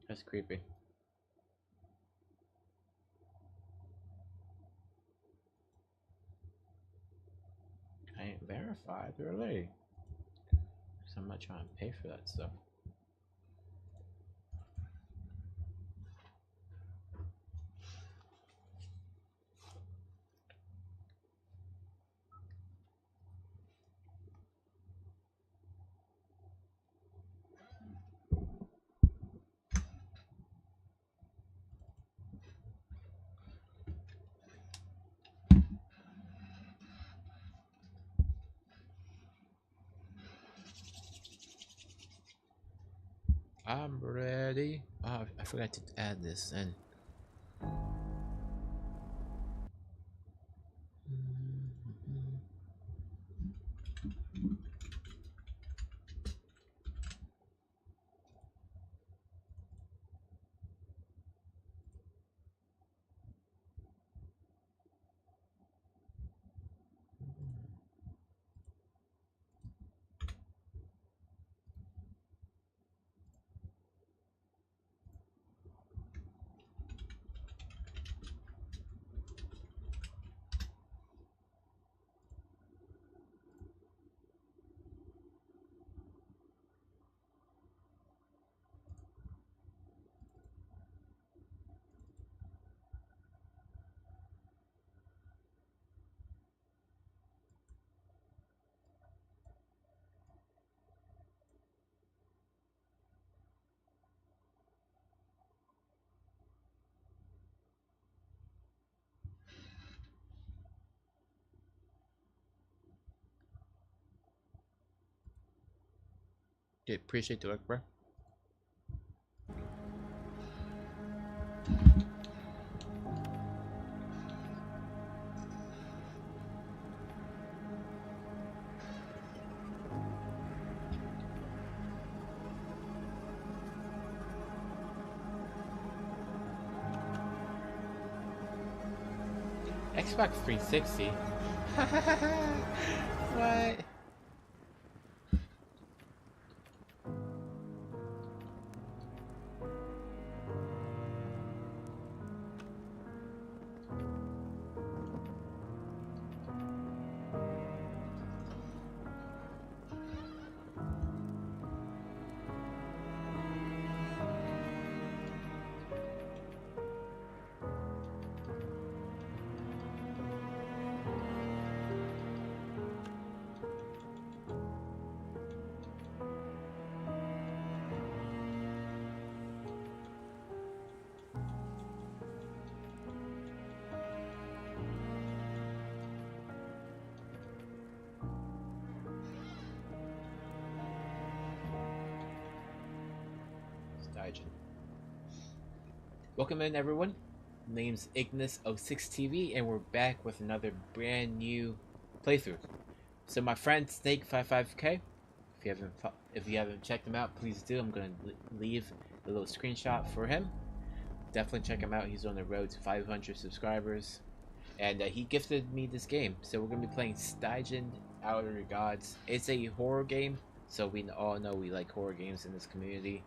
That's creepy. I ain't verified, really. So I'm not trying to pay for that stuff. I'm ready. Oh, I forgot to add this in. Okay, appreciate the work, bro. Xbox 360. What? Stygian. Welcome in, everyone. Name's Ignis06TV, and we're back with another brand new playthrough. So my friend Snake55k, if you haven't checked him out, please do. I'm gonna leave a little screenshot for him. Definitely check him out. He's on the road to 500 subscribers, and he gifted me this game. So we're gonna be playing Stygian Outer Gods. It's a horror game, so we all know we like horror games in this community.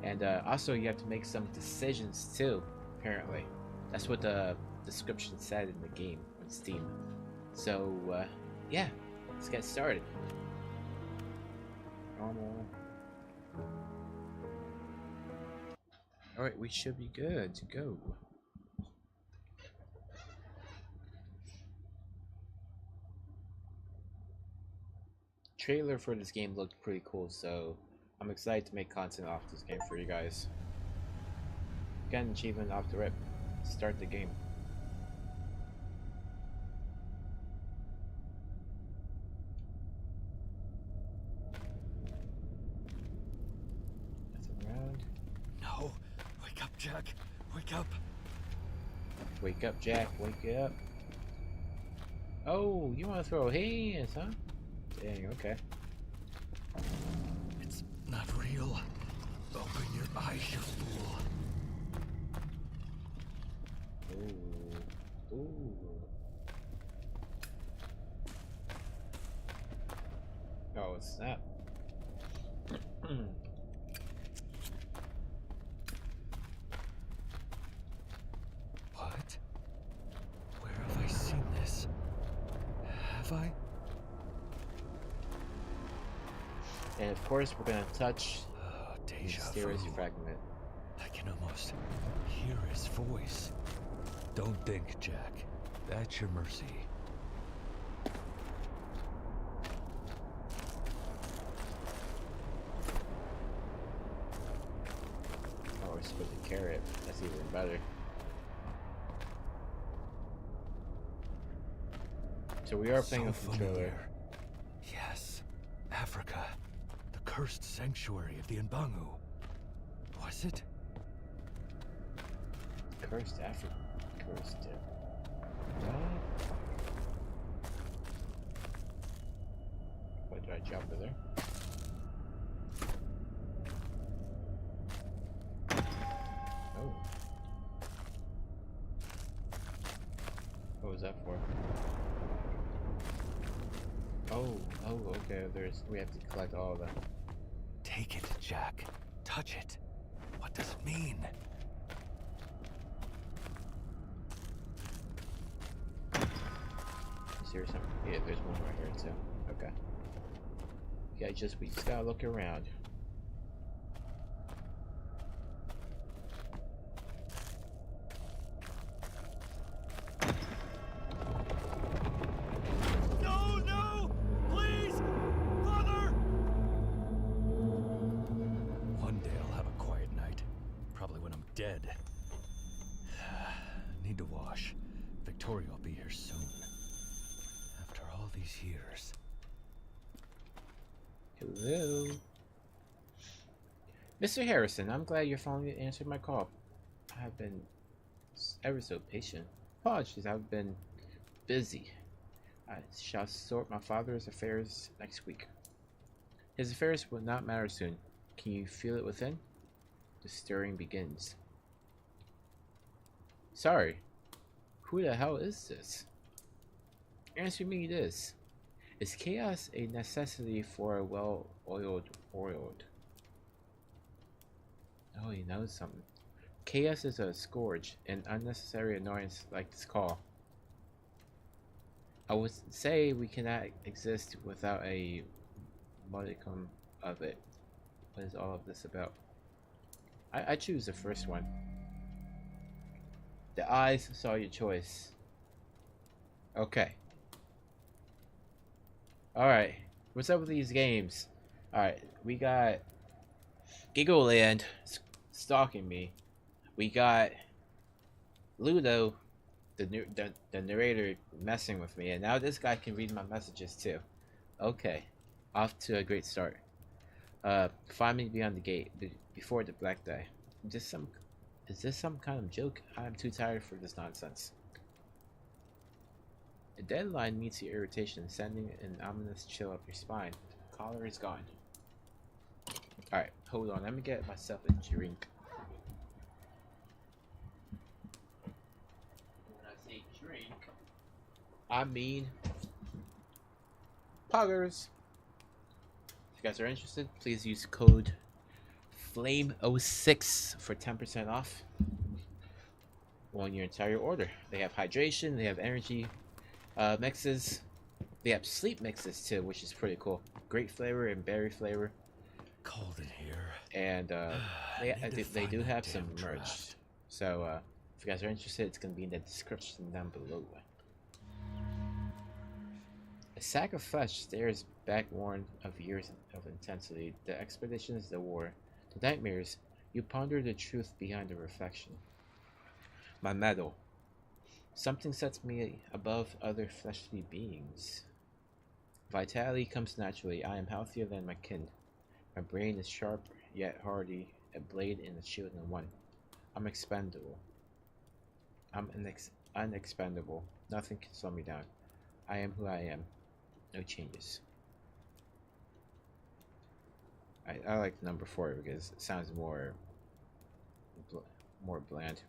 And also, you have to make some decisions too. Apparently, that's what the description said in the game on Steam. So yeah, let's get started. Normal. All right, we should be good to go. Trailer for this game looked pretty cool, so I'm excited to make content off this game for you guys. Get an achievement off the rip. Start the game. Nothing around. No! Wake up, Jack! Wake up! Wake up, Jack. Wake up. Oh, you want to throw hands, huh? Dang, okay. It's not real. Open your eyes, you fool. Ooh. Ooh. Oh, snap. Have I? And of course, we're gonna touch Oh, the deja mysterious vu. fragment. I can almost hear his voice. Don't think, Jack. That's your mercy. Oh, we're supposed to carry it. That's even better. So we are playing a controller. Familiar. Yes, Africa. The cursed sanctuary of the Mbangu. Was it? Cursed Africa. Cursed. What did I drop it there? Oh. What was that for? Oh, okay. We have to collect all of them. Take it, Jack. Touch it. What does it mean? Is there something? Yeah, there's one right here too. Okay. Yeah, we just gotta look around. No! Please! Father! One day I'll have a quiet night. Probably when I'm dead. Need to wash. Victoria will be here soon. After all these years. Hello. Mr. Harrison, I'm glad you finally answered my call. I've been ever so patient. Apologies, I've been busy. I shall sort my father's affairs next week. His affairs will not matter soon. Can you feel it within? The stirring begins. Sorry. Who the hell is this? Answer me this. Is chaos a necessity for a well-oiled world? Oh, he knows something. Chaos is a scourge, an unnecessary annoyance like this call. I would say we cannot exist without a modicum of it. What is all of this about? I choose the first one. The eyes saw your choice. Okay. Alright. What's up with these games? Alright, we got Giggleland stalking me. We got Ludo, the narrator, messing with me, and now this guy can read my messages too. Okay, off to a great start. Find me beyond the gate before the black day. Is this some kind of joke? I'm too tired for this nonsense. The deadline meets your irritation, sending an ominous chill up your spine. The collar is gone. Alright, hold on. Let me get myself a drink. When I say drink, I mean Poggers. If you guys are interested, please use code FLAME06 for 10% off on your entire order. They have hydration, they have energy mixes, they have sleep mixes too, which is pretty cool. Grape flavor and berry flavor. Cold in here. And they do have some merch. So if you guys are interested, it's going to be in the description down below. A sack of flesh stares back, worn of years of intensity. The expeditions, the war, the nightmares. You ponder the truth behind the reflection. My medal. Something sets me above other fleshly beings. Vitality comes naturally. I am healthier than my kin. My brain is sharp yet hardy, a blade and a shield in one. I'm expendable. I'm unexpendable. Nothing can slow me down. I am who I am. No changes. I like number 4 because it sounds more bland.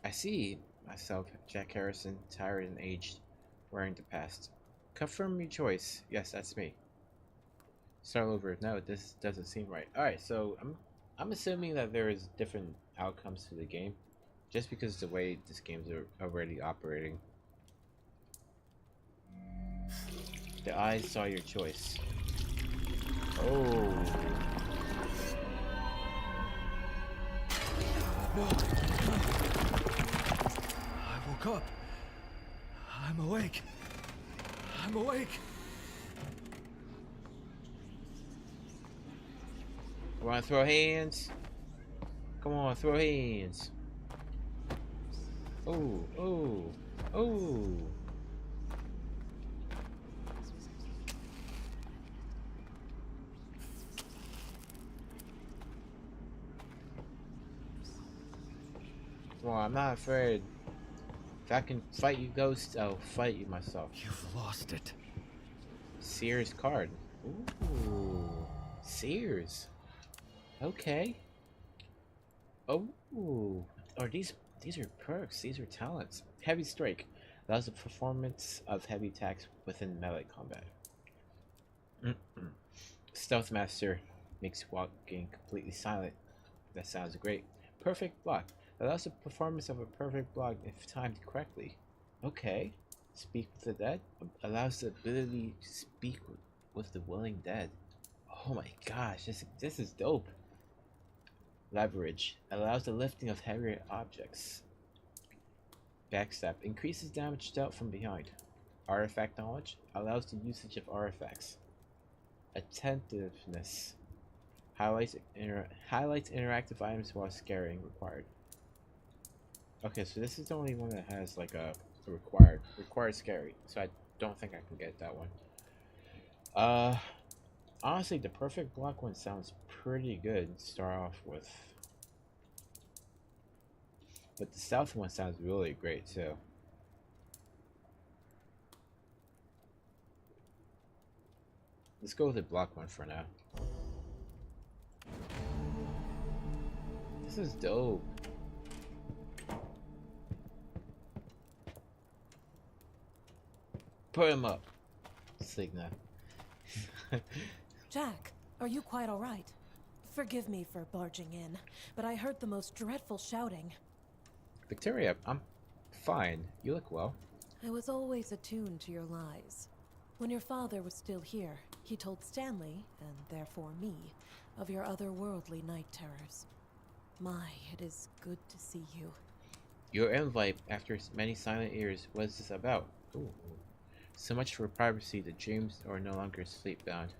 I see myself, Jack Harrison, tired and aged, wearing the past. Confirm your choice. Yes, that's me. Start over. No, this doesn't seem right. Alright, so I'm assuming that there is different outcomes to the game, just because the way this game's are already operating. The eyes saw your choice. Oh. No. I woke up. I'm awake. I'm awake. Wanna throw hands? Come on, throw hands. Oh, oh, oh. Well, I'm not afraid. If I can fight you, ghost, I'll fight you myself. You've lost it. Sears card. Ooh, Sears. Okay. Oh, are these are perks? These are talents. Heavy strike allows the performance of heavy attacks within melee combat. Stealth master makes walking completely silent. That sounds great. Perfect block allows the performance of a perfect block if timed correctly. Okay. Speak with the dead allows the ability to speak with the willing dead. Oh my gosh, this is dope. Leverage allows the lifting of heavier objects. Backstab increases damage dealt from behind. Artifact knowledge allows the usage of artifacts. Attentiveness highlights interactive items while scaring required. Okay, so this is the only one that has like a required scary. So I don't think I can get that one. Honestly, the perfect block one sounds pretty good to start off with. But the stealth one sounds really great too. Let's go with the block one for now. This is dope. Put him up, Signa. Jack, are you quite all right? Forgive me for barging in, but I heard the most dreadful shouting. Victoria, I'm fine. You look well. I was always attuned to your lies. When your father was still here, he told Stanley, and therefore me, of your otherworldly night terrors. My, it is good to see you. Your invite after many silent years. What is this about? Ooh. So much for privacy. The dreams are no longer sleep-bound.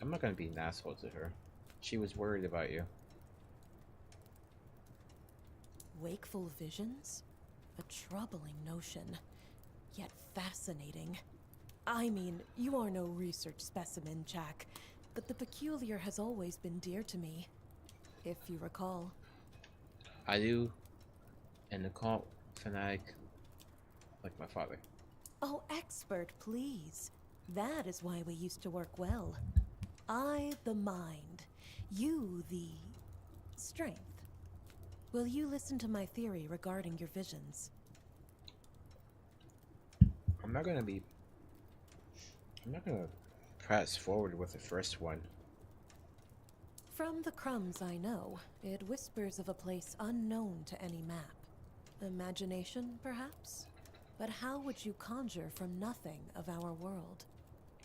I'm not gonna be an asshole to her. She was worried about you. Wakeful visions? A troubling notion, yet fascinating. I mean, you are no research specimen, Jack, but the peculiar has always been dear to me, if you recall. I do, and the cult fanatic like my father. Oh, expert, please. That is why we used to work well. I, the mind. You, the strength. Will you listen to my theory regarding your visions? I'm not gonna press forward with the first one. From the crumbs I know, it whispers of a place unknown to any map. Imagination, perhaps? But how would you conjure from nothing of our world?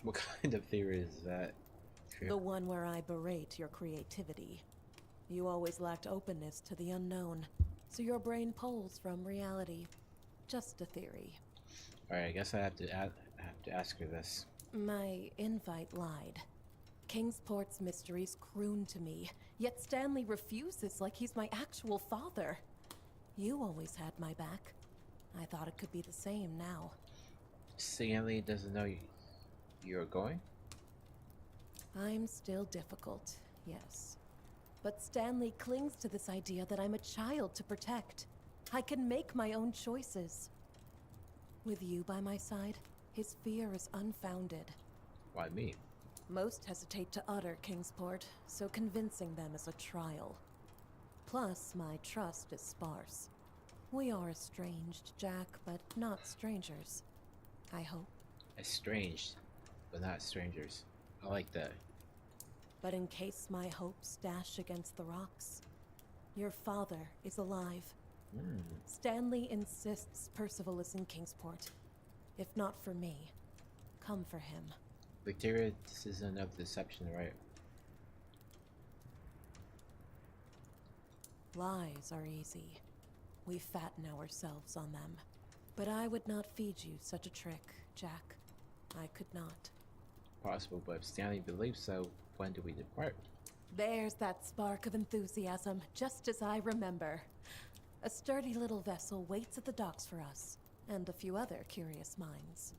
What kind of theory is that? The one where I berate your creativity. You always lacked openness to the unknown, so your brain pulls from reality. Just a theory. Alright, I guess I have to ask her this. My invite lied. Kingsport's mysteries croon to me, yet Stanley refuses like he's my actual father. You always had my back. I thought it could be the same now. Stanley doesn't know you're going? I'm still difficult, yes. But Stanley clings to this idea that I'm a child to protect. I can make my own choices. With you by my side, his fear is unfounded. Why me? Most hesitate to utter Kingsport, so convincing them is a trial. Plus, my trust is sparse. We are estranged, Jack, but not strangers. I hope. Estranged, but not strangers. I like that. But in case my hopes dash against the rocks, your father is alive. Stanley insists Percival is in Kingsport. If not for me, come for him. Victoria, this is enough deception, right? Lies are easy. We fatten ourselves on them. But I would not feed you such a trick, Jack. I could not. Possible, but if Stanley believes so, when do we depart? There's that spark of enthusiasm, just as I remember. A sturdy little vessel waits at the docks for us, and a few other curious minds.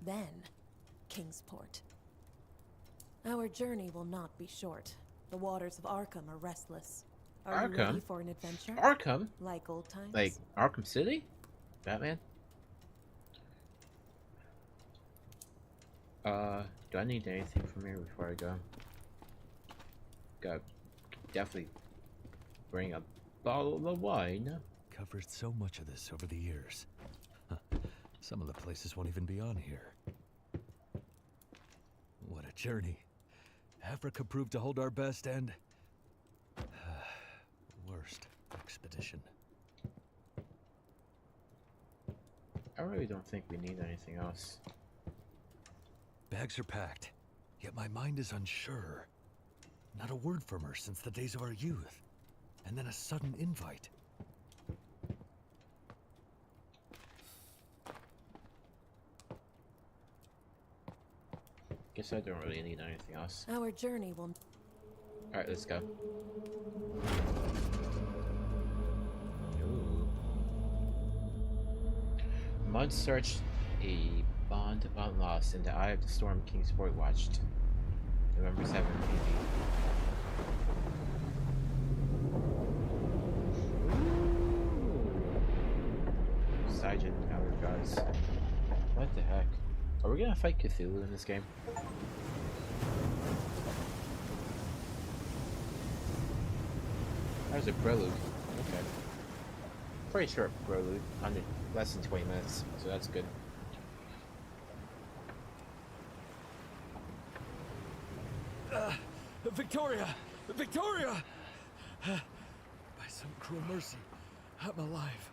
Then, Kingsport. Our journey will not be short. The waters of Arkham are restless. Are you ready for an adventure? Arkham? Like old times? Like Arkham City? Batman? Do I need anything from here before I go? Gotta definitely bring a bottle of wine. Covered so much of this over the years. Huh. Some of the places won't even be on here. What a journey. Africa proved to hold our best and worst expedition. I really don't think we need anything else. Bags are packed, yet my mind is unsure. Not a word from her since the days of our youth. And then a sudden invite. Guess I don't really need anything else. Our journey will... Alright, let's go. Ooh. Mud searched a bond of lost in the eye of the storm Kingsport watched. November 7th, maybe. Stygian outergods. What the heck? Are we gonna fight Cthulhu in this game? That was a prelude. Okay. Pretty short prelude. Under less than 20 minutes, so that's good. Victoria! Victoria! By some cruel mercy, I'm alive.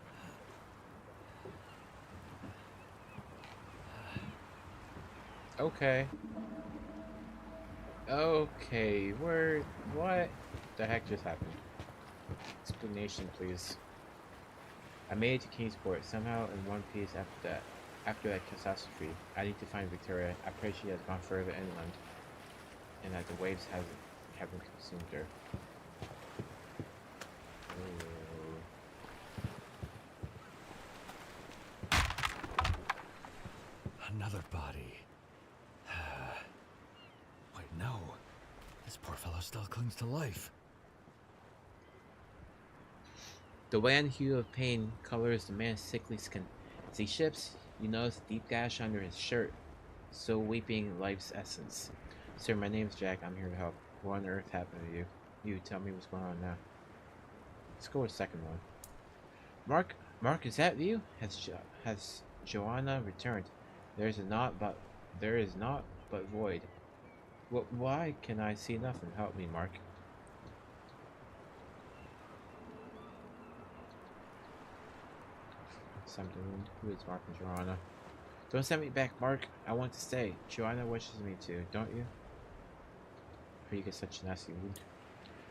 Okay. Okay, what the heck just happened? Explanation, please. I made it to Kingsport somehow in one piece after that catastrophe. I need to find Victoria. I pray she has gone further inland, and that the waves haven't consumed her. Another body. Wait, no. This poor fellow still clings to life. The wan hue of pain colors the man's sickly skin. As he shifts, you notice a deep gash under his shirt, so weeping life's essence. Sir, my name's Jack. I'm here to help. What on earth happened to you? You tell me what's going on now. Let's go with the second one. Mark, is that you? Has Joanna returned? There is not but void. Why can I see nothing? Help me, Mark. Something. Who is Mark and Joanna? Don't send me back, Mark. I want to stay. Joanna wishes me to, don't you? Or you get such a nasty wound.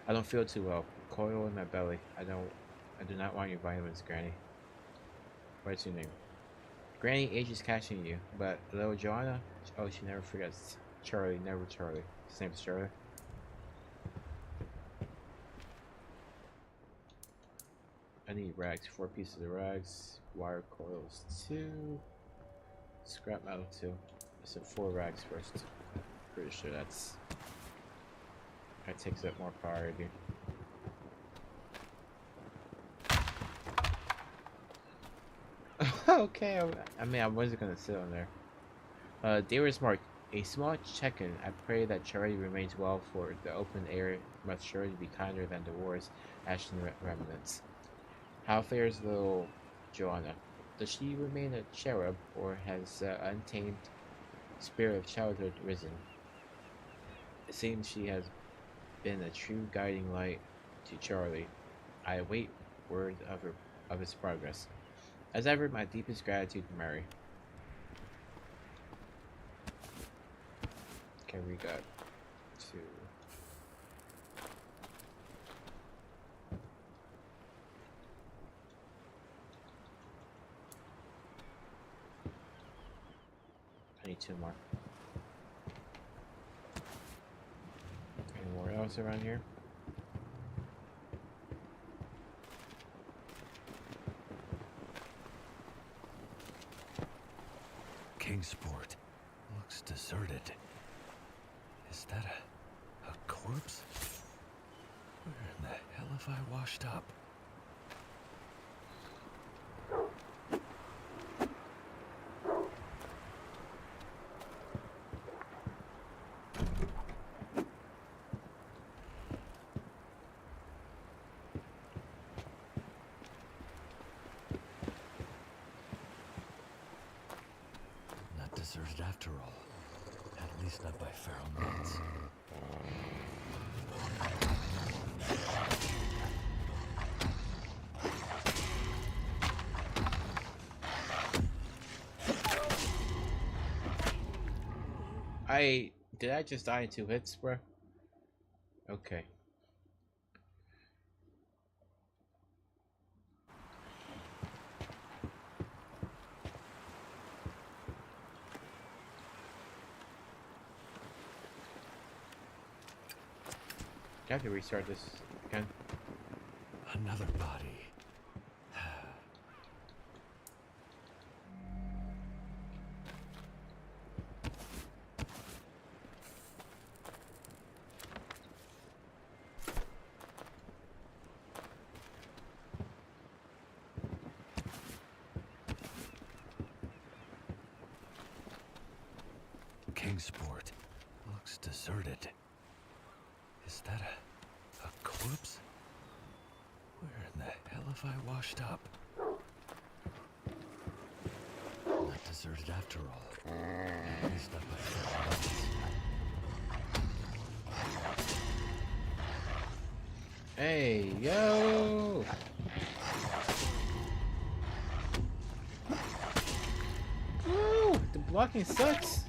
I don't feel too well. Coil in my belly. I do not want your vitamins, Granny. What's your name? Granny age is catching you, but little Joanna, oh, she never forgets. Charlie, never Charlie. His name's Charlie. I need rags. 4 pieces of rags. Wire coils 2. Scrap metal 2. So 4 rags first. Pretty sure that takes up more priority. Okay, I mean, I wasn't gonna sit on there. Dearest Mark, a small check-in. I pray that charity remains well, for the open air must surely be kinder than the war's ashen remnants. How fares little Joanna? Does she remain a cherub, or has the untamed spirit of childhood risen? It seems she has been a true guiding light to Charlie. I await word of her of his progress. As ever, my deepest gratitude, Mary. Okay, we got 2. I need 2 more. Anywhere else around here? Kingsport looks deserted. Is that a corpse? Where in the hell have I washed up? Not deserted after all. At least not by feral nuts. Did I just die in 2 hits, bro? Okay. I have to restart this again. Another body. Kingsport looks deserted. Is that a corpse? Where in the hell have I washed up? Not deserted after all. At least not by feral nuts. Hey, yo! Woo! The blocking sucks!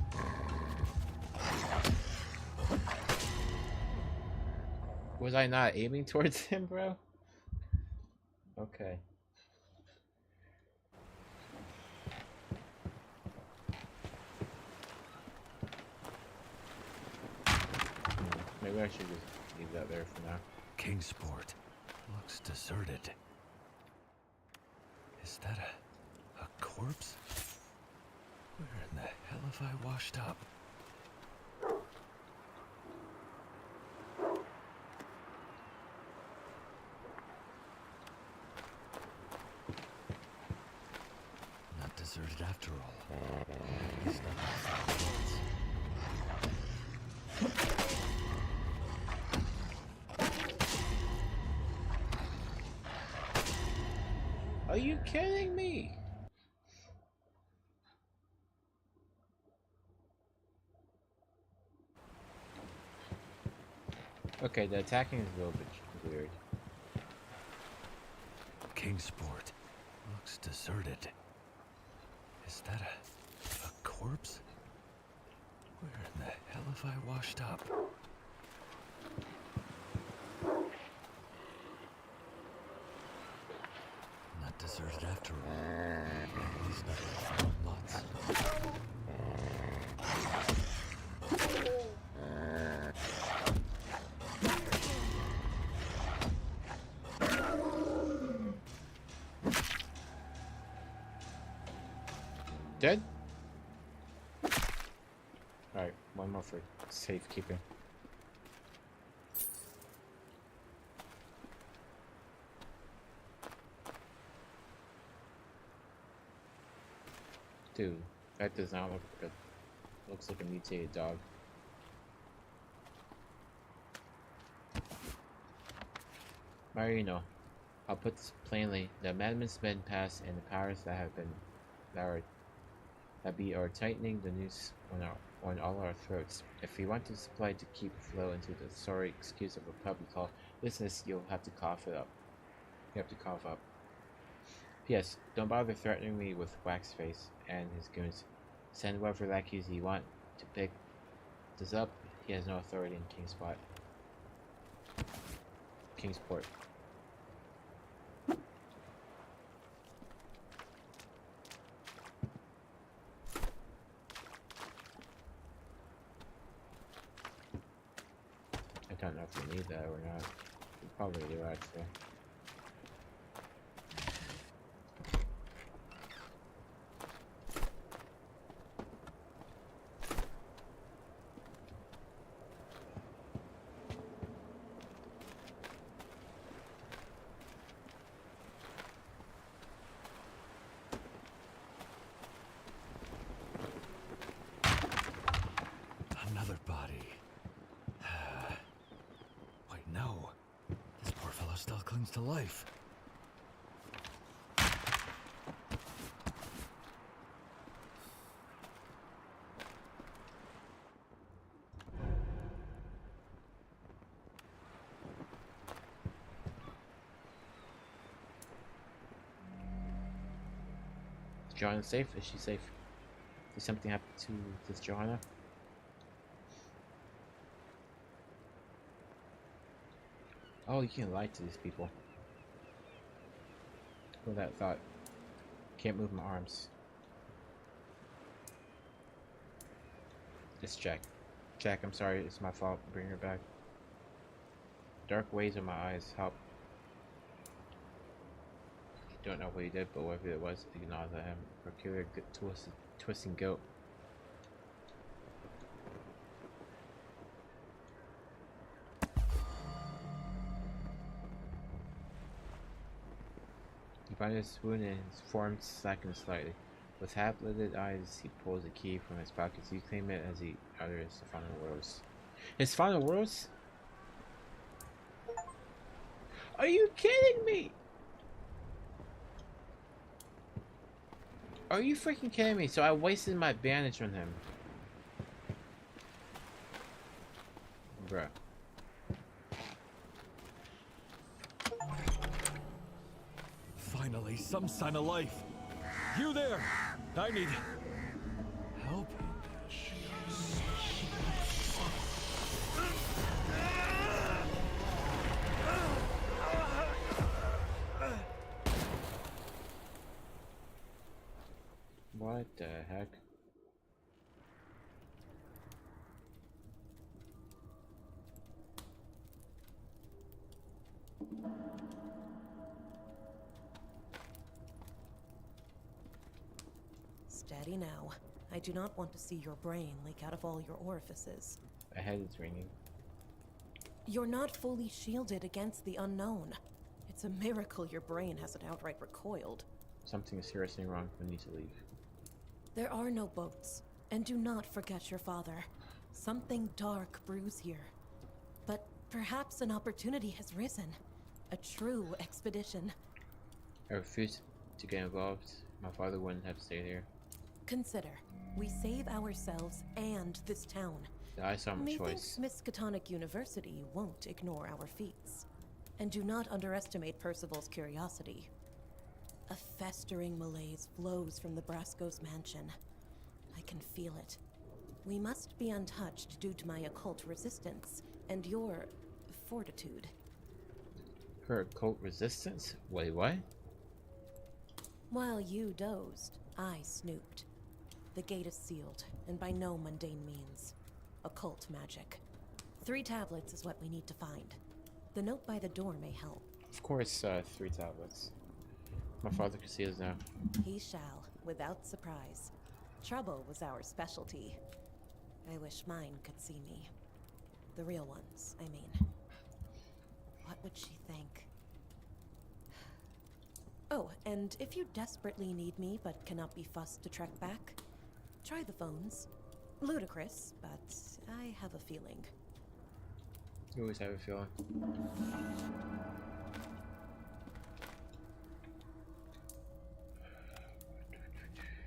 Was I not aiming towards him, bro? Okay. Maybe I should just leave that there for now. Kingsport looks deserted. Is that a corpse? Where in the hell have I washed up? Not deserted after all. At least not by feral nuts. Are you kidding me? Okay, the attacking is a little bit weird. Kingsport looks deserted. Is that a corpse? Where in the hell have I washed up? Not deserted after all. At least not by feral nuts. Dead? Alright, one more for safekeeping. Dude, that does not look good. Looks like a mutated dog. Marino, I'll put this plainly. The amendments been passed and the powers that have been that are tightening the noose on all our throats. If we want the supply to keep flow into the sorry excuse of a pub we call business, you'll have to cough it up. You have to cough up. P.S. Don't bother threatening me with Waxface and his goons. Send whatever lackeys you want to pick this up. He has no authority in Kingsport. I don't know if we need that or not. We probably do, actually. Another body. Wait, no. This poor fellow still clings to life. Is Joanna safe? Is she safe? Did something happen to this Joanna? Oh, you can lie to these people. Who that thought? Can't move my arms. It's Jack. Jack, I'm sorry. It's my fault. Bring her back. Dark ways in my eyes. Help. Don't know what he did, but whatever it was, ignore him. Procure a good twisting goat. You find his wound and his form slackens slightly. With half-lidded eyes, he pulls a key from his pockets. You claim it as he utters the final words. His final words? Are you kidding me? Are you freaking kidding me? So I wasted my bandage on him. Bruh. Finally, some sign of life. You there! I need help. What the heck? Steady now. I do not want to see your brain leak out of all your orifices. My head is ringing. You're not fully shielded against the unknown. It's a miracle your brain hasn't outright recoiled. Something is seriously wrong. We need to leave. There are no boats, and do not forget your father. Something dark brews here. But perhaps an opportunity has risen. A true expedition. I refuse to get involved. My father wouldn't have stayed here. Consider, we save ourselves and this town. I saw my Methinks choice. Miskatonic University won't ignore our feats. And do not underestimate Percival's curiosity. A festering malaise flows from the Brasco's mansion. I can feel it. We must be untouched due to my occult resistance and your fortitude. Her occult resistance? Wait, what? While you dozed, I snooped. The gate is sealed, and by no mundane means. Occult magic. 3 tablets is what we need to find. The note by the door may help. Of course, 3 tablets. My father can see us now. He shall, without surprise. Trouble was our specialty. I wish mine could see me. The real ones, I mean. What would she think? Oh, and if you desperately need me but cannot be fussed to trek back, try the phones. Ludicrous, but I have a feeling. You always have a feeling.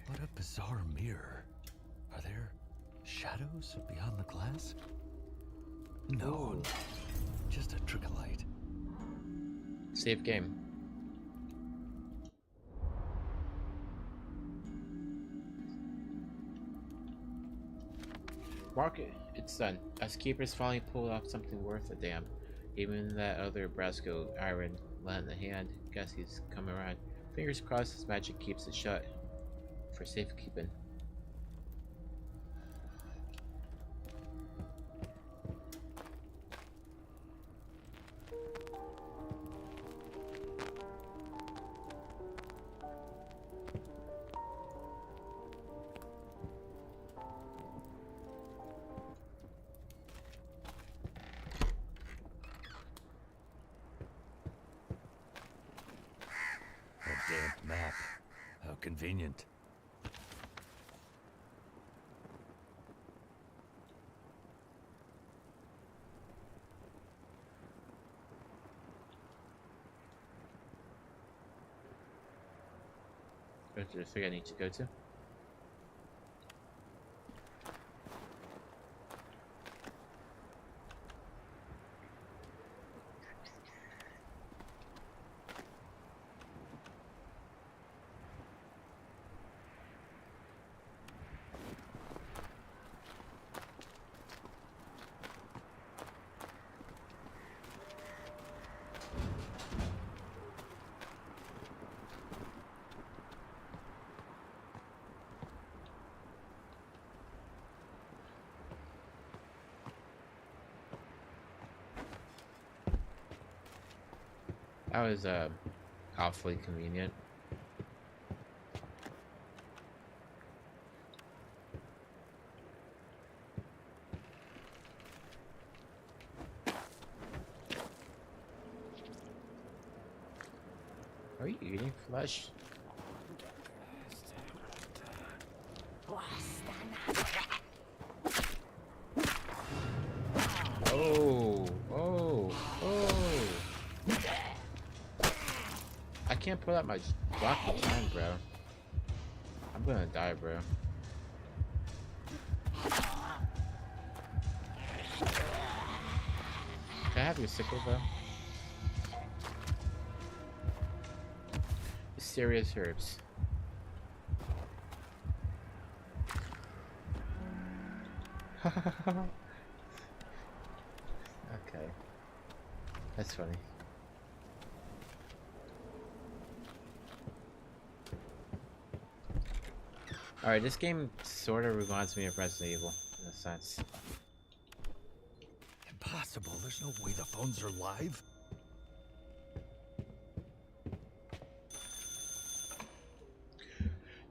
What a bizarre mirror. Are there shadows beyond the glass? No, Ooh. just a trick of light. Save game. Mark it. It's done. Us keepers finally pulled off something worth a damn. Even that other Brasco iron lent a hand. Guess he's coming around. Fingers crossed his magic keeps it shut. For safekeeping. A damp map. How convenient. Is there a thing I need to go to? That was awfully convenient. Are you eating flesh? Oh, oh, oh. I can't pull out my block in time, bro. I'm gonna die, bro. Can I have your sickle, bro? Mysterious herbs. Okay. That's funny. Alright, this game sort of reminds me of Resident Evil, in a sense. Impossible. There's no way the phones are live.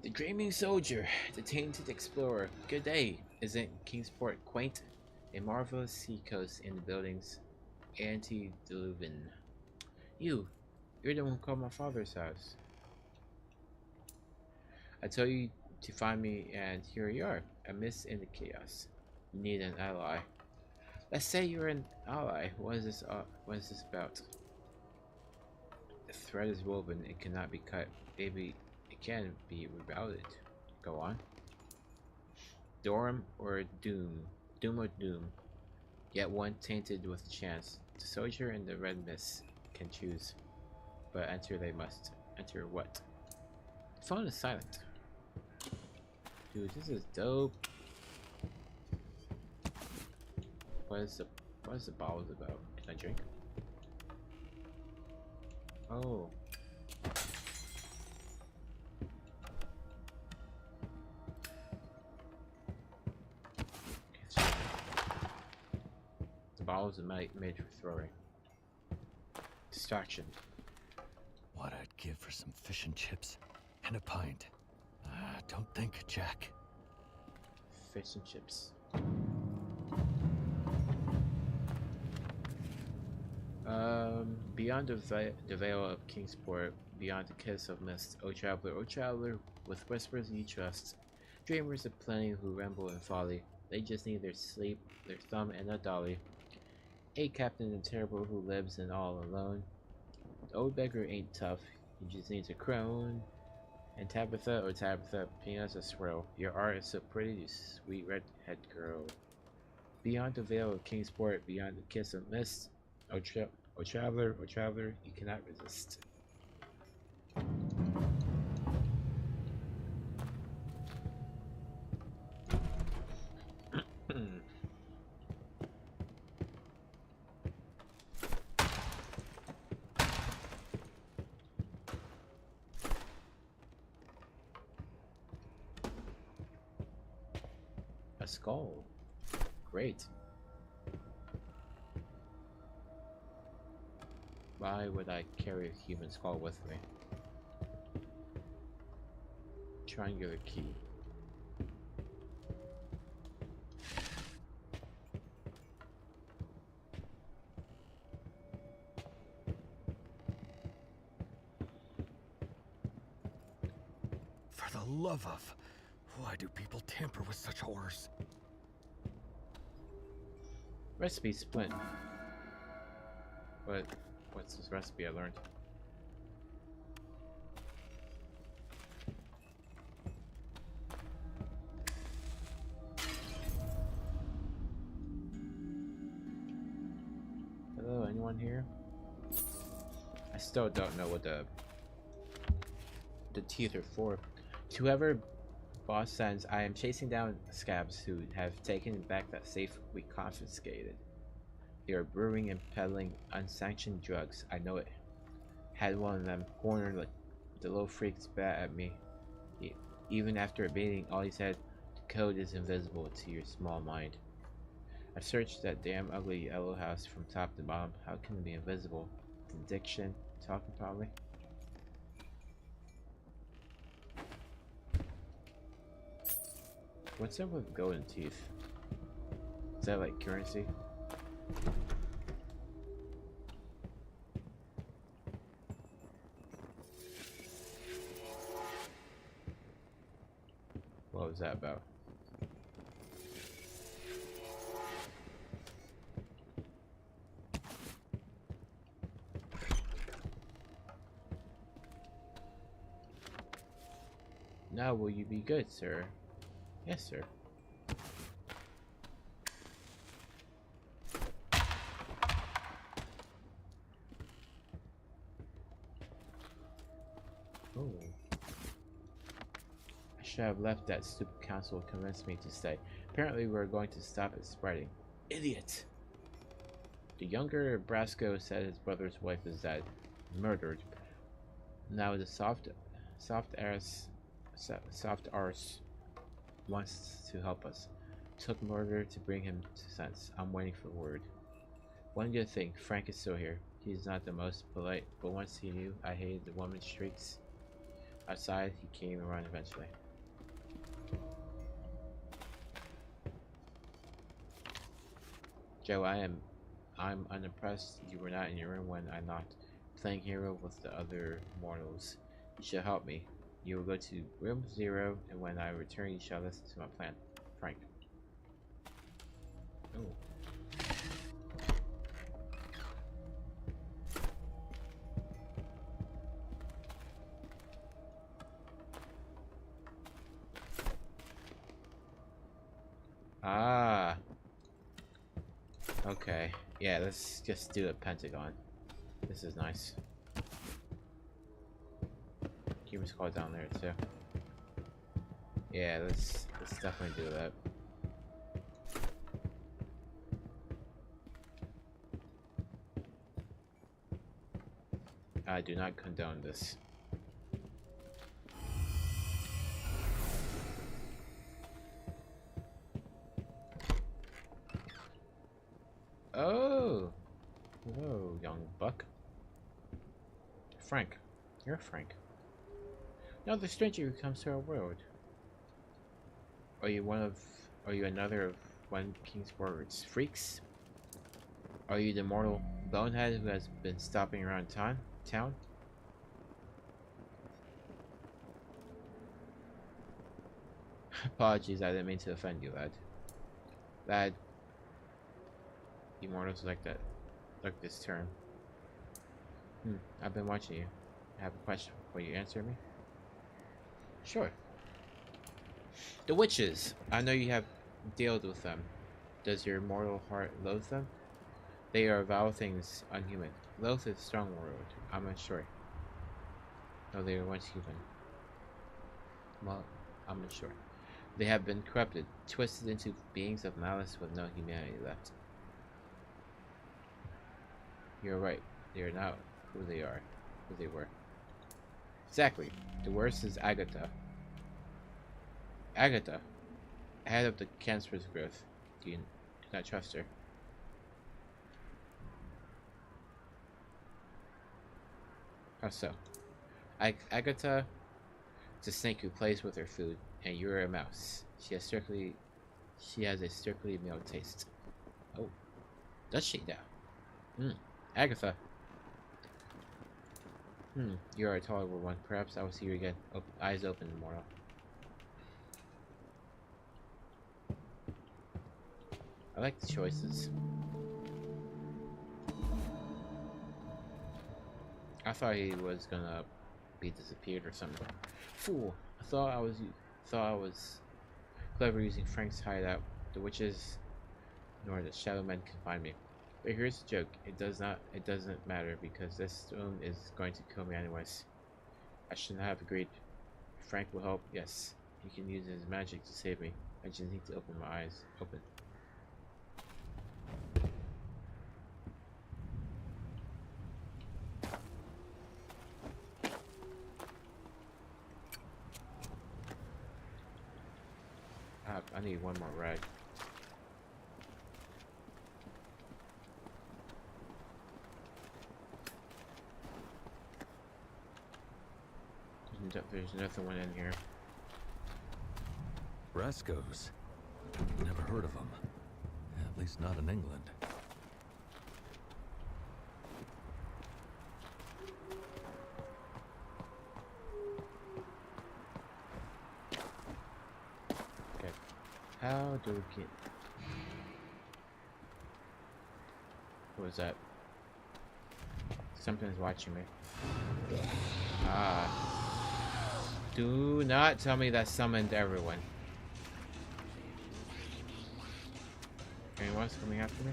The Dreaming Soldier, the Tainted Explorer. Good day. Isn't Kingsport quaint? A marvelous seacoast in the buildings. Antediluvian. You're the one who called my father's house. I told you to find me, and here you are. A miss in the chaos. You need an ally. Let's say you're an ally. What is this about? The thread is woven. It cannot be cut. Maybe it can be rerouted. Go on. Dorm or Doom? Doom or Doom? Yet one tainted with chance. The soldier and the red mist can choose. But enter they must. Enter what? The phone is silent. Dude, this is dope. What is the bottle about? Can I drink? Oh. The bottles are made for throwing. Distraction. What I'd give for some fish and chips and a pint. Don't think, Jack. Fish and chips. Beyond the veil of Kingsport, beyond the kiss of mist, O traveler, with whispers you trust. Dreamers of plenty who ramble in folly. They just need their sleep, their thumb, and a dolly. A captain and terrible who lives in all alone. The old beggar ain't tough, he just needs a crone. And Tabitha, ping us a swirl. Your art is so pretty, you sweet redhead girl. Beyond the veil of Kingsport, beyond the kiss of mist, O traveler, you cannot resist. A skull. Great. Why would I carry a human skull with me? Triangular key. For the love of... Why do people tamper with such horrors? Recipe splint. What's this recipe I learned? Hello, anyone here? I still don't know what the teeth are for. To whoever boss sends, I am chasing down scabs who have taken back that safe we confiscated. They are brewing and peddling unsanctioned drugs. I know it. Had one of them cornered like the little freak spat at me. Even after beating, all he said, the code is invisible to your small mind. I've searched that damn ugly yellow house from top to bottom. How can it be invisible? Addiction? Talking probably? What's up with golden teeth? Is that like currency? What was that about? Now will you be good, sir? Yes, sir. Oh. I should have left that stupid council to convince me to stay. Apparently we're going to stop it spreading. Idiot! The younger Brasco said his brother's wife is dead. Murdered. Now the soft arse wants to help us. Took murder to bring him to sense. I'm waiting for word. One good thing, Frank is still here. He's not the most polite, but once he knew I hated the woman's shrieks outside, he came around eventually. Joe, I'm unimpressed you were not in your room when I knocked. Playing hero with the other mortals. You should help me. You will go to room 0, and when I return, you shall listen to my plan. Frank. Oh. Ah. Okay. Yeah, let's just do a pentagon. This is nice. Human squad down there too. Yeah, let's definitely do that. I do not condone this. Oh! Whoa, young buck. Frank. You're Frank. Now the stranger who comes to our world. Are you another of one king's words? Freaks? Are you the mortal bonehead who has been stopping around town? Apologies, I didn't mean to offend you, lad. Lad. Immortals like that. Like this term. I've been watching you. I have a question. Will you answer me? Sure. The witches. I know you have dealt with them. Does your mortal heart loathe them? They are vile things, unhuman. Loathe is a strong word. I'm unsure. No, they were once human. Well, I'm unsure. They have been corrupted, twisted into beings of malice with no humanity left. You're right. They are not who they were. Exactly. The worst is Agatha. Agatha. Ahead of the cancer's growth. Do not trust her. How so? Agatha is a snake who plays with her food, and you're a mouse. She has a strictly male taste. Oh, does she now? Agatha. You're a taller one. Perhaps I will see you again. Eyes open, mortal. I like the choices. I thought he was gonna be disappeared or something. Fool! I thought I was clever using Frank's hideout. The witches nor the shadow men can find me. But here's the joke. It doesn't matter because this stone is going to kill me anyways. I shouldn't have agreed. Frank will help, yes. He can use his magic to save me. I just need to open my eyes. Open. I need one more rag. There's nothing one in here. Rascos. Never heard of them. At least not in England. Okay. How do we get... What was that? Something's watching me. Ah. Do not tell me that summoned everyone. Anyone's coming after me?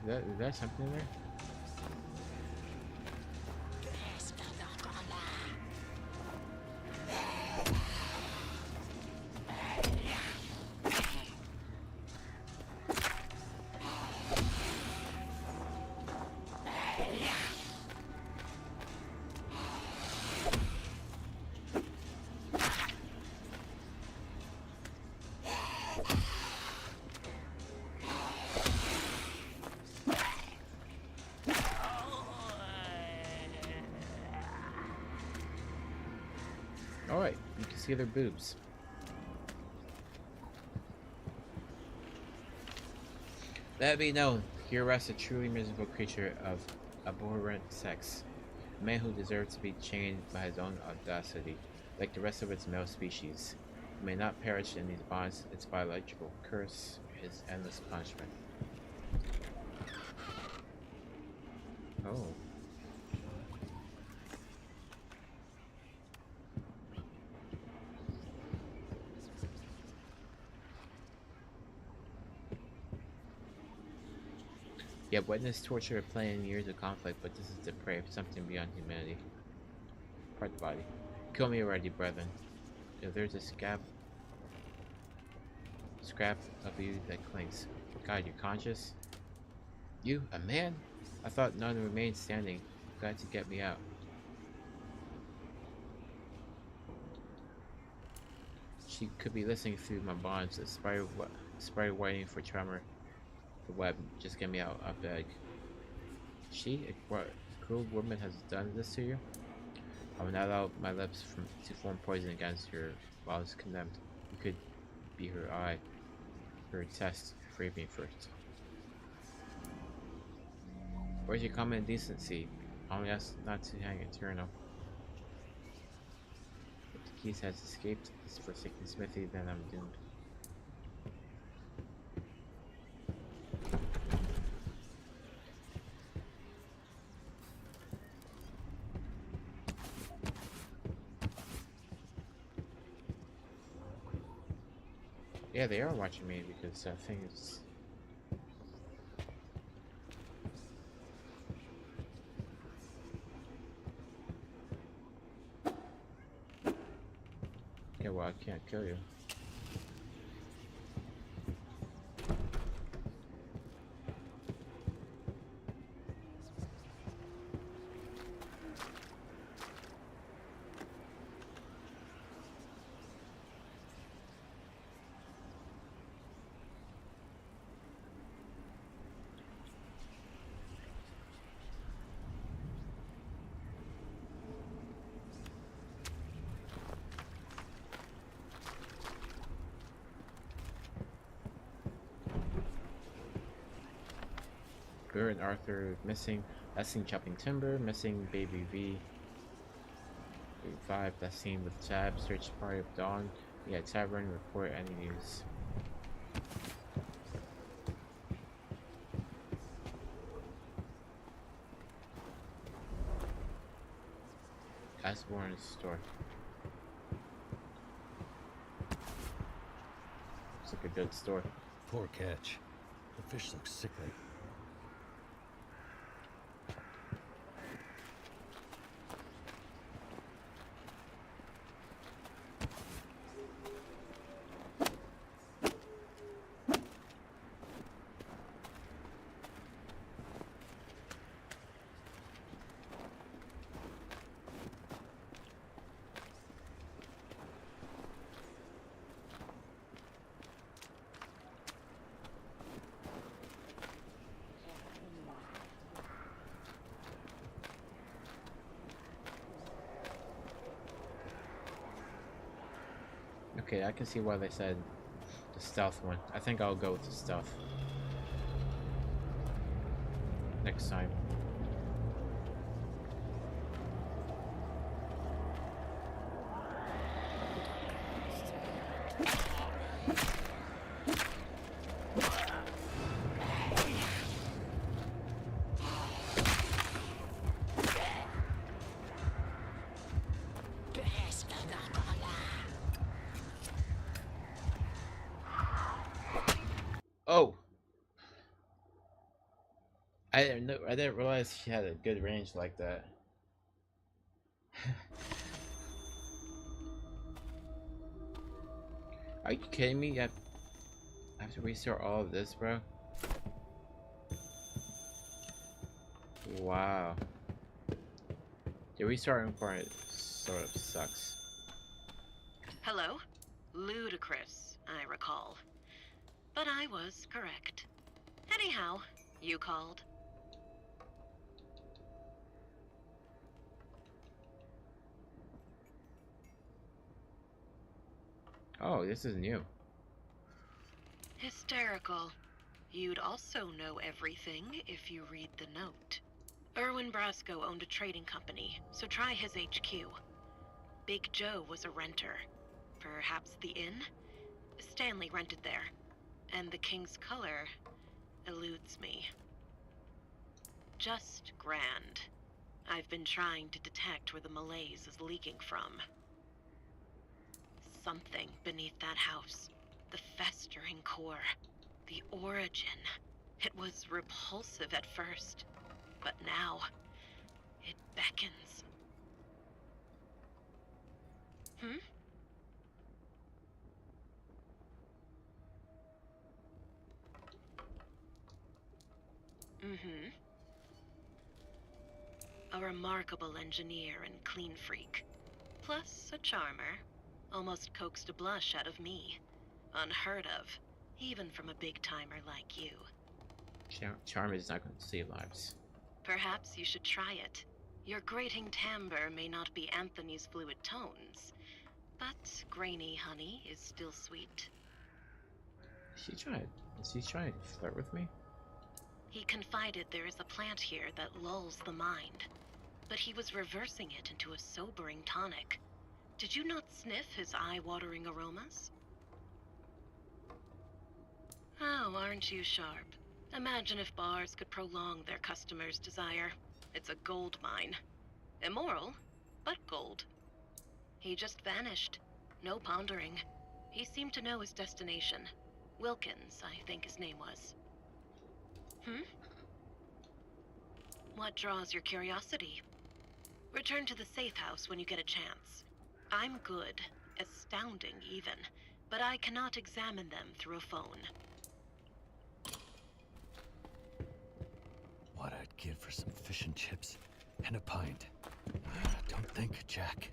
Is that something in there? Alright, you can see their boobs. Let it be known, here rests a truly miserable creature of abhorrent sex. A man who deserves to be chained by his own audacity, like the rest of its male species. It may not perish in these bonds, its biological curse is endless punishment. Oh. You have witnessed torture of playing years of conflict, but this is depraved, something beyond humanity. Part the body. Kill me already, brethren. If there's a scrap of you that clings. God, you're conscious? You, a man? I thought none remained standing. Glad to get me out. She could be listening through my bonds, a spider waiting for tremor. The web, just get me out, I beg. She, a cruel woman, has done this to you? I will not allow my lips to form poison against her while it's condemned. You could be her eye, her test. Free me first. Where's your common decency? Only ask not to hang eternal. If the keys has escaped this forsaken smithy, then I'm doomed. Yeah, they are watching me because that thing is... Yeah, well, I can't kill you. Burr and Arthur missing. Last seen chopping timber. Missing Baby V. 5. Last seen with Tab. Search party of dawn. Yeah, tavern. Report any news. Asborn's store. Looks like a good store. Poor catch. The fish looks sickly. Okay, I can see why they said the stealth one. I think I'll go with the stealth next time. Oh, I didn't know. I didn't realize she had a good range like that. Are you kidding me? I have to restart all of this, bro. Wow. The restarting part sort of sucks. Hello? Ludicrous, I recall. But I was correct. Anyhow, you called. Oh, this is new. Hysterical. You'd also know everything if you read the note. Erwin Brasco owned a trading company, so try his HQ. Big Joe was a renter. Perhaps the inn? Stanley rented there. And the King's color eludes me. Just grand. I've been trying to detect where the malaise is leaking from. Something beneath that house. The festering core. The origin. It was repulsive at first, but now it beckons. Hmm? Mm-hmm. A remarkable engineer and clean freak. Plus a charmer. Almost coaxed a blush out of me. Unheard of, even from a big-timer like you. Charm is not going to save lives. Perhaps you should try it. Your grating timbre may not be Anthony's fluid tones, but grainy honey is still sweet. Is she trying to flirt with me? He confided there is a plant here that lulls the mind, but he was reversing it into a sobering tonic. Did you not sniff his eye-watering aromas? Oh, aren't you sharp? Imagine if bars could prolong their customers' desire. It's a gold mine. Immoral, but gold. He just vanished. No pondering. He seemed to know his destination. Wilkins, I think his name was. What draws your curiosity? Return to the safe house when you get a chance. I'm good, astounding even, but I cannot examine them through a phone. What I'd give for some fish and chips and a pint. Don't think, Jack.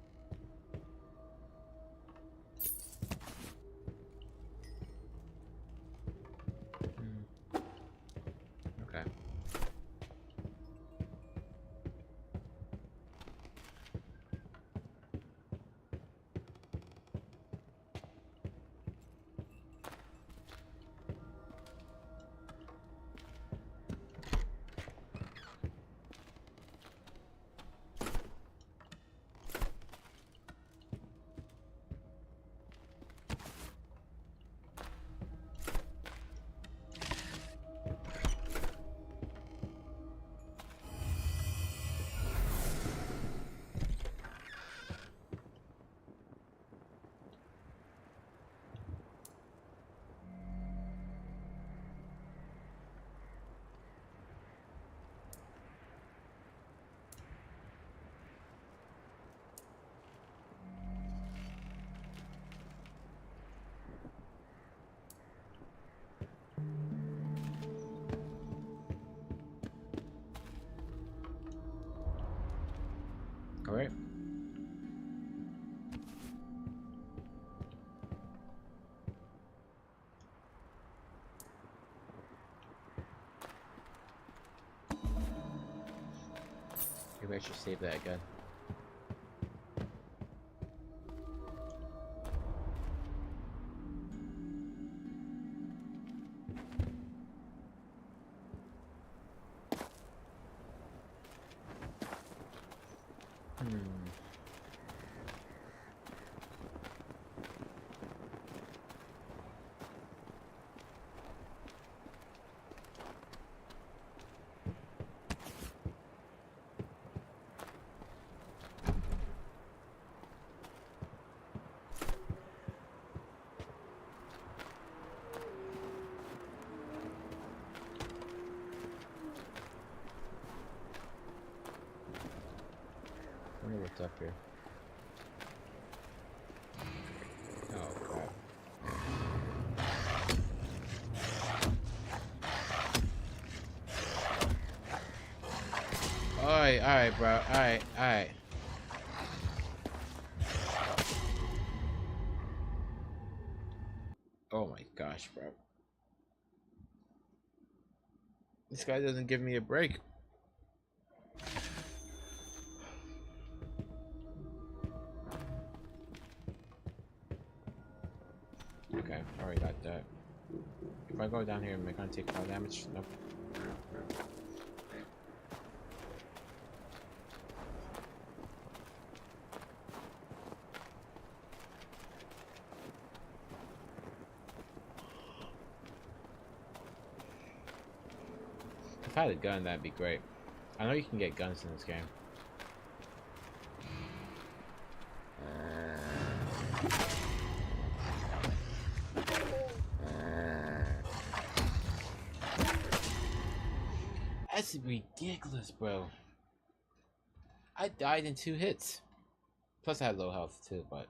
Okay. Maybe I should save that again. I wonder what's up here. Oh crap. Alright, bro. Alright. Oh my gosh, bro. This guy doesn't give me a break. Okay, already got that. If I go down here, am I gonna take more damage? Nope. If I had a gun, that'd be great. I know you can get guns in this game. That's ridiculous, bro. I died in 2 hits. Plus I had low health too, but...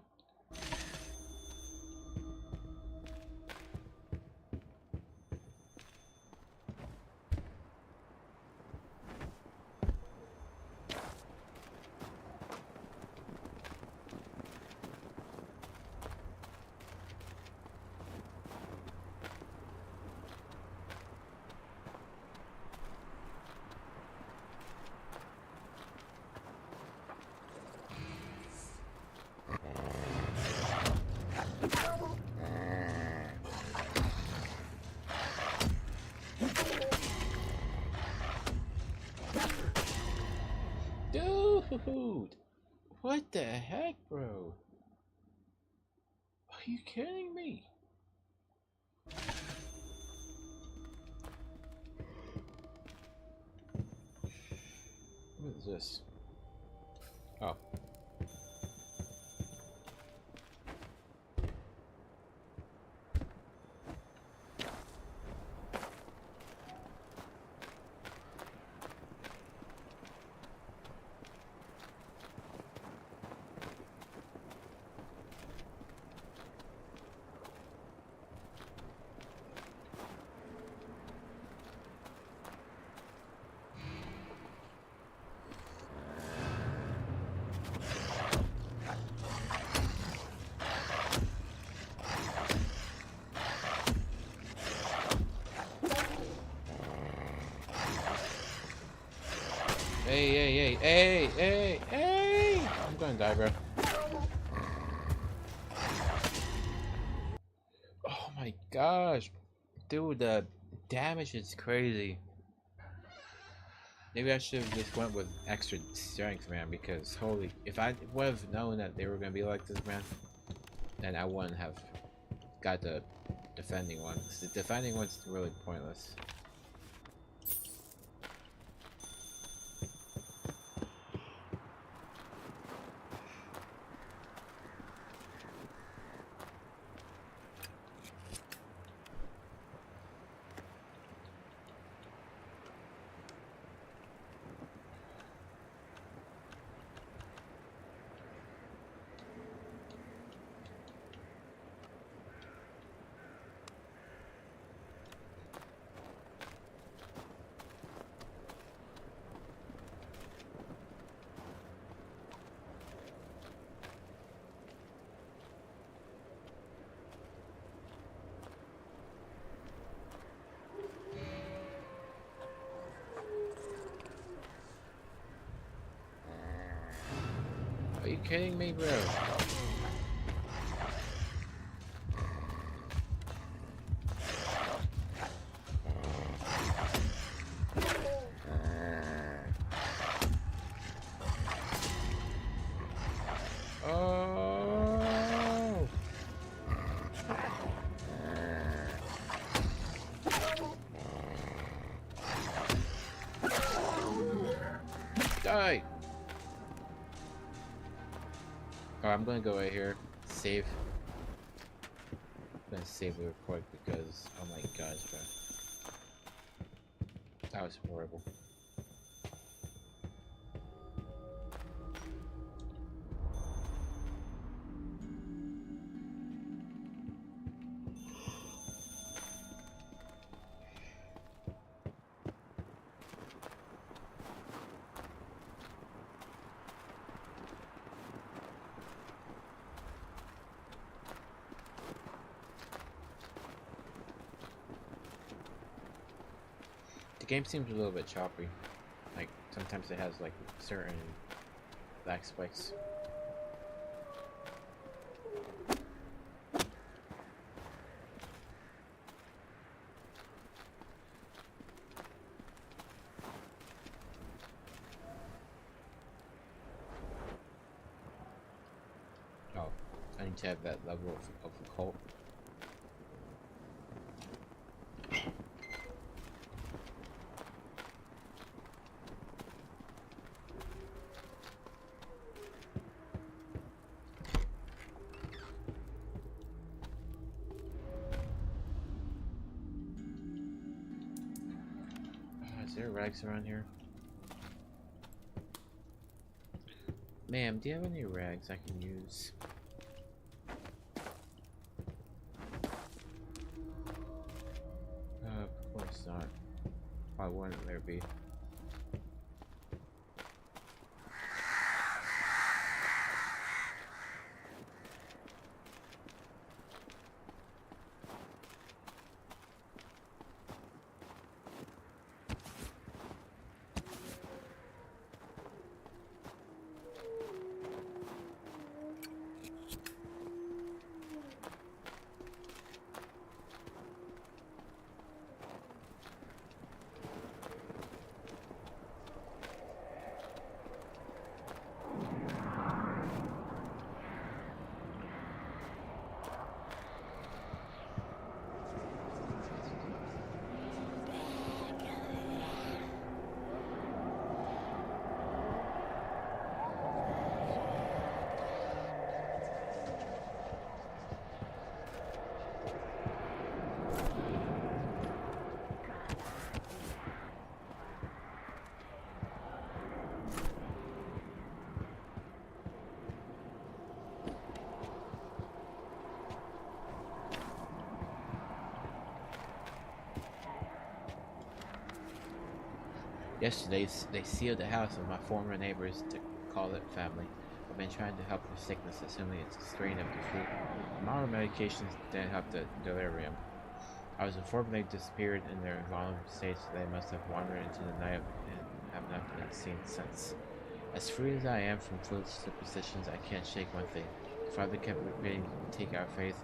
Dude! What the heck, bro? Are you kidding me? What is this? Oh. Hey! I'm gonna die, bro. Oh my gosh. Dude, the damage is crazy. Maybe I should have just went with extra strength, man, because holy, if I would have known that they were gonna be like this, man, then I wouldn't have got the defending one. 'Cause the defending one's really pointless. you kidding me, bro? Oh! Die! Oh, I'm gonna go right here. Save. I'm gonna save real quick because, oh my gosh, bro. That was horrible. The game seems a little bit choppy. Like, sometimes it has, like, certain lag spikes. Oh, I need to have that level of occult. Is there rags around here? Ma'am, do you have any rags I can use? Of course not. Why wouldn't there be? Yesterday, they sealed the house of my former neighbors to call it family. I've been trying to help with sickness, assuming it's a strain of the flu. Modern medications didn't help the delirium. I was informed they disappeared in their vulnerable states, so they must have wandered into the night and have not been seen since. As free as I am from flu superstitions, I can't shake one thing. Father kept repeating, "Take our faith,"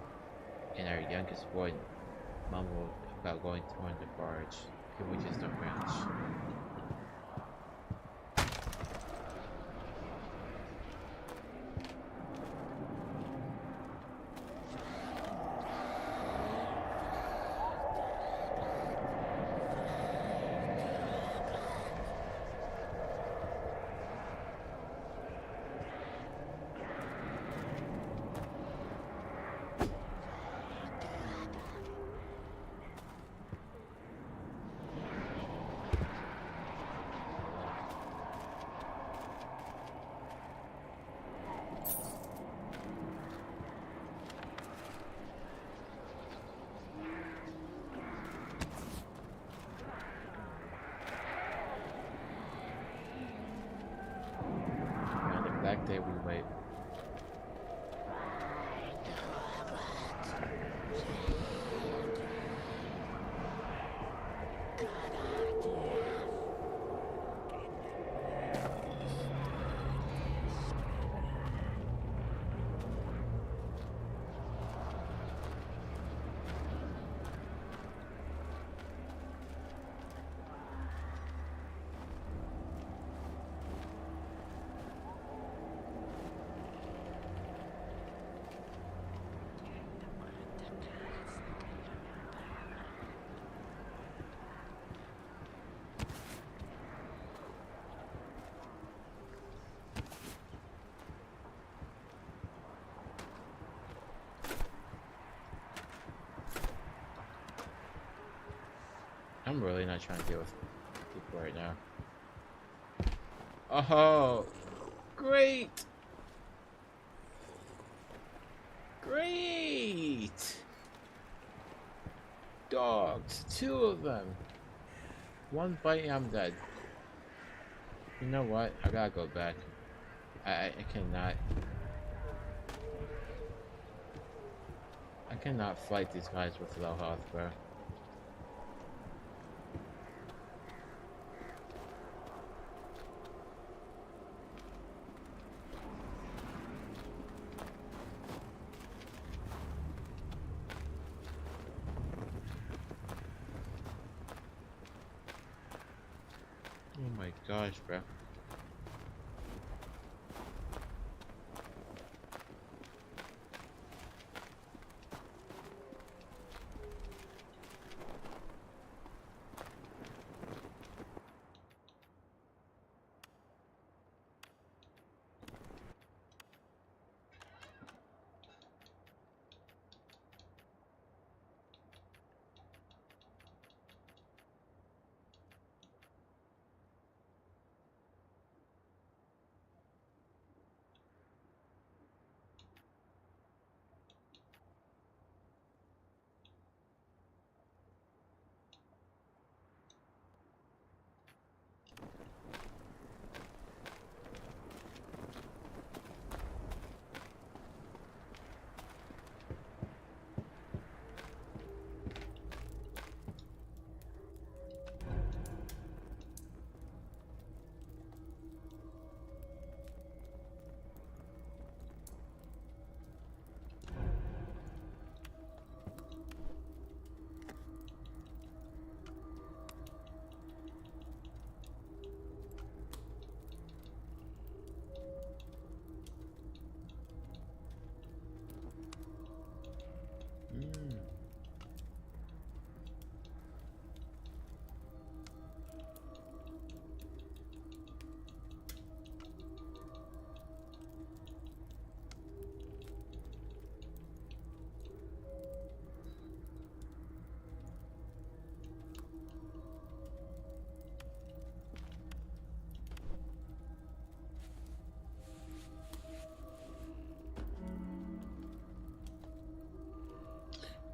and our youngest boy mumbled about going on the barge. People just don't branch. That day we wait. really not trying to deal with people right now. Oh, great! Great! Dogs, 2 of them. 1 bite and I'm dead. You know what? I gotta go back. I cannot. I cannot fight these guys with low health, bro. Oh my gosh, bro.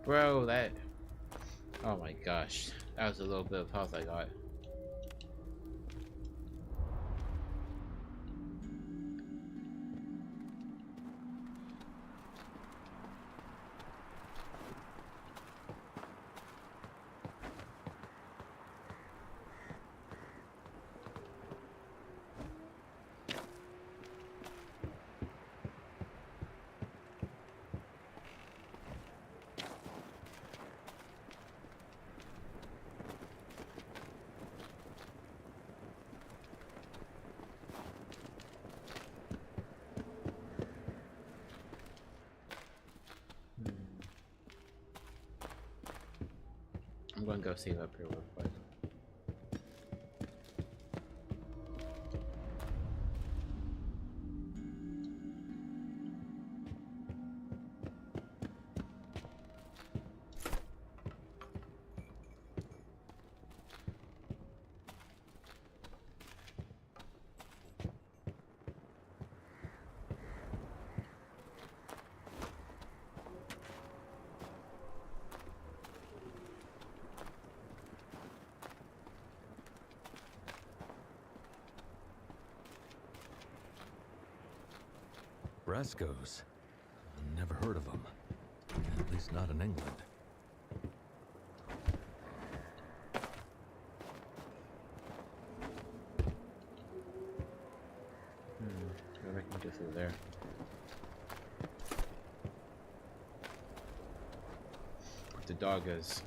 Bro, that... Oh my gosh. That was a little bit of health I got. I'm gonna go save up here real quick. Brascos. Never heard of them. At least not in England. Maybe I can go through there. The dog is.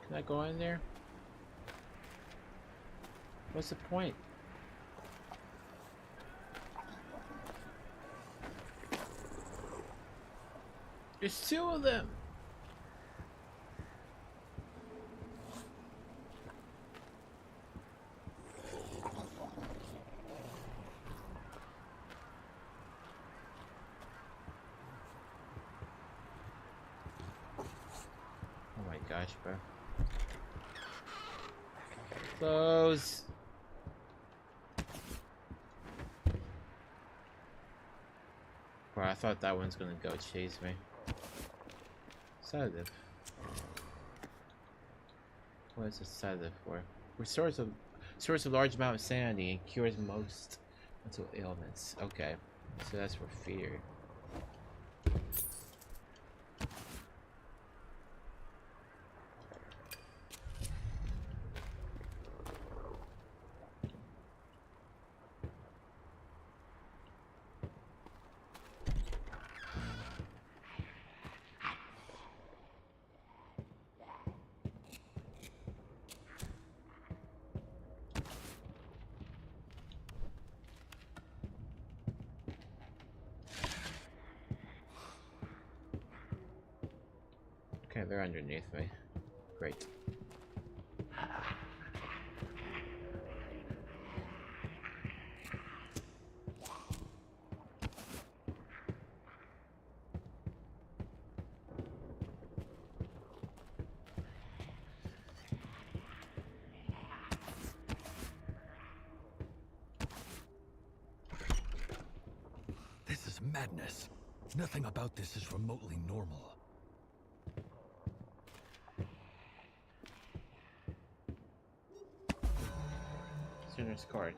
Can I go in there? What's the point? There's two of them. Oh my gosh, bro. Close. Bro, I thought that one's gonna go chase me. Sedative. What is a sedative for? Restores a large amount of sanity and cures most mental ailments. Okay, so that's for fear. Okay, they're underneath me. Great. This is madness. Nothing about this is remotely normal. Sinner's card.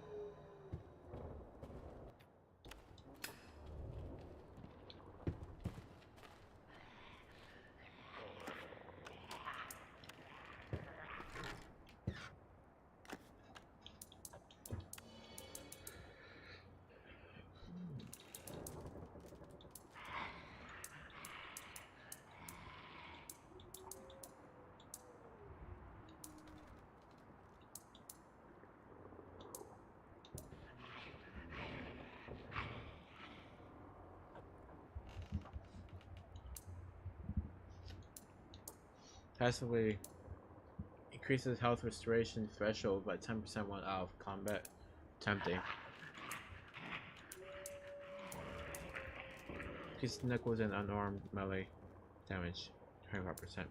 Passively increases health restoration threshold by 10% when out of combat. Tempting. Increases knuckles and unarmed melee damage 25%.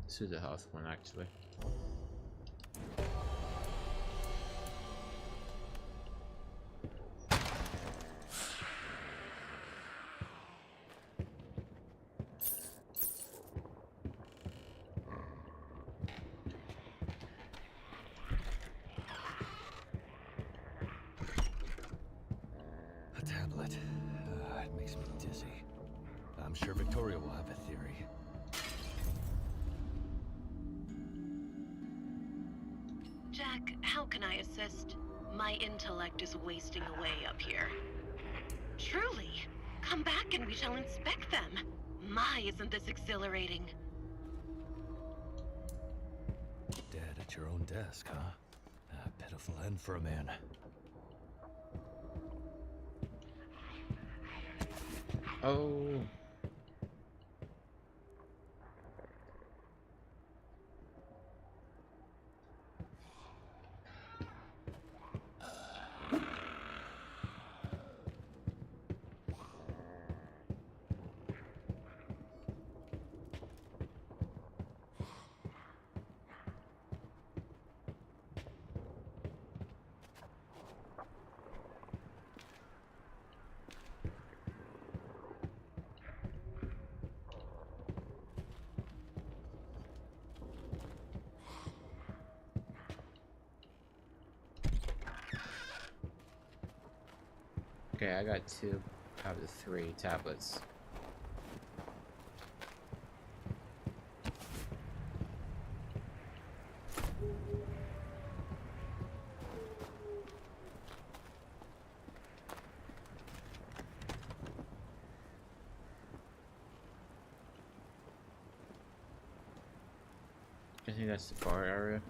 This is a health one, actually. A tablet. It makes me dizzy. I'm sure Victoria will have a theory. Jack, how can I assist? My intellect is wasting away up here. Truly, come back and we shall inspect them. My, isn't this exhilarating? Dead at your own desk, huh? A pitiful end for a man. Oh. Okay, I got 2 out of the 3 tablets. think that's the bar area.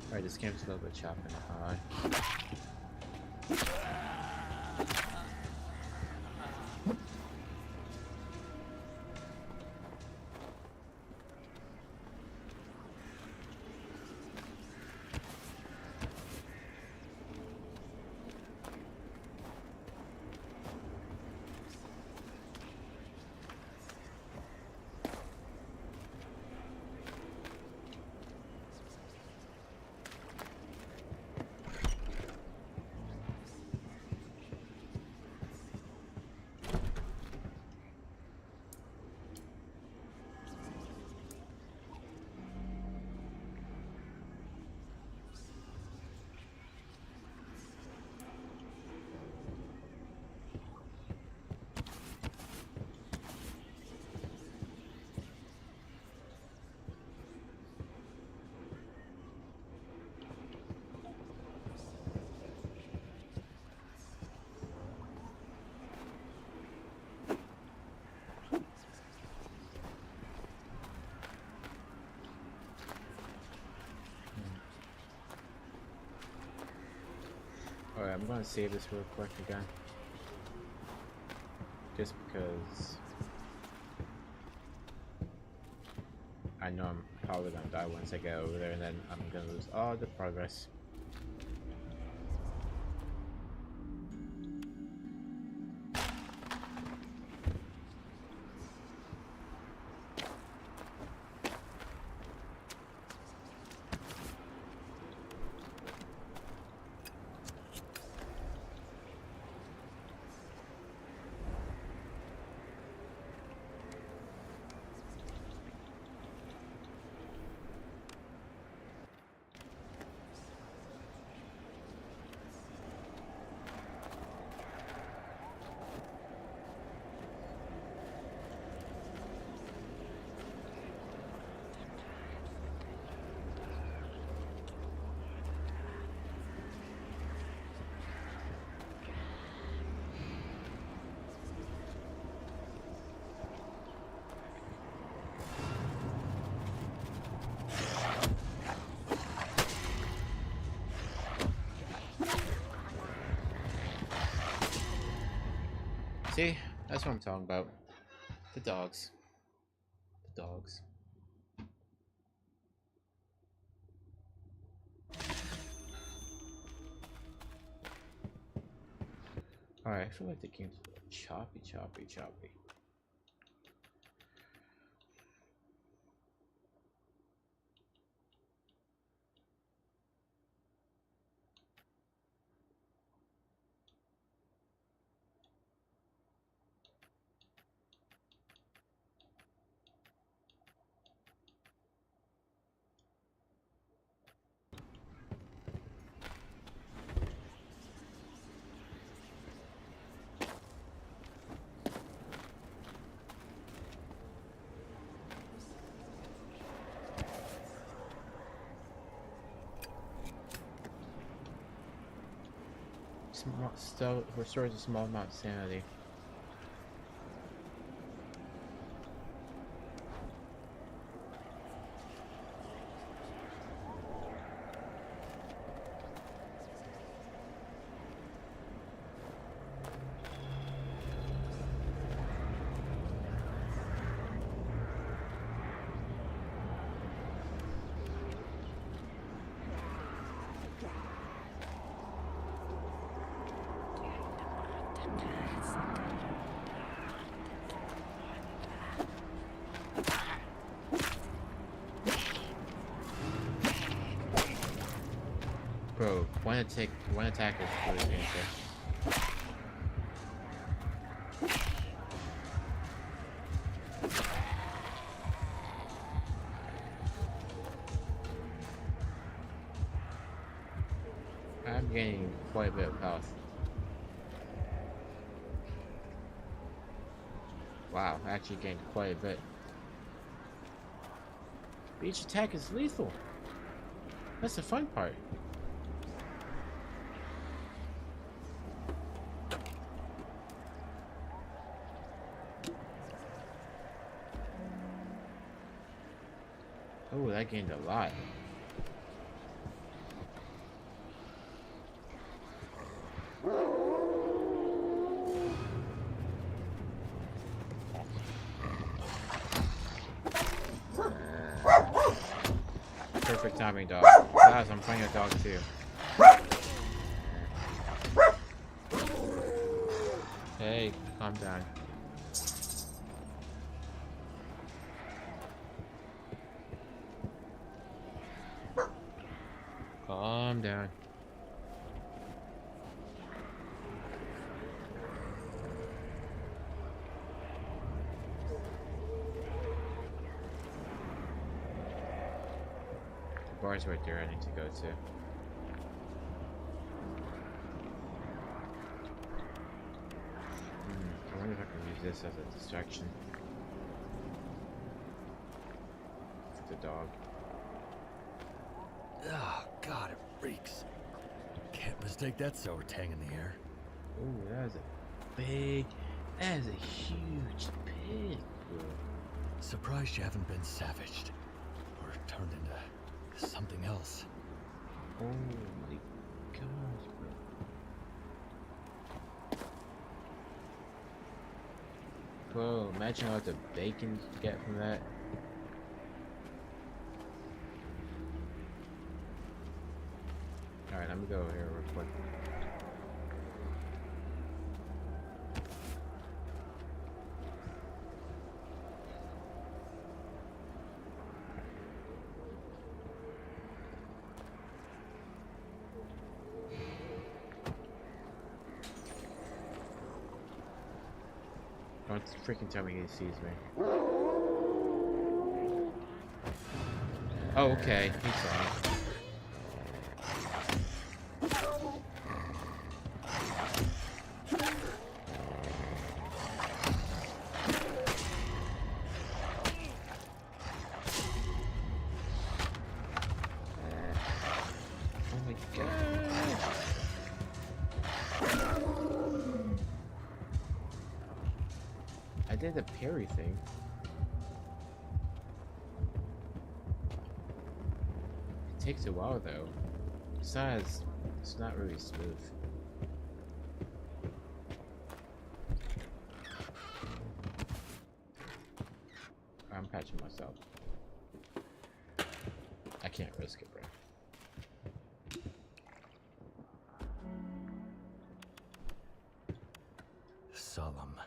Alright, this game's a little bit chopping hard. Alright, I'm gonna save this real quick again. Just because I know I'm probably gonna die once I get over there, and then I'm gonna lose all the progress. See, that's what I'm talking about. The dogs. The dogs. Alright, I feel like the game's choppy. Still restores a small amount of sanity. Bro, one attack is really painful. I'm gaining quite a bit of health. Wow, I actually gained quite a bit. But each attack is lethal. That's the fun part. Oh, that gained a lot. Perfect timing, dog. Guys, I'm playing a dog too. Hey, calm down. Calm down. The bar's right there I need to go to. I wonder if I can use this as a distraction. For the dog. Oh, God, it reeks. Can't mistake that sour tang in the air. Ooh, that is a huge pig, bro. Surprised you haven't been savaged. Or turned into something else. Oh my gosh, bro. Bro, imagine all the bacon you get from that. Alright, let me go over here real quick. Don't freaking tell me he sees me. Oh, okay. He saw me. Oh my god. I did the parry thing. It takes a while though. Besides, it's not really smooth. I'm patching myself. I can't risk it, bro. Solemn.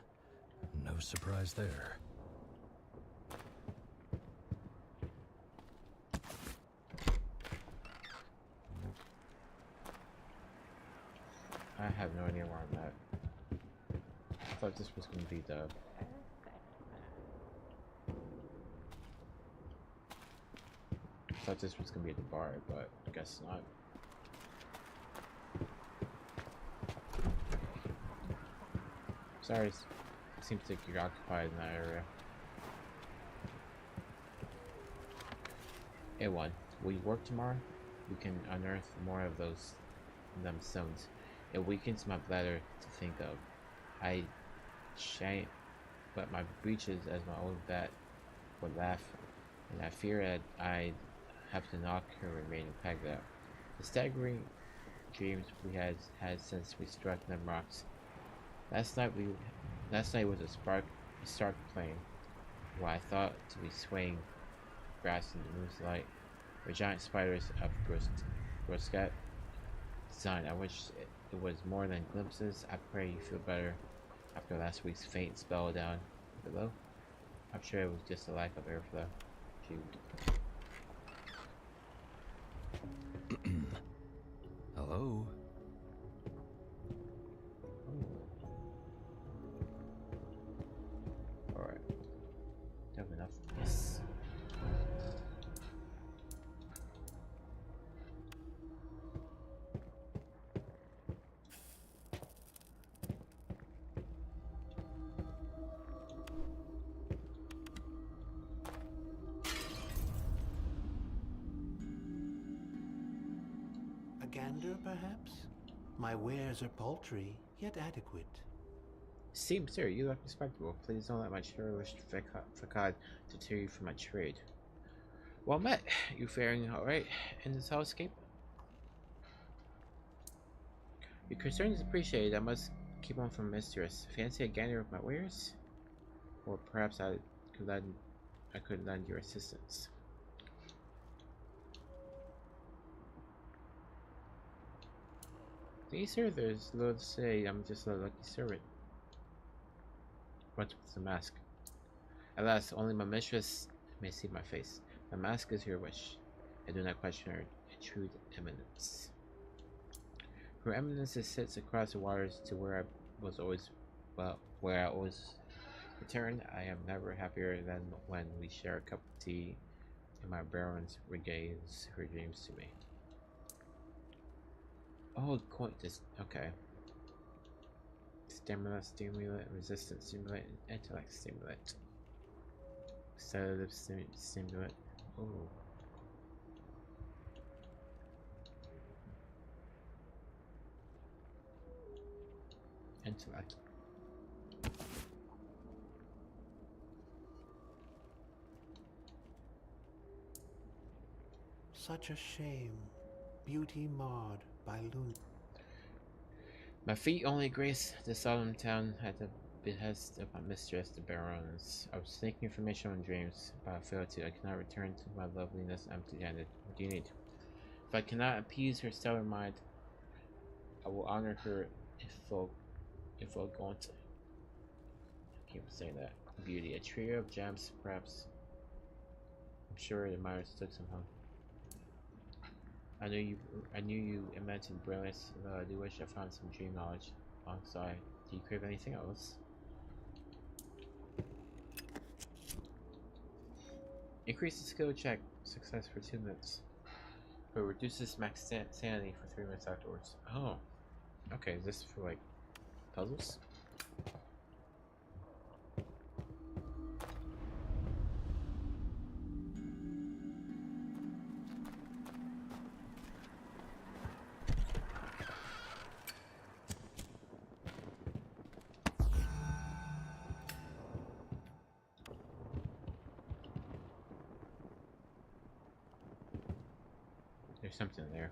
No surprise there. I have no idea where I'm at. I thought this was going to be the... I thought this was going to be the bar, but I guess not. Sorry, it seems like you're occupied in that area. Hey, one. Will you work tomorrow? We can unearth more of them stones. It weakens my bladder to think of. I shan't, but my breeches as my old bat would laugh, and I fear that I'd have to knock her remaining pegs out. The staggering dreams we had since we struck them rocks. Last night was a stark plain, where I thought to be swaying grass in the moonlight, were giant spiders of grotesque design. I wish it was more than glimpses. I pray you feel better after last week's faint spell down below. I'm sure it was just a lack of airflow. Jude. Hello? Alright. Have enough of this. A gander, perhaps? My wares are paltry, yet adequate. Seems sir, you look respectable. Please don't let my churlish facade deter you from my trade. Well met. You faring alright in this hellscape? Your concern is appreciated. I must keep on from mistress. Fancy a gander of my wares? Or perhaps I could lend your assistance. Please sir, there's little to say. I'm just a lucky servant. What's with the mask? Alas, only my mistress may see my face. My mask is your wish. I do not question her true eminence. Her eminence sits across the waters to where I always return. I am never happier than when we share a cup of tea and my baron's regains her dreams to me. Oh, coin this. Okay. Stamina stimulant, resistance stimulant, intellect stimulant. Sedative stimulant. Oh. Intellect. Such a shame. Beauty marred by lunacy. My feet only grace the solemn town at the behest of my mistress, the Baroness. I was seeking information on dreams, but I failed to. I cannot return to my loveliness empty-handed. What do you need? If I cannot appease her stellar mind, I will honor her if I'll go into. I keep saying that. Beauty, a trio of gems, perhaps. I'm sure it might have stood somehow. I knew you invented brilliance, though I do wish I found some dream knowledge alongside. Do you crave anything else? Increase the skill check success for 2 minutes, but reduces max sanity for 3 minutes afterwards. Oh, okay. Is this for like puzzles? There's something there.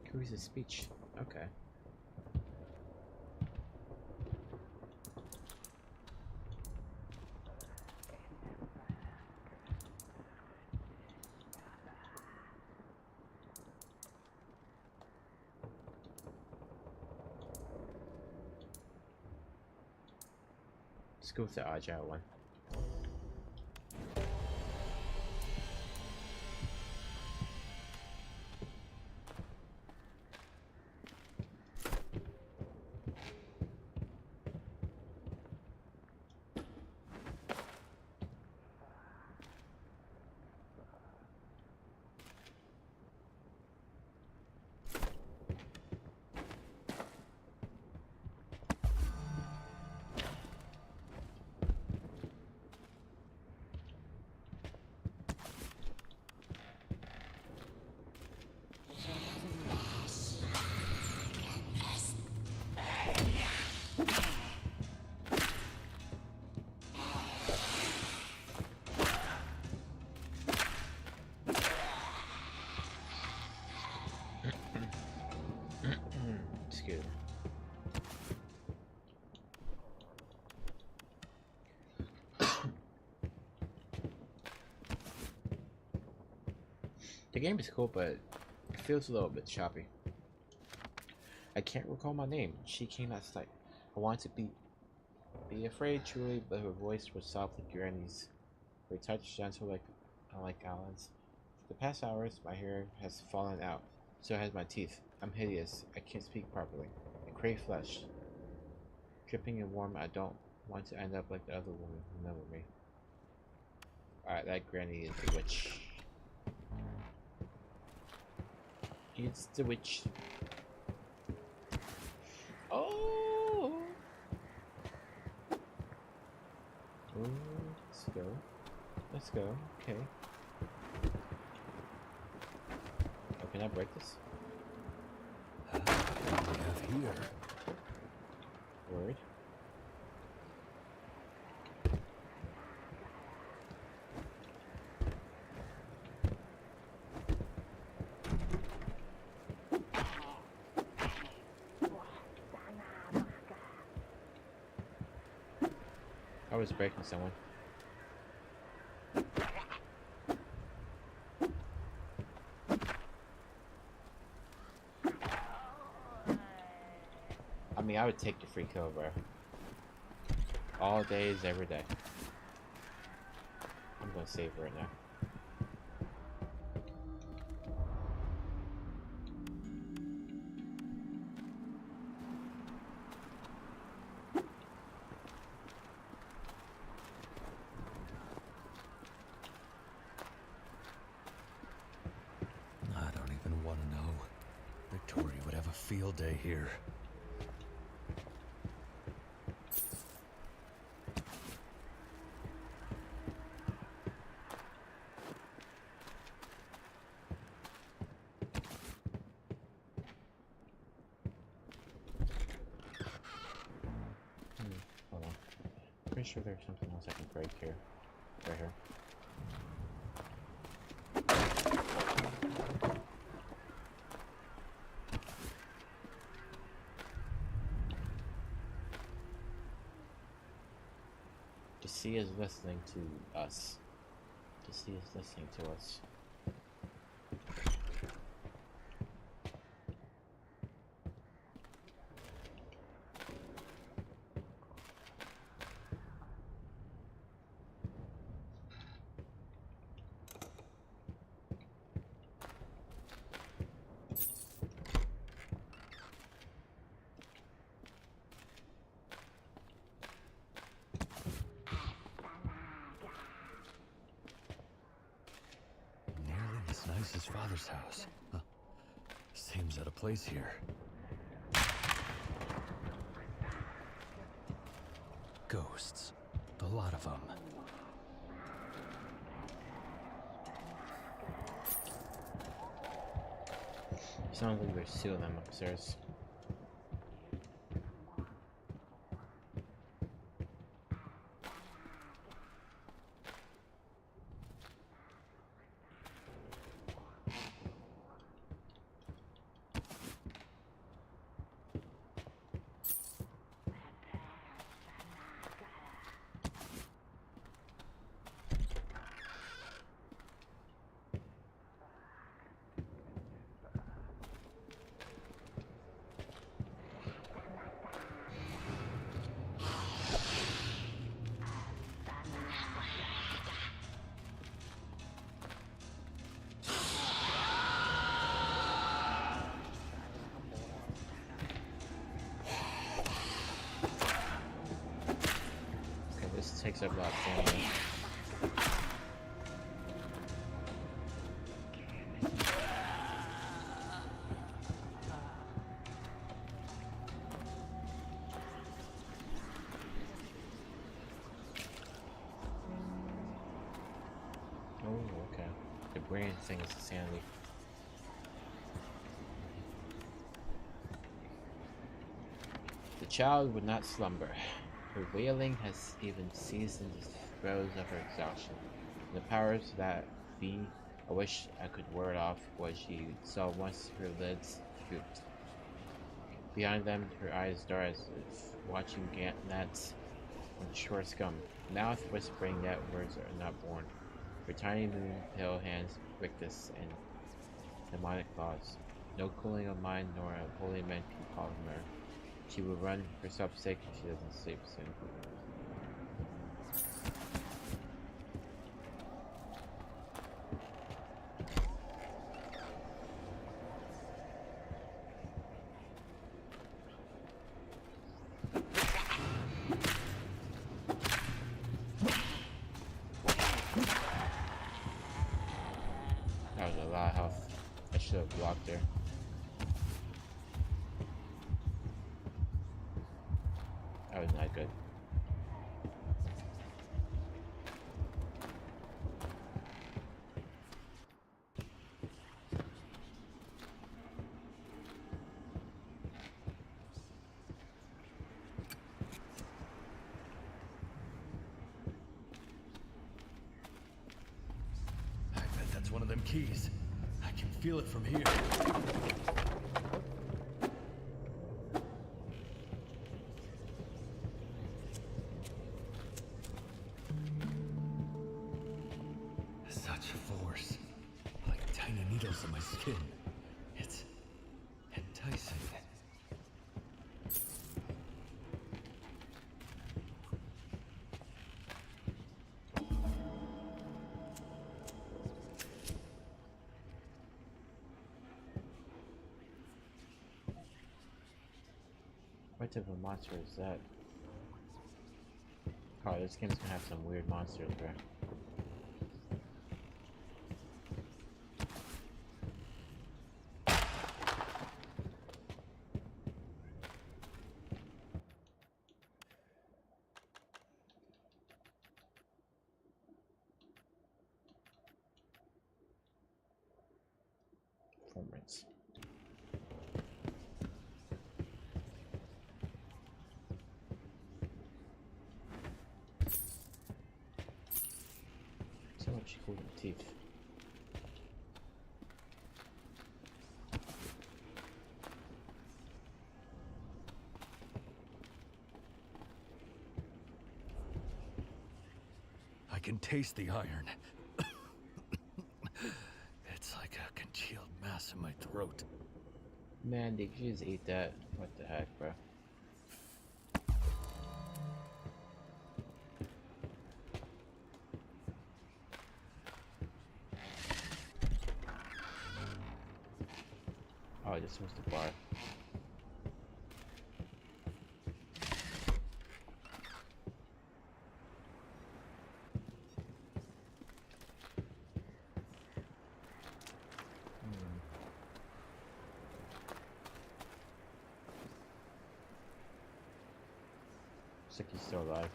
Increases speech. Okay. Let's go with the agile one. Excuse me. The game is cool, but it feels a little bit choppy. I can't recall my name. She came at sight. I wanted to be afraid truly, but her voice was soft like Granny's. Her touch gentle like Alan's. For the past hours, my hair has fallen out. So has my teeth. I'm hideous. I can't speak properly. I crave flesh. Dripping and warm, I don't want to end up like the other woman who never me. Alright, that granny is the witch. It's the witch. Oh! Oh, let's go. Let's go. Okay. Oh, can I break this? What do we have here? Word. I was breaking someone. I mean, I would take the free kill, bro. All days, every day. I'm gonna save right now. I don't even want to know. Victoria would have a field day here. Hold on. Pretty sure there's something else I can break here. Right here. The sea is listening to us. The sea is listening to us. Nearly as nice as Father's house. Huh. Seems out of place here. Ghosts. A lot of them. Sounds like there's two of them upstairs. Takes up a lot of stamina. Oh, okay. The brain thing is insanity. The child would not slumber. Her wailing has even ceased in the throes of her exhaustion. The powers that be, I wish I could ward off what she saw once her lids drooped. Behind them, her eyes dart as if watching gnats on the shore scum, mouth whispering yet words are not born. Her tiny moon pale hands rictus and demonic claws. No cooling of mind nor a holy man can calm her. She will run herself sick if she doesn't sleep soon. That was a lot of health. I should have blocked there. That was not good. I bet that's one of them keys. I can feel it from here. Such force. Like tiny needles in my skin. It's enticing. What type of monster is that? Oh, this game's gonna have some weird monsters, bro. Performance. So much cool teeth. I can taste the iron. It's like a congealed mass in my throat. Man, did you just eat that? What the heck, bro? Oh, this was the bar. Looks like he's still alive.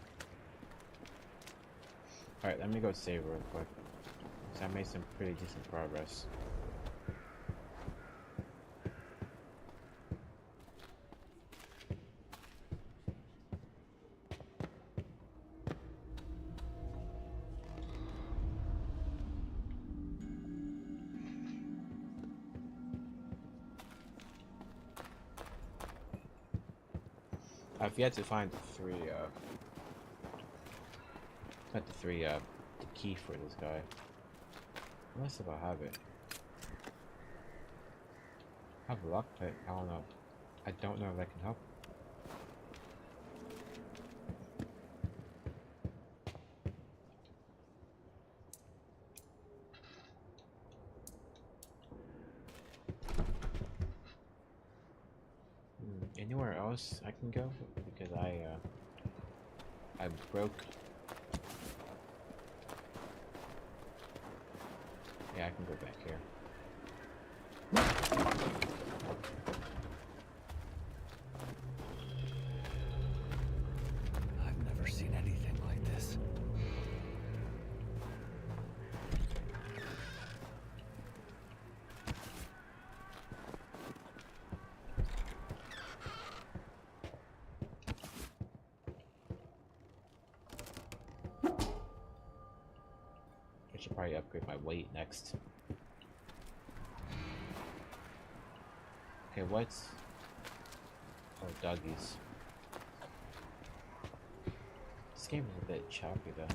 Alright, let me go save real quick. So I made some pretty decent progress. I've yet to find the key for this guy. Unless if I have it. I have luck, but I don't know. I don't know if that can help. Anywhere else I can go? Because I broke. Yeah, I can go back here. I've never seen anything like this. I should probably upgrade my weight next. Okay, what's... Oh, doggies. This game is a bit choppy though.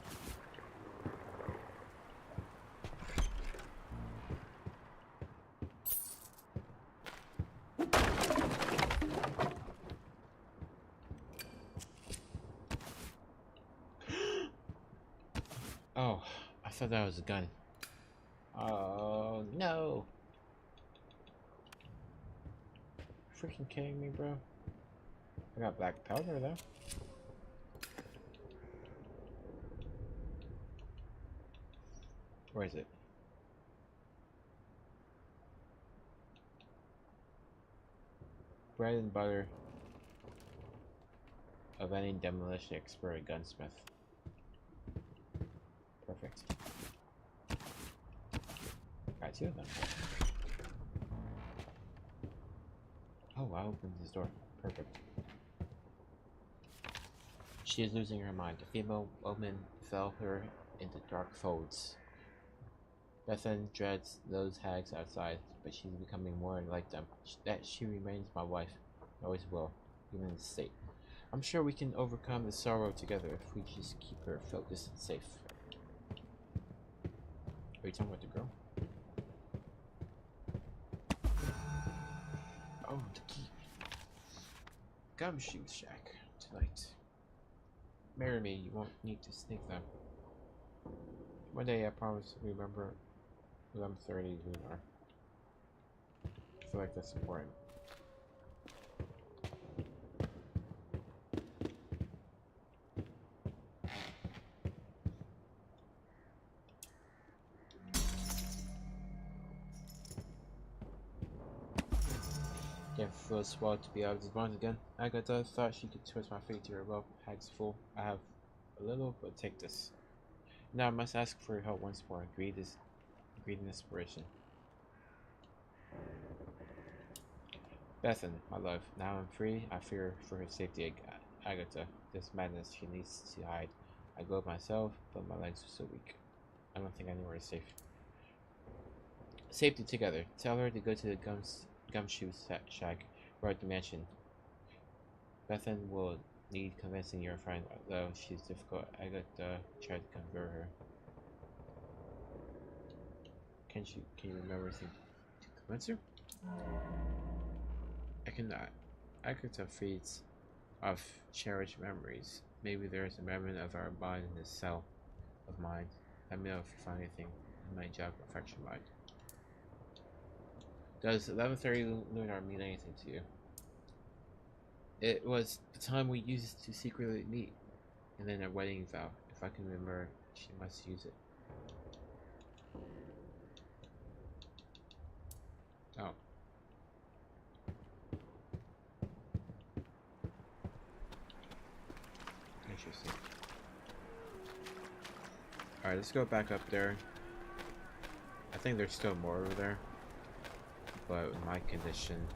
Oh, I thought that was a gun. Oh no! Freaking kidding me, bro? I got black powder though. Where is it? bread and butter of any demolition expert or gunsmith. Perfect. Got two of them. Oh, I opened this door. Perfect. She is losing her mind. A female woman fell her into dark folds. Bethan dreads those hags outside, but she's becoming more like them. That she remains my wife. Always will, even in the state. I'm sure we can overcome the sorrow together if we just keep her focused and safe. Are you talking about the girl? Oh, the key. Gumshoe shack tonight. Marry me, you won't need to sneak them. One day I promise to remember when I'm 30 lunar. I feel like that's important. Can't feel swell to be out of this bond again. Agatha thought she could twist my fate to her will. Hag's full. I have a little, but take this. Now I must ask for your help once more. Greed and inspiration. Bethan, my love, now I'm free. I fear for her safety. Agatha, this madness, she needs to hide. I go myself, but my legs are so weak. I don't think anywhere is safe. Safety together. Tell her to go to the gumshoe shack or at the mansion. Bethan will need convincing your friend, though she's difficult. Agatha tried to convert her. Can you remember anything to convince her? I cannot. Agatha feeds off cherished memories. Maybe there's a remnant of our bond in this cell of mine. Let me know if you find anything in my job affection mind. Does 11:30 lunar mean anything to you? It was the time we used to secretly meet, and then our wedding vow. If I can remember, she must use it. Oh. Interesting. Alright, let's go back up there. I think there's still more over there. But with my condition,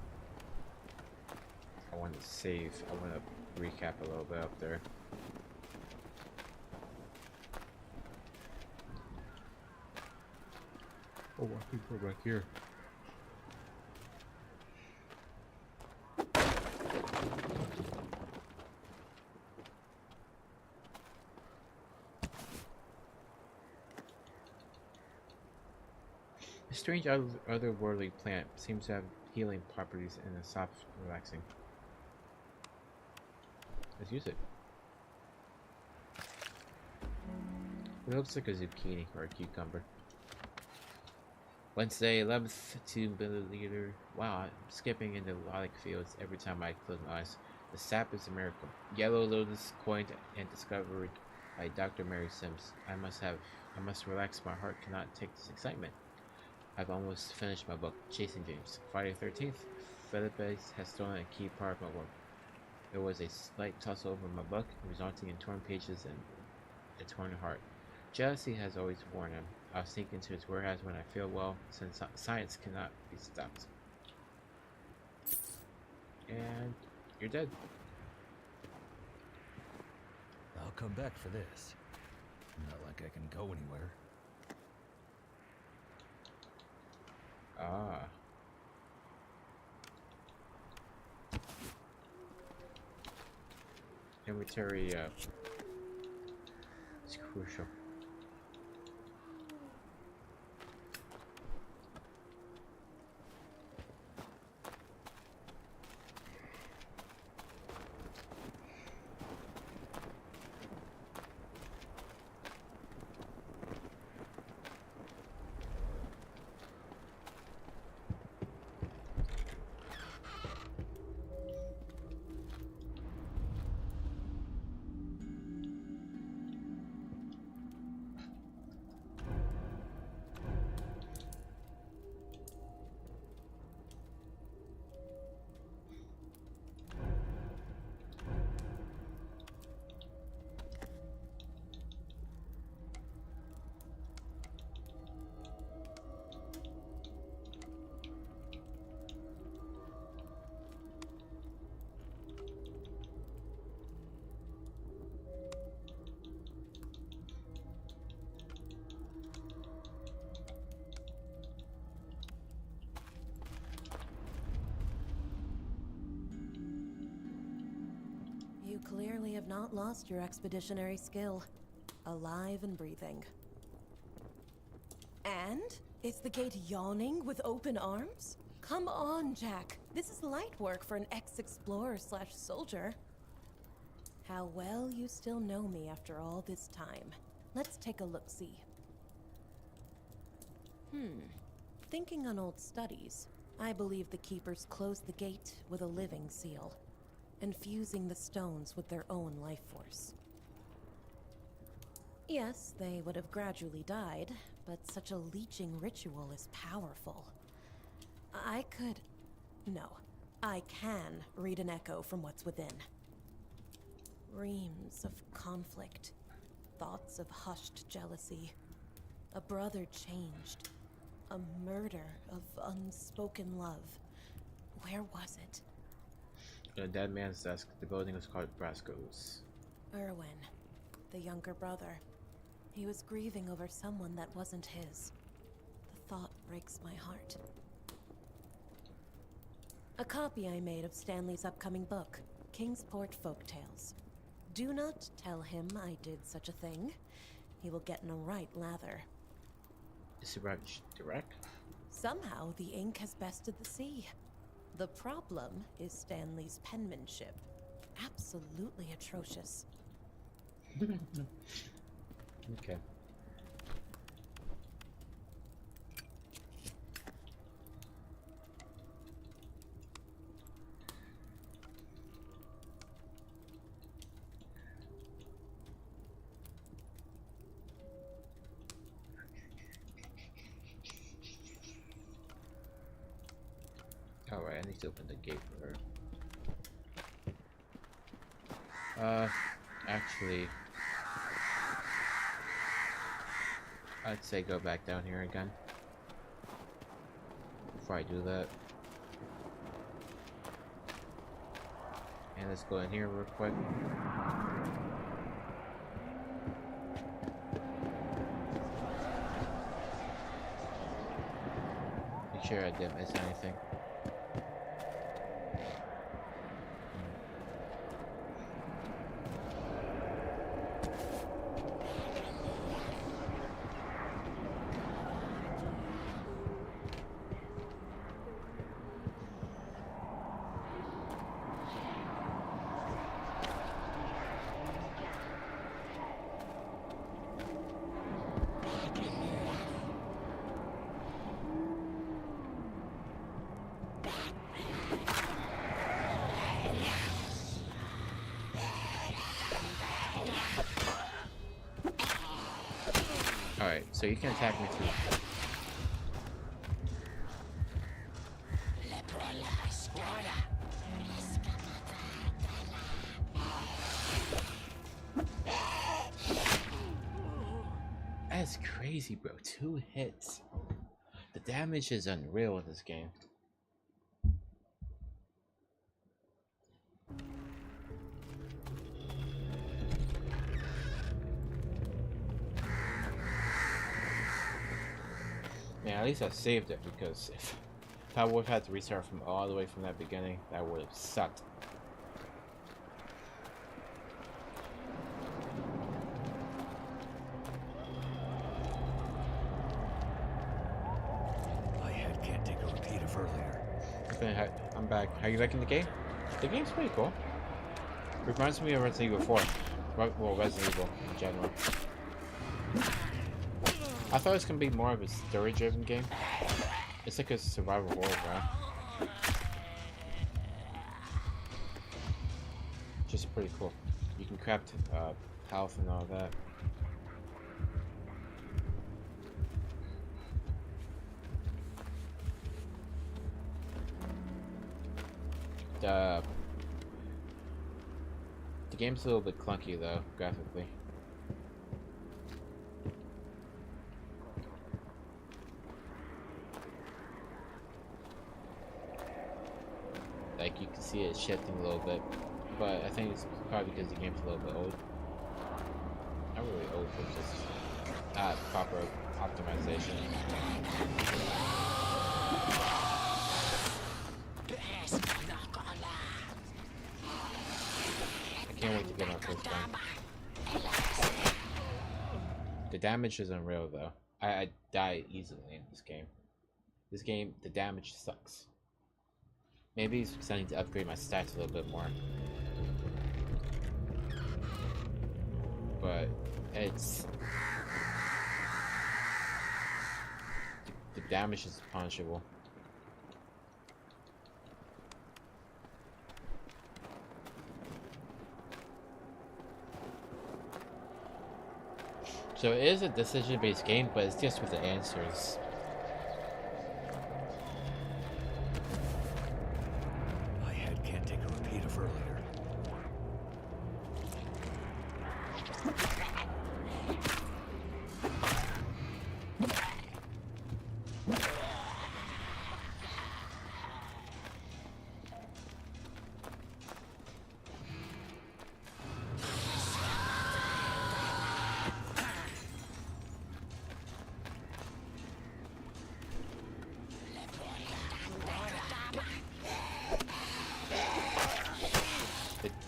I want to save. I want to recap a little bit up there. Oh, I think we're back here. A strange otherworldly plant seems to have healing properties and is soft, relaxing. Let's use it. It looks like a zucchini or a cucumber. Wednesday, 11th, 2 milliliter. Wow, I'm skipping into lilac fields every time I close my eyes. The sap is a miracle. Yellow Lotus, coined and discovered by Dr. Mary Sims. I must relax. My heart cannot take this excitement. I've almost finished my book, Chasing James. Friday the 13th, Felipe has stolen a key part of my work. There was a slight tussle over my book, resulting in torn pages and a torn heart. Jealousy has always worn him. I'll sneak into his warehouse when I feel well, since science cannot be stopped. And you're dead. I'll come back for this. Not like I can go anywhere. Ah. Inventory is crucial. clearly have not lost your expeditionary skill. Alive and breathing. And? Is the gate yawning with open arms? Come on, Jack. This is light work for an ex-explorer/soldier. How well you still know me after all this time. Let's take a look-see. Thinking on old studies, I believe the keepers closed the gate with a living seal, infusing the stones with their own life force. Yes, they would have gradually died, but such a leeching ritual is powerful. I can read an echo from what's within. Reams of conflict, thoughts of hushed jealousy, a brother changed, a murder of unspoken love. Where was it? A dead man's desk. The building was called Brasco's. Erwin, the younger brother. He was grieving over someone that wasn't his. The thought breaks my heart. A copy I made of Stanley's upcoming book, Kingsport Folktales. Do not tell him I did such a thing. He will get in a right lather. Is he direct? Somehow the ink has bested the sea. The problem is Stanley's penmanship. Absolutely atrocious. Okay. Alright, I need to open the gate for her. Actually, I'd say go back down here again. Before I do that. And let's go in here real quick. Make sure I didn't miss anything. Alright, so you can attack me too. That's crazy, bro. 2 hits. The damage is unreal in this game. Man, at least I saved it, because if I would have had to restart from all the way from that beginning, that would have sucked. My head can't take a repeat of earlier. Okay, I'm back. How you liking the game? The game's pretty cool. Reminds me of Resident Evil 4. Well, Resident Evil in general. I thought it was gonna be more of a story-driven game. It's like a survival horror, bro. Just pretty cool. You can craft health and all that. The game's a little bit clunky though, graphically. Like, you can see it shifting a little bit, but I think it's probably because the game's a little bit old. Not really old, but just not proper optimization. I can't wait The damage is unreal though. I die easily in this game. This game, the damage sucks. Maybe it's because I need to upgrade my stats a little bit more. But it's... The damage is punishable. So it is a decision-based game, but it's just with the answers. My head can't take a repeat of earlier.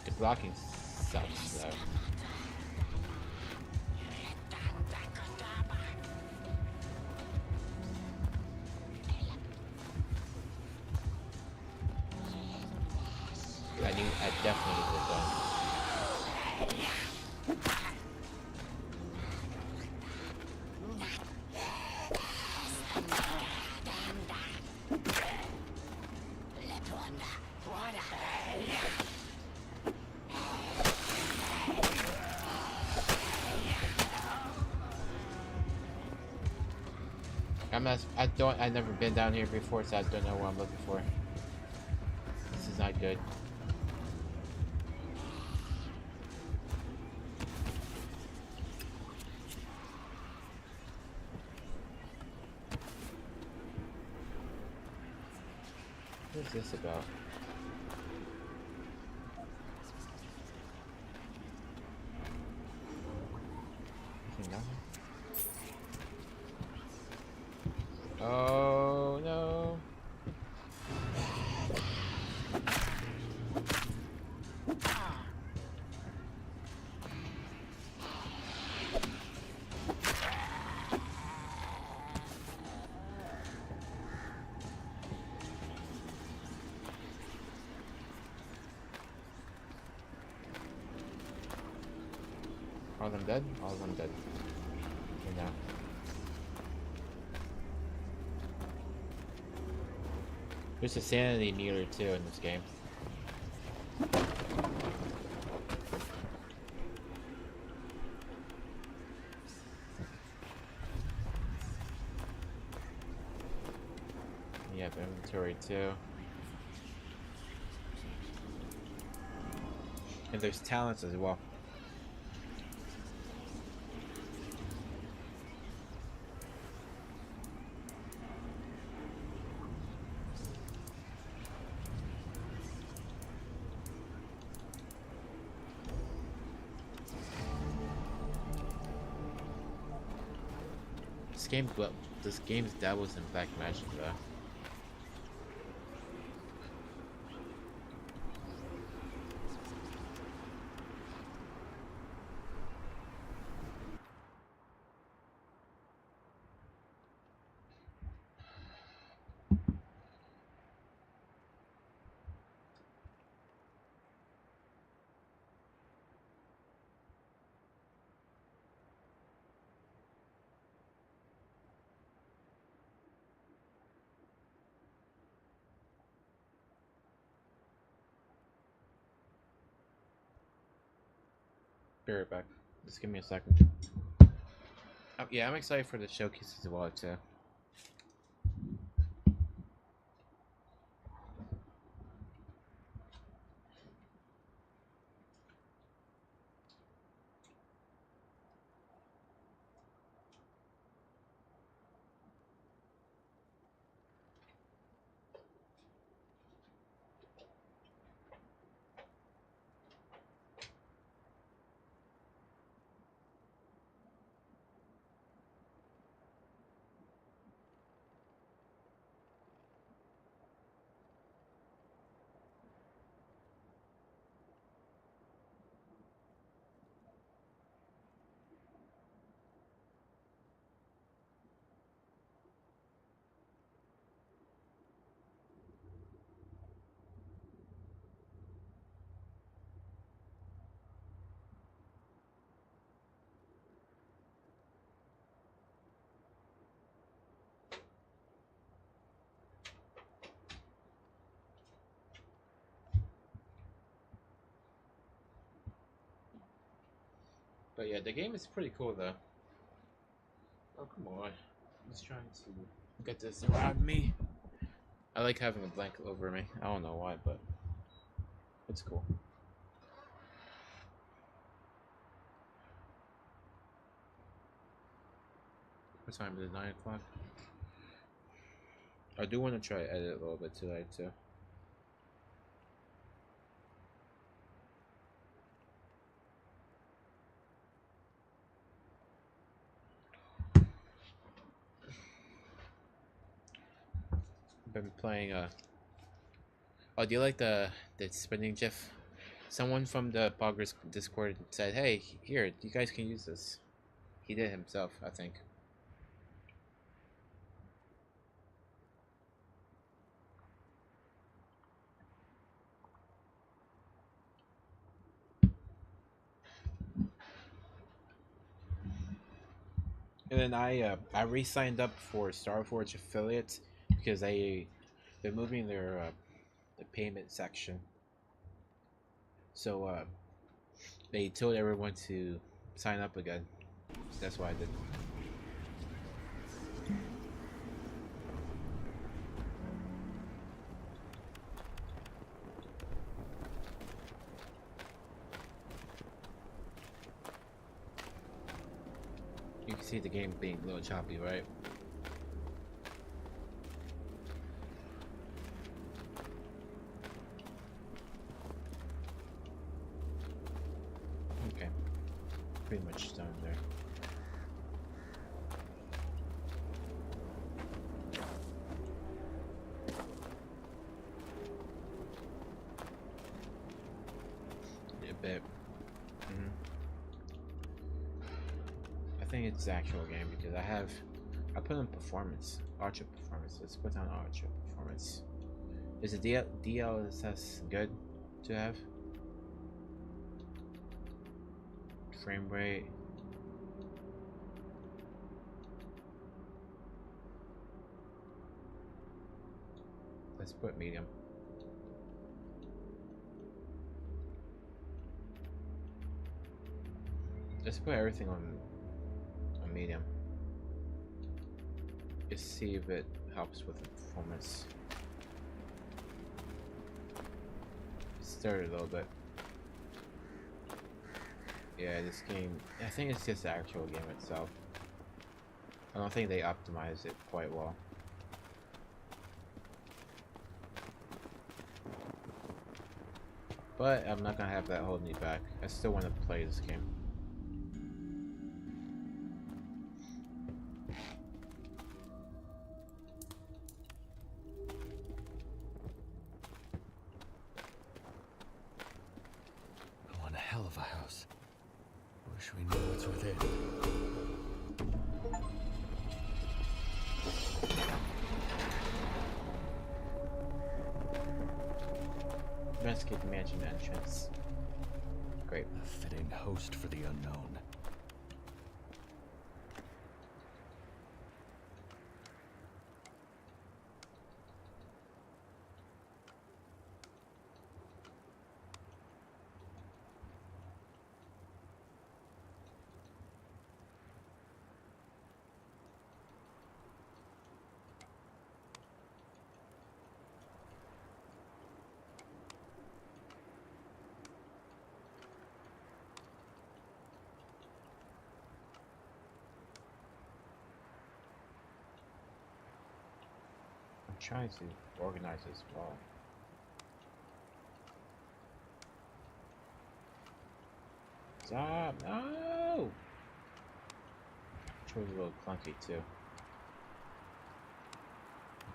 The blocking sucks though. I definitely need it done. I've never been down here before, so I don't know what I'm looking for. This is not good. What's this about? Nothing. Oh no. All of them dead? All of them dead. Okay, now. There's a sanity meter too in this game. You have inventory too. And there's talents as well. This game's dabbles in black magic though. Be right back. Just give me a second. Oh, yeah, I'm excited for the showcase as well too. But yeah, the game is pretty cool though. Oh, come on. I'm just trying to get this around me. I like having a blanket over me. I don't know why, but it's cool. What time is it? 9 o'clock? I do want to try to edit a little bit today, too. Been playing oh, do you like the spinning GIF? Someone from the Poggers Discord said, "Hey, here, you guys can use this." He did it himself, I think. And then I re-signed up for Starforge affiliates because they're moving their the payment section. So they told everyone to sign up again. So that's why I did. You can see the game being a little choppy, right? Okay, pretty much done there. A bit. I think it's the actual game because I put on performance, Archer performance. Let's put on Archer performance. Is the DLSS good to have? Frame rate. Let's put medium. Let's put everything on medium. Just see if it helps with the performance. Stir it a little bit. Yeah, this game, I think it's just the actual game itself. I don't think they optimize it quite well. But I'm not gonna have that hold me back. I still want to play this game. One hell of a house. Wish we knew what's within. Investigate the mansion entrance. Great. A fitting host for the unknown. Trying to organize this well. Stop! No! Controls a little clunky too.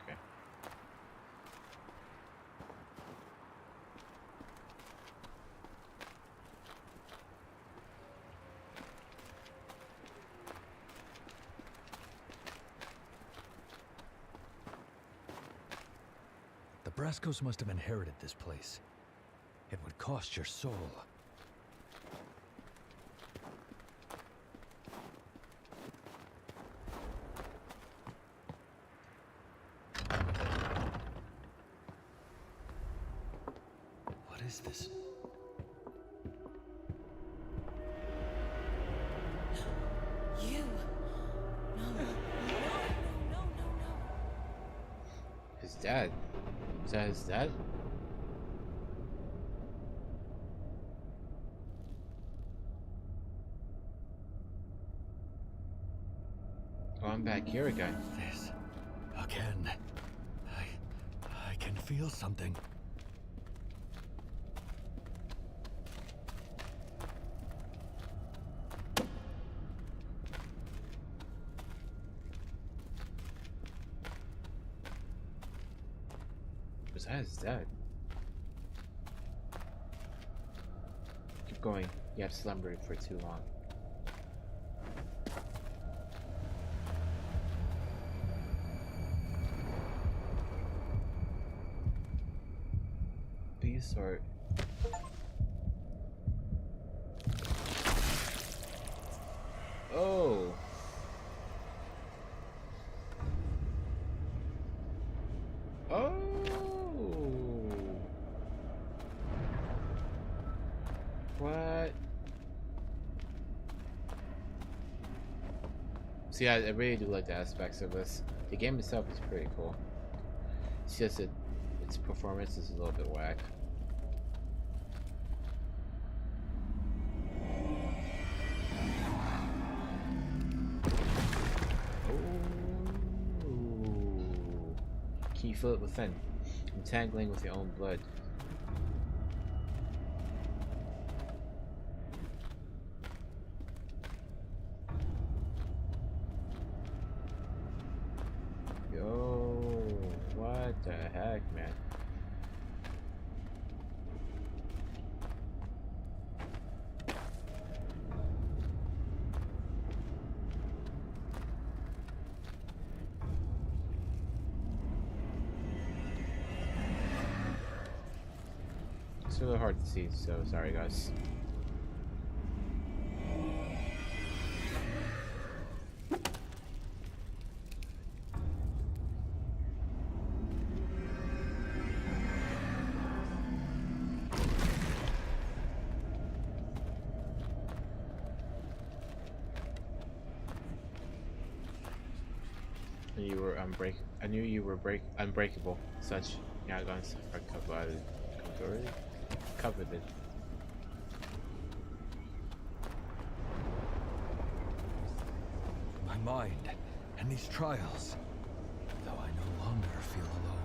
Okay. Brascos must have inherited this place. It would cost your soul. What is this? dad. Is that his dad? Oh, I'm back here again. This again. I can feel something. Was that his dad? Keep going. You have slumbered for too long. Sort. Oh. Oh. What? See, I really do like the aspects of this. The game itself is pretty cool. It's just that its performance is a little bit whack. Can you feel it within? Entangling with your own blood. Yo, what the heck, man? It's really hard to see, so sorry guys. You were I knew you were unbreakable. Such guns are coveted. My mind and these trials, though I no longer feel alone.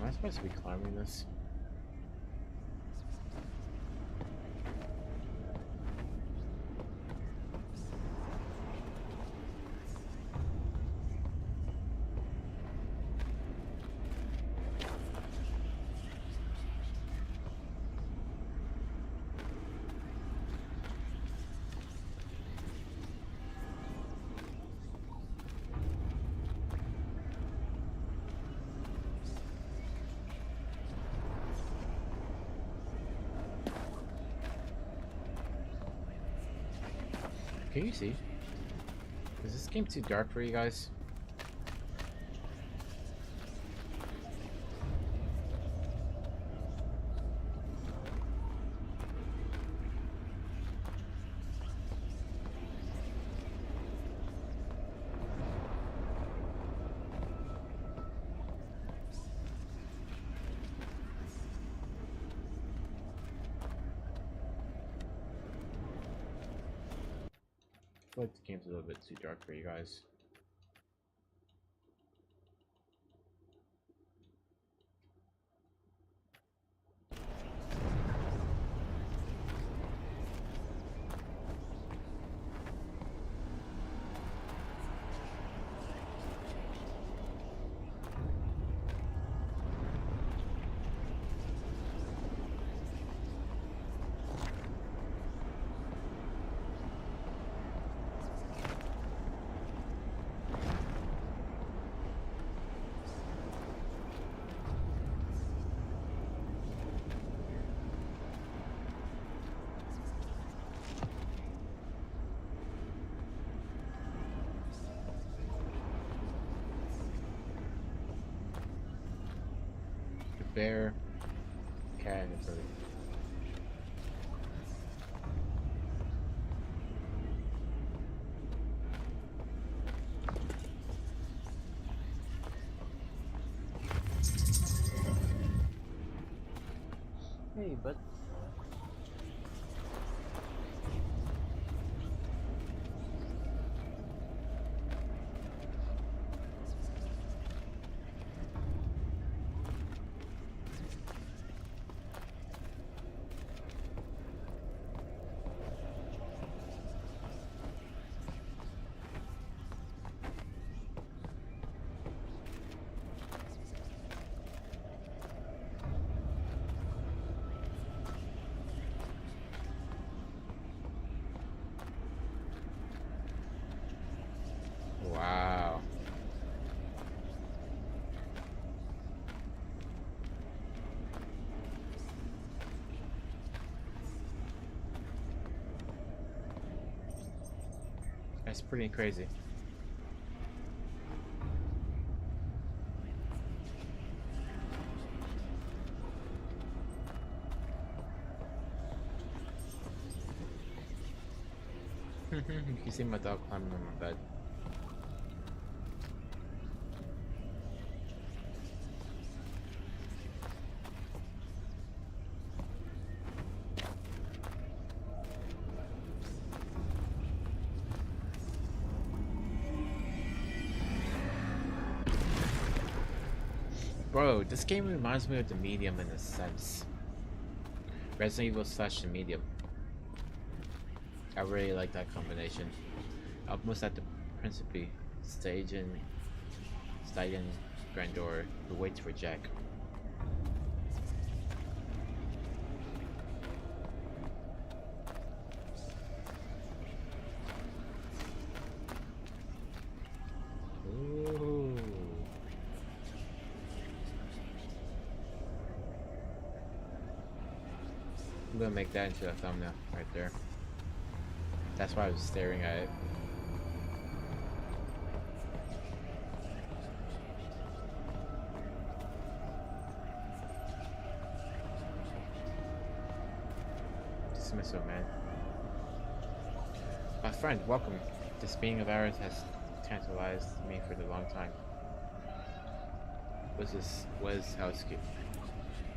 Am I supposed to be climbing this? Can you see? Is this game too dark for you guys? I feel like the game's a little bit too dark for you guys. bear, cat, and a bird. Hey, bud. Wow. That's pretty crazy. You can see my dog climbing on my bed. Bro, this game reminds me of The Medium in a sense. Resident Evil / The Medium. I really like that combination. Almost at the Principe, Stygian Grandeur, who waits for Jack. Ooh. I'm gonna make that into a thumbnail right there. That's why I was staring at it. Dismissal, man. My friend, welcome. This being of ours has tantalized me for a long time. What is housekeeping?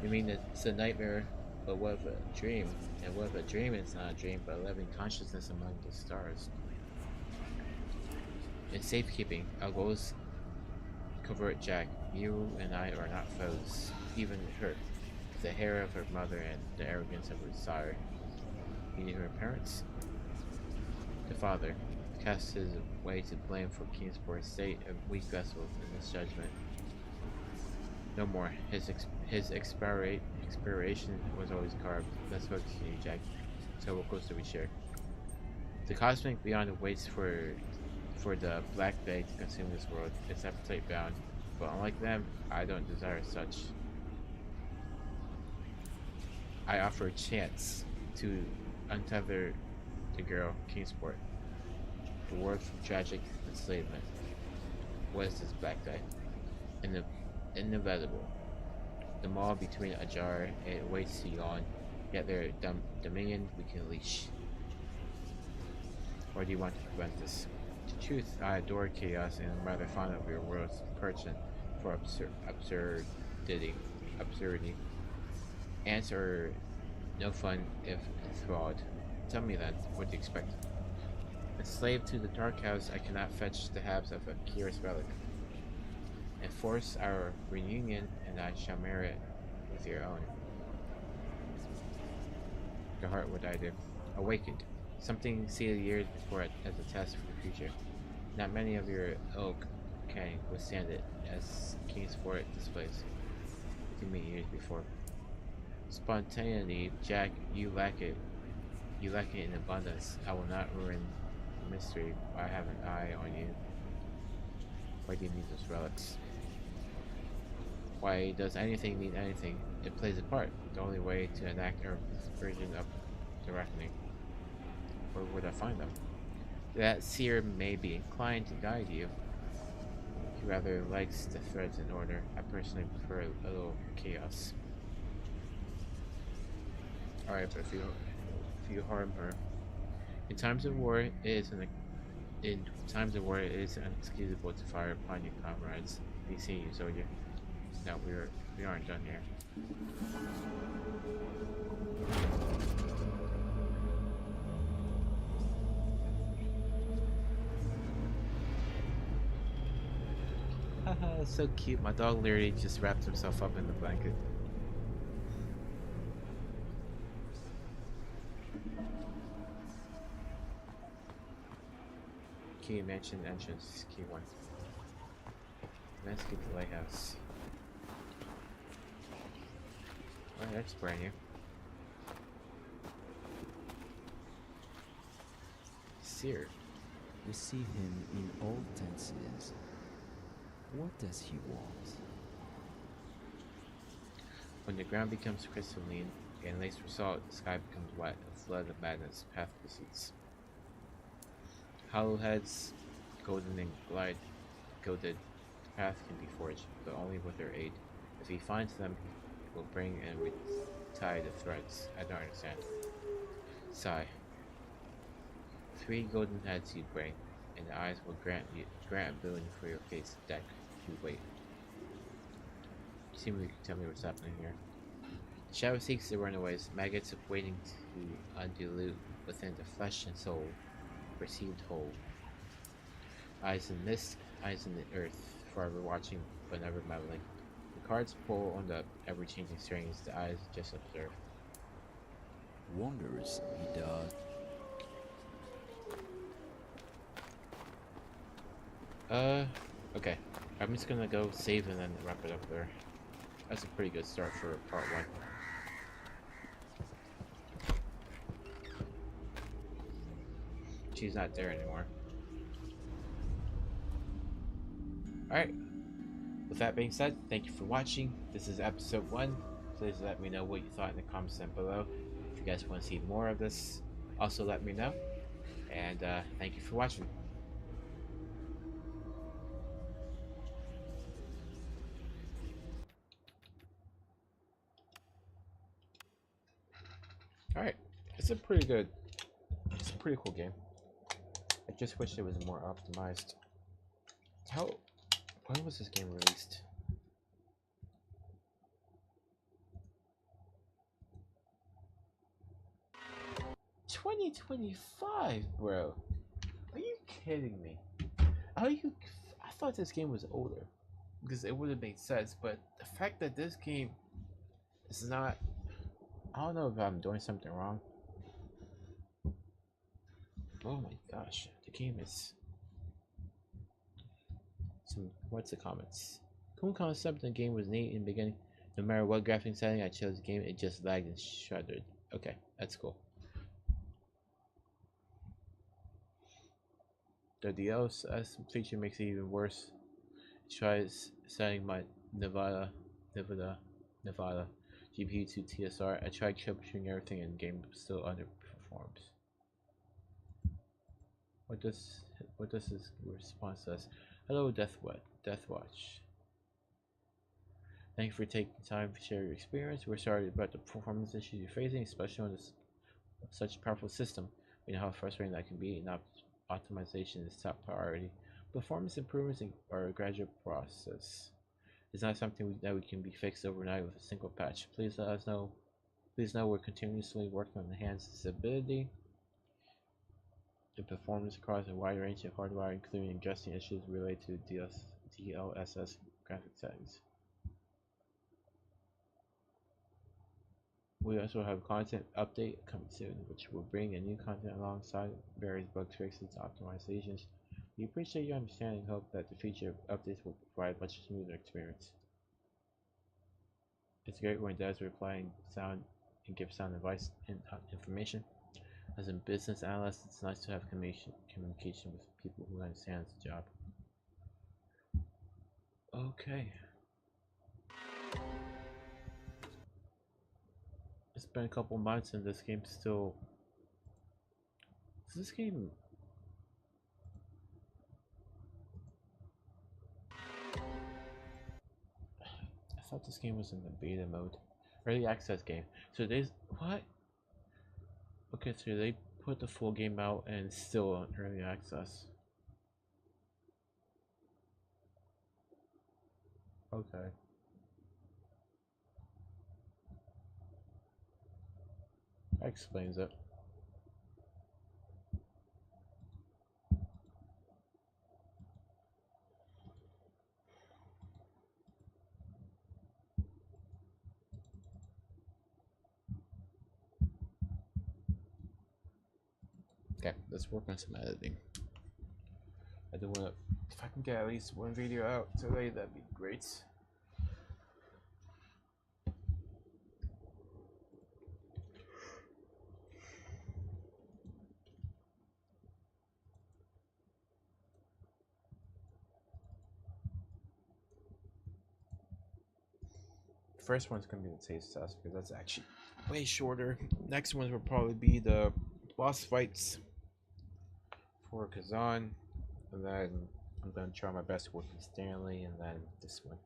You mean it's a nightmare, but what if a dream? And what if a dream is not a dream, but a living consciousness among the stars? In safekeeping, our goal is covert Jack. You and I are not foes. Even her, the hair of her mother and the arrogance of her sire. Meaning her parents? The father cast his way to blame for Kingsport's state of weak vessels in this judgment. No more. His expiration was always carved. Let's focus on you, Jack. So what close do we share? The cosmic beyond waits for the Black Bay to consume this world. It's appetite bound, but unlike them, I don't desire such. I offer a chance to untether the girl, Kingsport. The world from tragic enslavement. What is this Black Day? Inevitable. The maw between ajar, it waits to yawn, yet their dominion we can leash. Or do you want to prevent this? The truth, I adore chaos and am rather fond of your world's penchant for absurdity. Ants are no fun if enthralled. Tell me then, what do you expect? Enslaved to the dark house, I cannot fetch the halves of a curious relic. Enforce our reunion, and I shall marry it with your own. Your heart, what I do. Awakened. Something seeded years before it as a test for the future. Not many of your ilk can withstand it, as Kingsport displays. 15 years before. Spontaneity, Jack, you lack it. You lack it in abundance. I will not ruin the mystery. I have an eye on you. Why do you need those relics? Why does anything need anything? It plays a part. The only way to enact our version of the reckoning. Where would I find them? That seer may be inclined to guide you. rather likes the threads in order. I personally prefer a little chaos. Alright, but if you harm her. In times of war, it is inexcusable to fire upon your comrades. Be seeing you, soldier. No, we aren't done here. Haha, so cute. My dog literally just wrapped himself up in the blanket. Key mansion entrance, key 1. Let's get the lighthouse. Oh, that's brand new. Seared. Receive him in all tenses. What does he want? When the ground becomes crystalline and laced with salt, the sky becomes wet. A flood of madness path proceeds. Hollow heads, golden and gilded, the path can be forged, but only with their aid. If he finds them, he will bring and retie the threads. I don't understand. Sigh. 3 golden heads you bring, and the eyes will grant a boon for your face deck. You wait. See if you can tell me what's happening here. The shadow seeks the runaways, maggots waiting to undilute within the flesh and soul, perceived whole. Eyes in mist, eyes in the earth, forever watching but never meddling. The cards pull on the ever-changing strings, the eyes just observe. Wonders he does. Okay. I'm just gonna go save and then wrap it up there. That's a pretty good start for part 1. She's not there anymore. Alright. With that being said, thank you for watching. This is episode 1. Please let me know what you thought in the comments down below. If you guys want to see more of this, also let me know. And thank you for watching. Alright, it's a pretty cool game. I just wish it was more optimized. When was this game released? 2025, bro. Are you kidding me? I thought this game was older because it would have made sense, but the fact that this game is not, I don't know if I'm doing something wrong. Oh my gosh, the game is what's the comments? Cool concept, the game was neat in the beginning. No matter what graphic setting I chose the game, it just lagged and shuddered. Okay, that's cool. The DLSS feature makes it even worse. Tries setting my Nevada GPU to TSR. I tried troubleshooting everything and the game still underperforms. What does this response says? Hello, Deathwatch. Thank you for taking time to share your experience. We're sorry about the performance issues you're facing, especially on such a powerful system. We know how frustrating that can be, and optimization is top priority. Performance improvements are a gradual process. It's not something that we can be fixed overnight with a single patch. Please let us know. Please know we're continuously working on enhanced stability and performance across a wide range of hardware, including addressing issues related to DLSS graphic settings. We also have a content update coming soon, which will bring a new content alongside various bug fixes and optimizations. We appreciate your understanding and hope that the future updates will provide a much smoother experience. It's great when devs reply in sound and give sound advice and information. As a business analyst, it's nice to have communication with people who understand the job. Okay. It's been a couple months and this game's still... Is this game... thought this game was in the beta mode. Early access game. So there's what? Okay, so they put the full game out and it's still on early access. Okay. That explains it. Okay, let's work on some editing. I do want to, if I can get at least one video out today, that'd be great. First one's gonna be the taste test because that's actually way shorter. Next ones will probably be the boss fights for Kazan, and then I'm gonna try my best to work with Stanley, and then this one.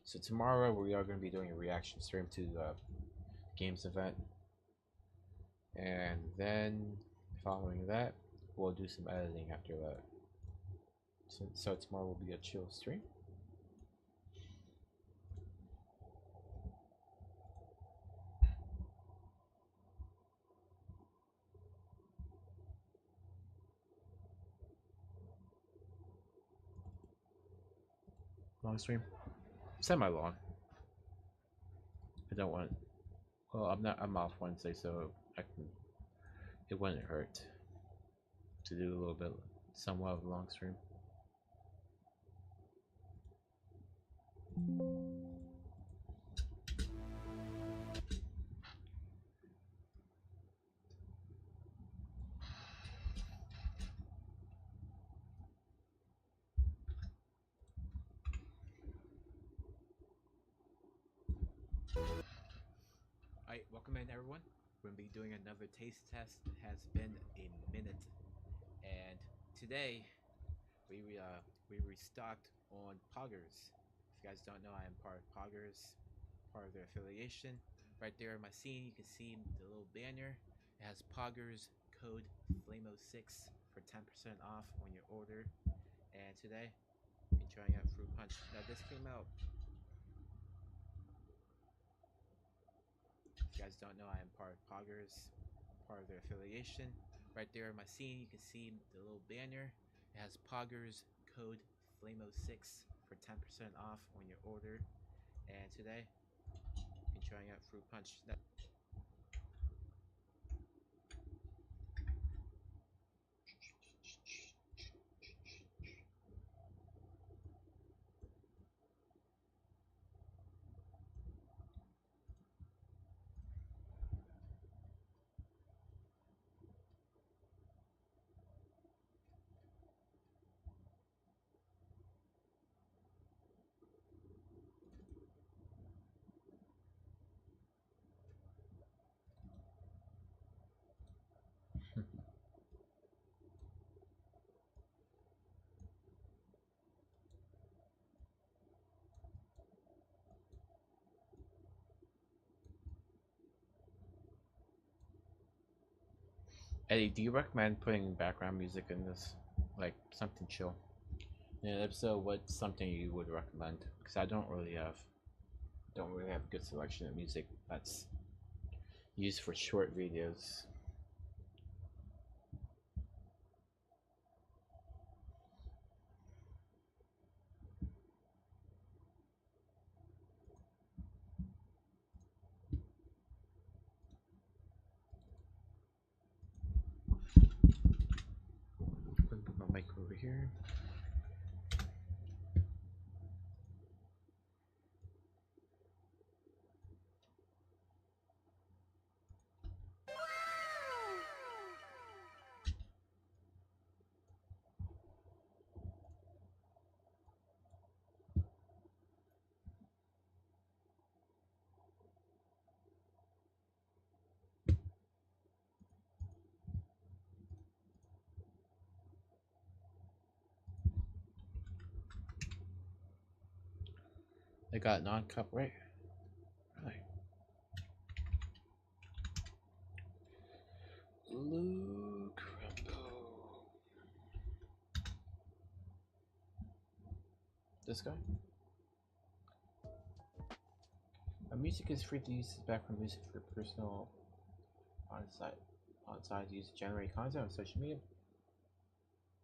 So tomorrow we are gonna be doing a reaction stream to the games event, and then following that we'll do some editing after that. So tomorrow will be a chill stream. Long stream, semi-long. I don't want. Well, I'm off Wednesday, so I can. It wouldn't hurt to do a little bit, somewhat of a long stream. Alright, welcome in everyone. We're going to be doing another taste test. It has been a minute. And today, we restocked on Poggers. If you guys don't know, I am part of Poggers, part of their affiliation. Right there in my scene, you can see the little banner. It has Poggers code FLAMO6 for 10% off on your order. And today, I'm trying out Fruit Punch. Now this came out. If you guys don't know, I am part of Poggers, part of their affiliation. Right there in my scene, you can see the little banner. It has Poggers code FLAMO6 for 10% off on your order. And today, I'm trying out Fruit Punch. Eddie, do you recommend putting background music in this? Like something chill? And if so, what's something you would recommend? Because I don't really have a good selection of music that's used for short videos. Put my mic over here. They got non-copyright. Really? Luke Rambo. This guy? Music is free to use as background music for personal on-site use to generate content on social media.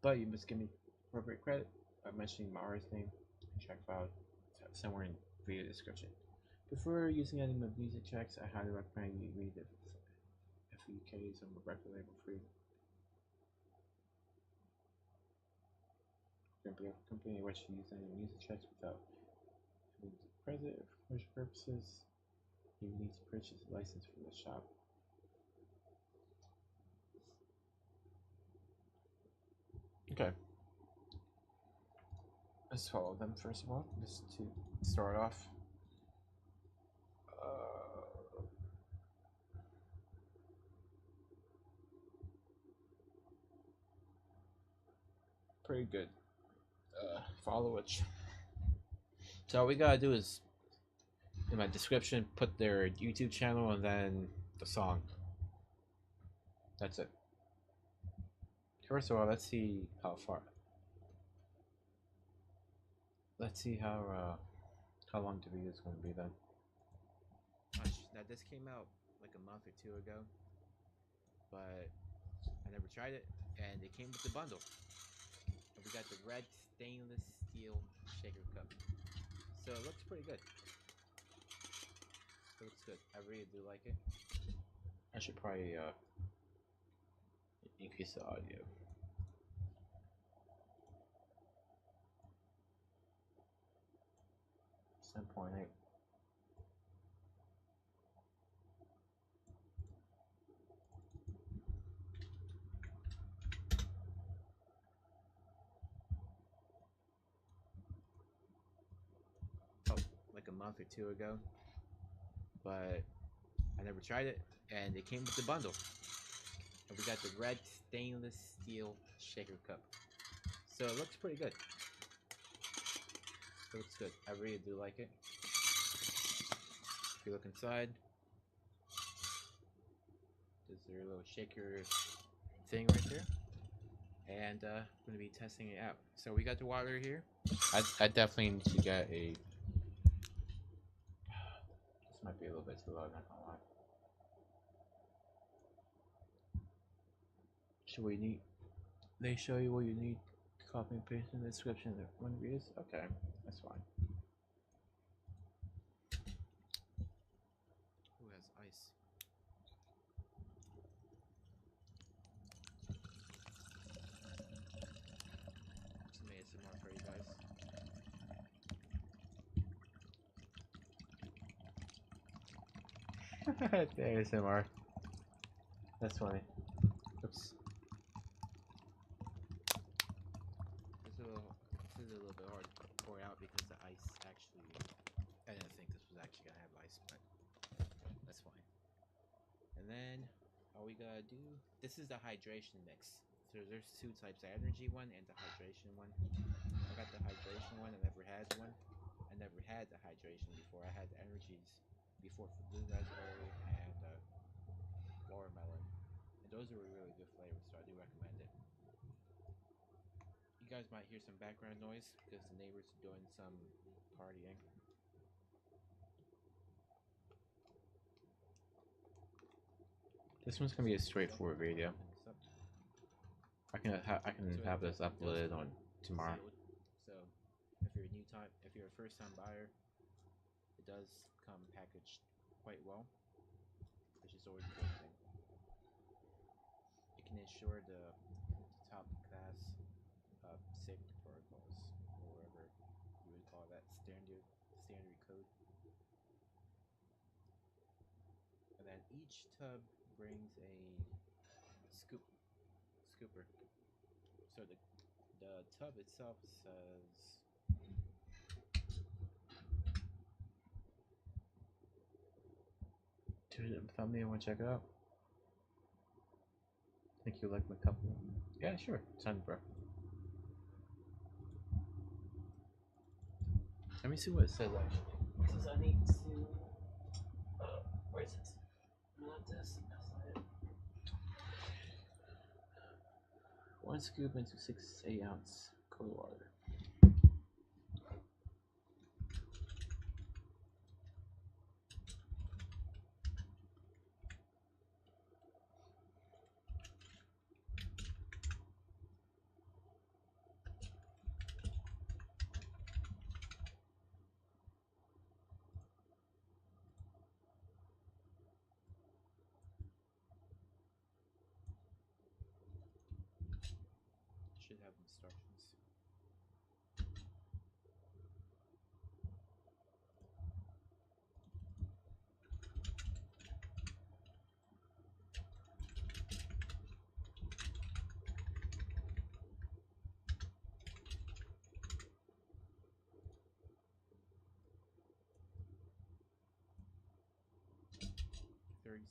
But you must give me appropriate credit by mentioning my artist name and track file somewhere in the video description. Before using any of my music tracks, I highly recommend you read the FUKs on the record label free. Company which you use any music tracks without having to present or for commercial purposes. You need to purchase a license from the shop. Okay. Let's follow them first of all, just to start off. Pretty good. Follow it. So all we gotta do is in my description put their YouTube channel and then the song. That's it. First of all, let's see how far. Let's see how long the video is going to be then. Now this came out like a month or two ago, but I never tried it, and it came with the bundle. And we got the red stainless steel shaker cup, so it looks pretty good. It looks good. I really do like it. I should probably increase the audio. 7.8. Oh, like a month or two ago, but I never tried it, and it came with the bundle. And we got the red stainless steel shaker cup, so it looks pretty good. It looks good. I really do like it. If you look inside, there's their little shaker thing right there, and I'm going to be testing it out. So we got the water here. I definitely need to get a. This might be a little bit too loud, not gonna lie. Should we need? They show you what you need. Copy and paste in the description of one videos. Okay, that's fine. Who has ice? Some ASMR for you guys. The ASMR. That's funny. Oops. This is a little bit hard to pour out because the ice actually. I didn't think this was actually gonna have ice, but that's fine. And then all we gotta do. This is the hydration mix. So there's two types: the energy one and the hydration one. I got the hydration one. I never had one. I never had the hydration before. I had the energies before for blue raspberry and watermelon, and those are really good flavors. So I do recommend it. You guys might hear some background noise because the neighbors are doing some partying. This one's gonna be a straightforward video. I can have this uploaded on tomorrow. So if you're a first time buyer, it does come packaged quite well, which is always a good thing. It can ensure the top class safety protocols, or whatever you would call that, standard code. And then each tub brings a scooper. So the tub itself says thumbnail. Want to check it out? Think you like my cup? Yeah, sure. Time, bro. Let me see what it says actually. is I need to. Where is it? Not this. That's not it. 1 scoop into 6 8-ounce cold water. Should have instructions.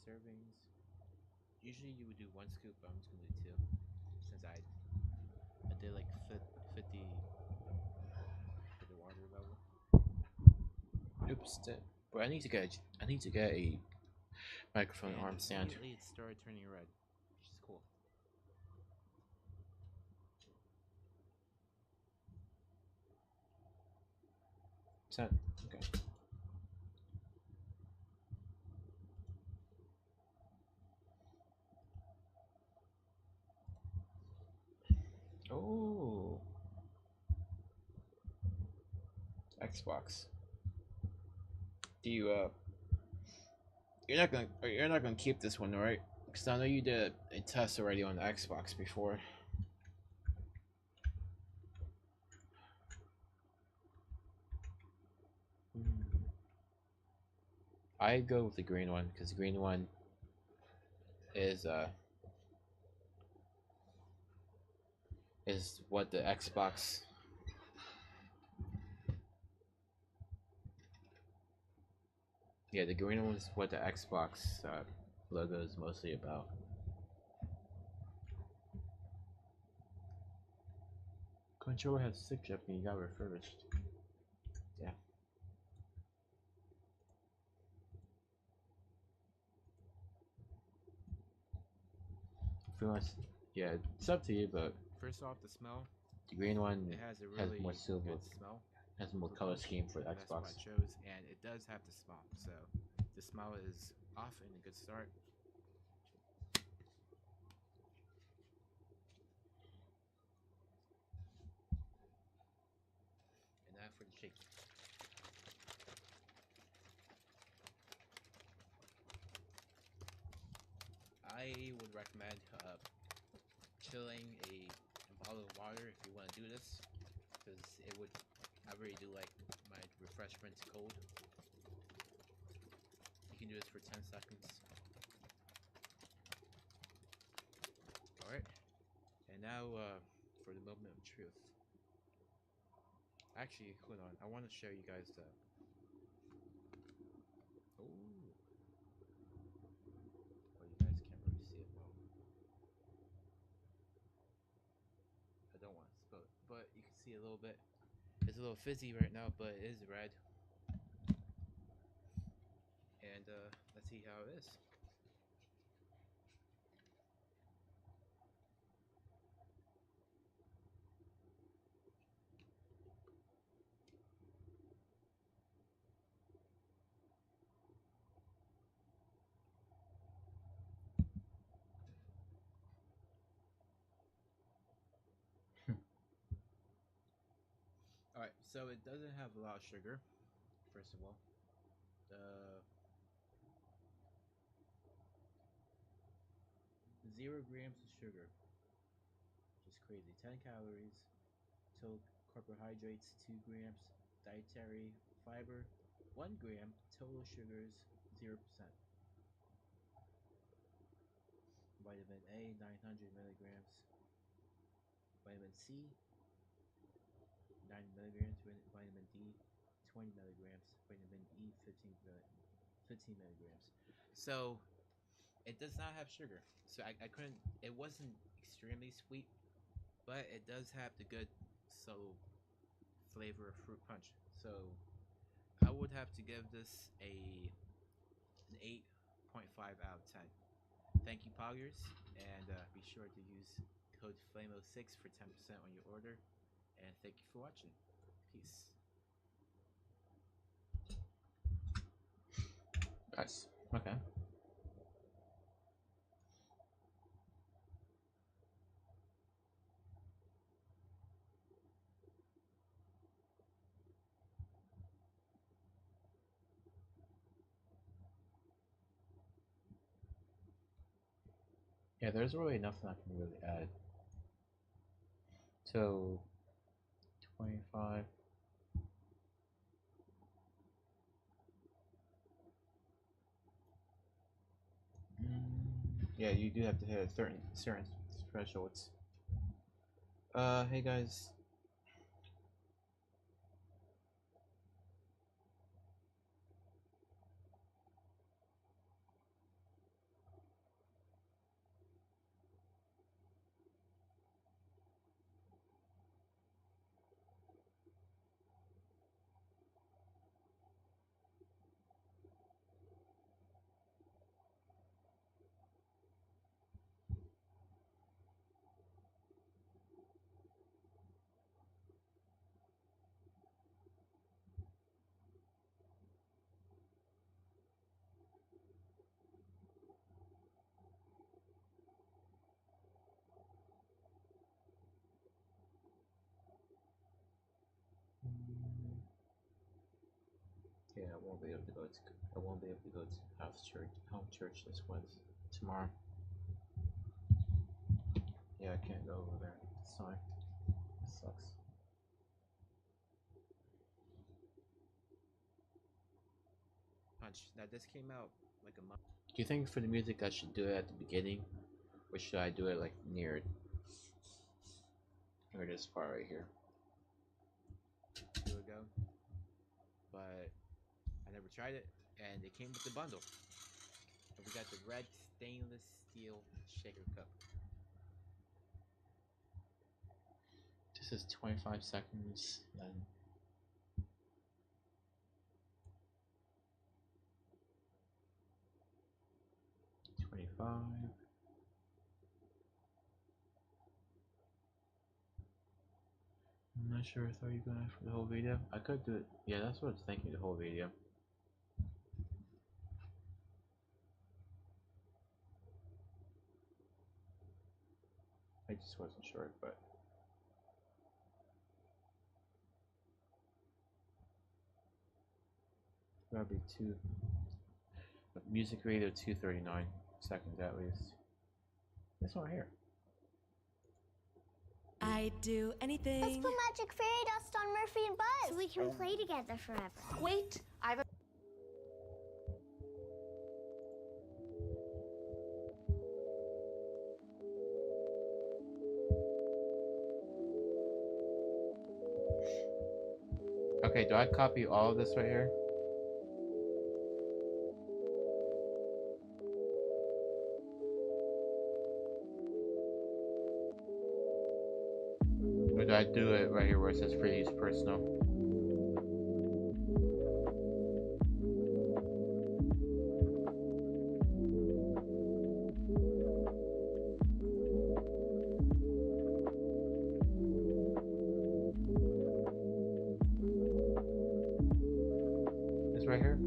Servings. Usually you would do 1 scoop, but I'm just gonna do 2 since I did like 50 for the water level. Oops, but I need to get a microphone arm stand. Immediately it started turning red, which is cool. Set. Okay. Oh, Xbox. Do you you're not gonna keep this one, right? Because I know you did a test already on the Xbox before. I go with the green one because the green one is what the Xbox. Yeah, the green one is what the Xbox logo is mostly about. Controller has 6 chip and you got refurbished. Yeah. Yeah, it's up to you, but first off, the smell. The green one has more silver smell. Has more color scheme for the Xbox. That's what I chose, and it does have the smell. So the smell is off and a good start. And now for the shake. I would recommend chilling a bottle of water if you want to do this, because it would. I really do like my refreshments cold. You can do this for 10 seconds. Alright. And now for the moment of truth. Actually, hold on. I want to show you guys the. Oh. Well, you guys can't really see it well. I don't want to spill it, but you can see a little bit. It's a little fizzy right now, but it is red. And let's see how it is. Alright, so it doesn't have a lot of sugar, first of all. The 0 grams of sugar, which is crazy. 10 calories, total carbohydrates 2 grams, dietary fiber 1 gram, total sugars 0%. Vitamin A 900 milligrams, vitamin C 9 milligrams, vitamin D 20 milligrams, vitamin E 15 milligrams. So it does not have sugar. So I couldn't. It wasn't extremely sweet, but it does have the good subtle flavor of fruit punch. So I would have to give this an 8.5 out of 10. Thank you, Poggers, and be sure to use code FLAMO6 for 10% on your order. And thank you for watching. Peace. Nice. Okay. Yeah, there's really nothing I can really add. So 25. Yeah, you do have to hit a certain thresholds. Hey guys. Yeah, I won't be able to go to home church this Wednesday tomorrow. Yeah, I can't go over there. Sorry. It sucks. Punch. Now this came out like a month. Do you think for the music I should do it at the beginning, or should I do it like near this part right here? Ago, but I never tried it, and it came with the bundle. And we got the red stainless steel shaker cup. This is 25 seconds, then 25. I'm not sure if you're going for the whole video. I could do it. Yeah, that's what I was thinking, the whole video. I just wasn't sure, but that'd be music radio 239 seconds at least. This one right here. I'd do anything. Let's put magic fairy dust on Murphy and Buzz so we can play together forever. Wait, I've a Okay, do I copy all of this right here? Or do I do it right here where it says free use personal? This right here?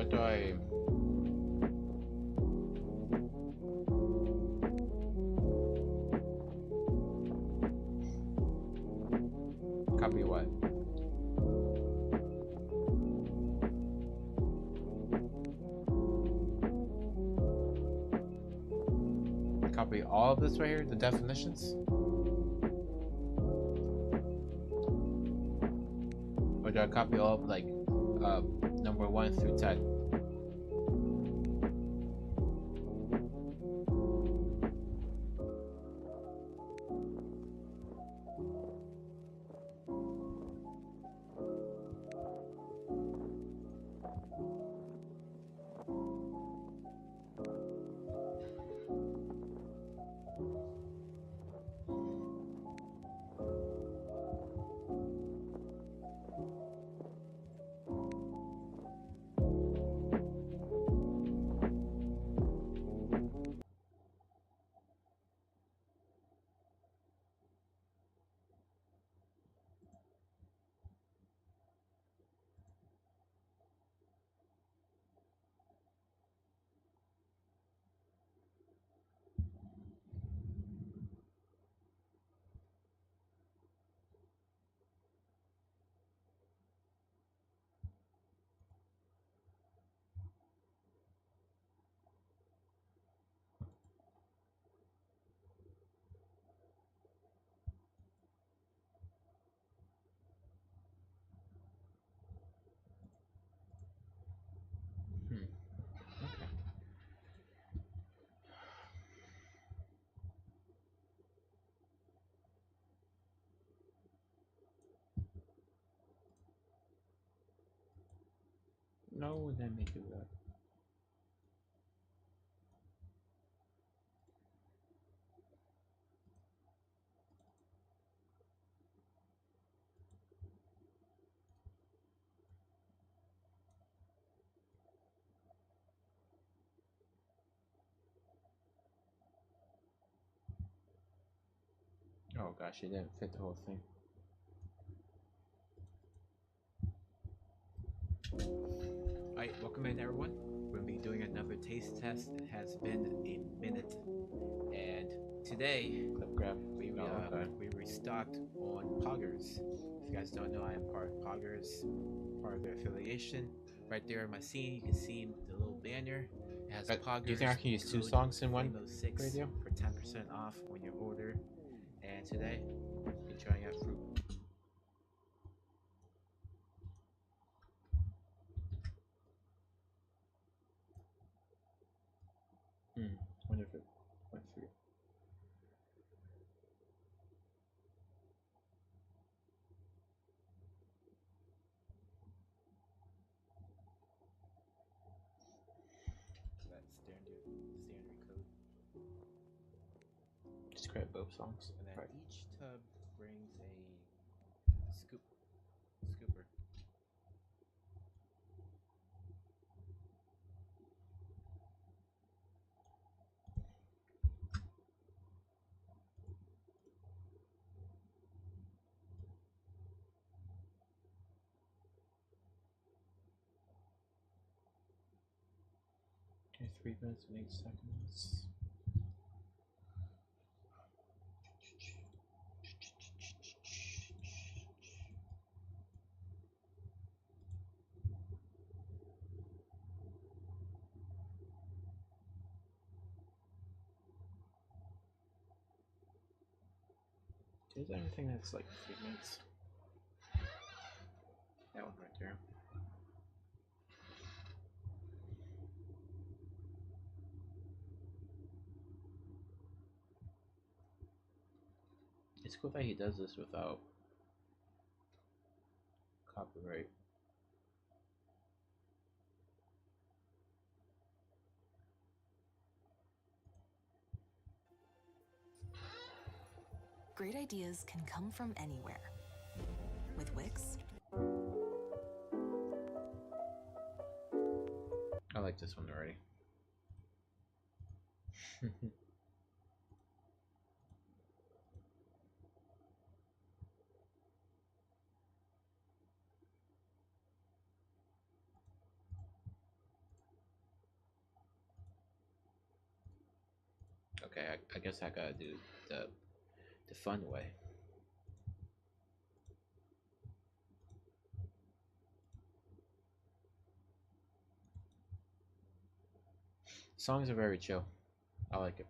What do I... Copy what? Copy all of this right here, the definitions? Or do I copy all of like number 1 through 10? No, then make it that. Oh gosh, it didn't fit the whole thing. Alright, welcome in everyone. We're going to be doing another taste test. It has been a minute. And today, we restocked on Poggers. If you guys don't know, I am part of Poggers, part of their affiliation. Right there in my scene, you can see the little banner. It has Poggers. Do you think I can use 2 songs in one video? For 10% off when you order. And today, we're trying out fruit. Wonder if it went through. So that's standard code. Just grab both songs. And then each tub brings a scooper. Okay, 3 minutes and 8 seconds. Is there anything that's like 3 minutes? That one right there. It's cool that he does this without copyright. Great ideas can come from anywhere. With Wix, I like this one already. Okay, I guess I gotta do the fun way. Songs are very chill. I like it.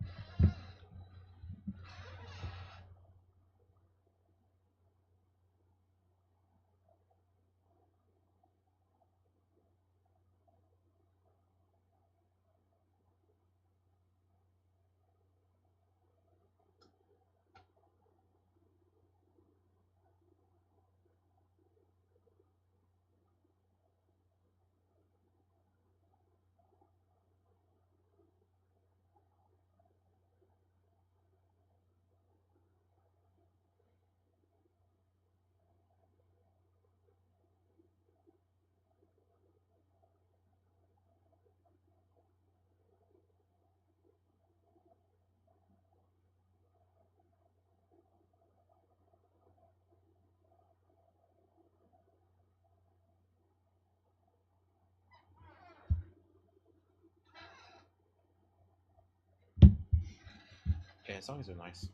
Yeah, songs are nice.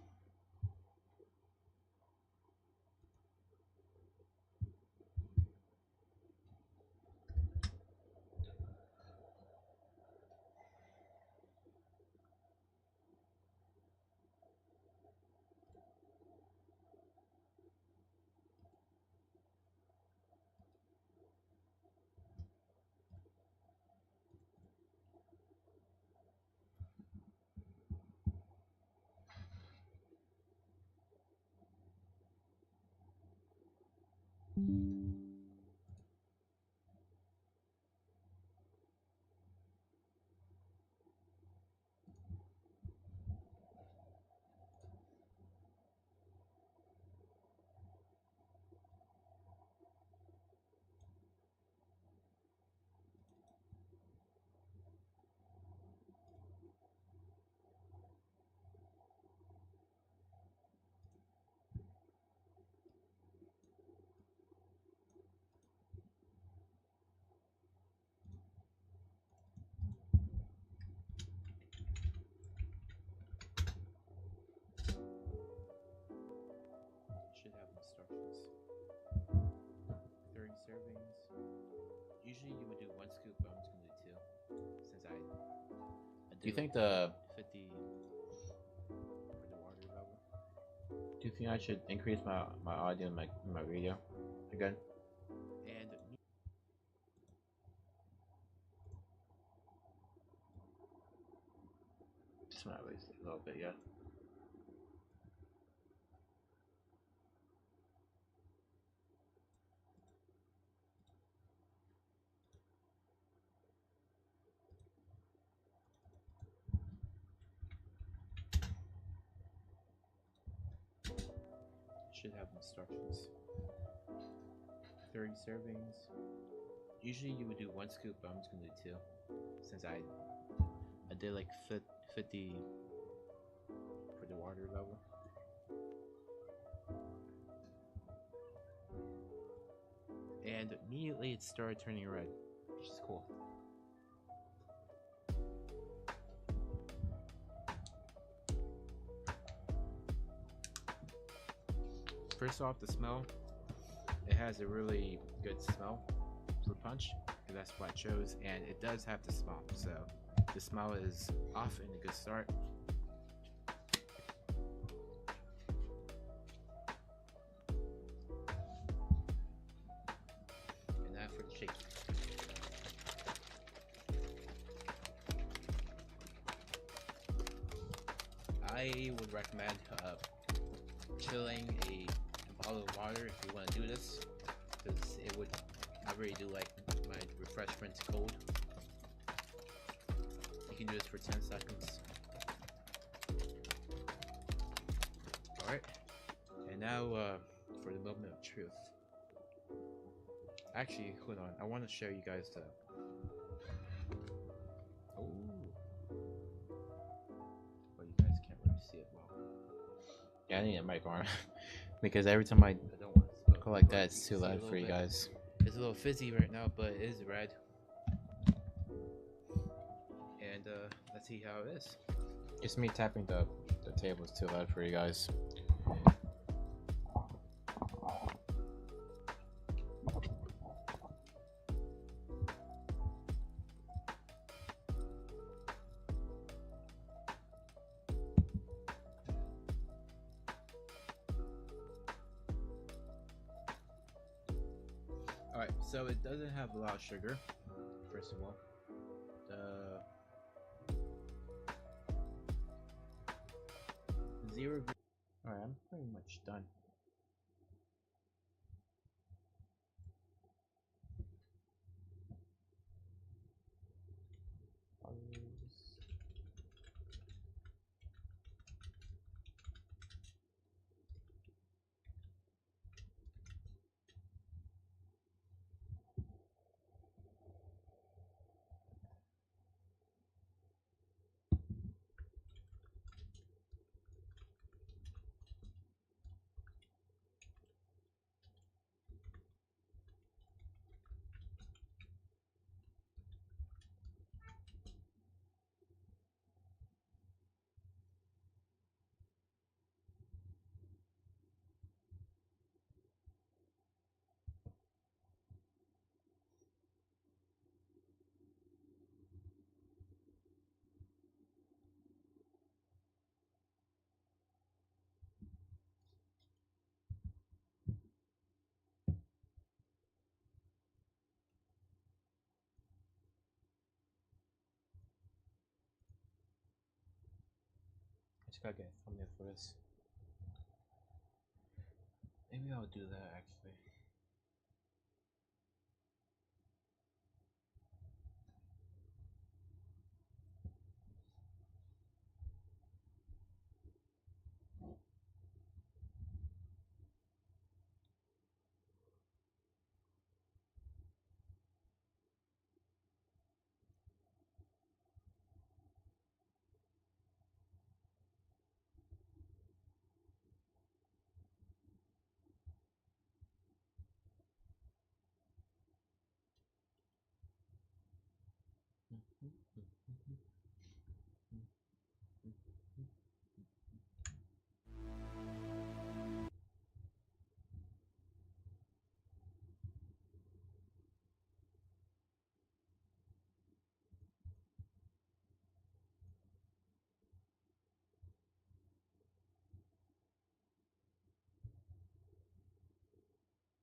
Should have instructions. 30 servings. Usually you would do 1 scoop, but I'm just gonna do 2. Since I do you think the 50 for the water level? Do you think I should increase my audio in my video again? And just might raise it a little bit, yeah. Should have instructions. 30 servings. Usually you would do 1 scoop, but I'm just gonna do 2. Since I did like 50 for the water level. And immediately it started turning red, which is cool. First off, the smell. It has a really good smell for punch, and that's what I chose. And it does have the smell, so the smell is off and a good start. And now for the shake. I would recommend chilling a bottle of water if you want to do this, because it would, I really do like my refreshments cold. You can do this for 10 seconds. Alright, and now for the moment of truth. Actually, hold on, I want to show you guys the... Oh, well, you guys can't really see it well. Yeah, I need a mic arm because every time I don't want to go like that, it's too loud for you guys. It's a little fizzy right now, but it is red. and let's see how it is. It's me tapping the tables too loud for you guys. Alright, so it doesn't have a lot of sugar, first of all. Zero. Alright, I'm pretty much done. I just gotta get a thumbnail for this. Maybe I'll do that actually.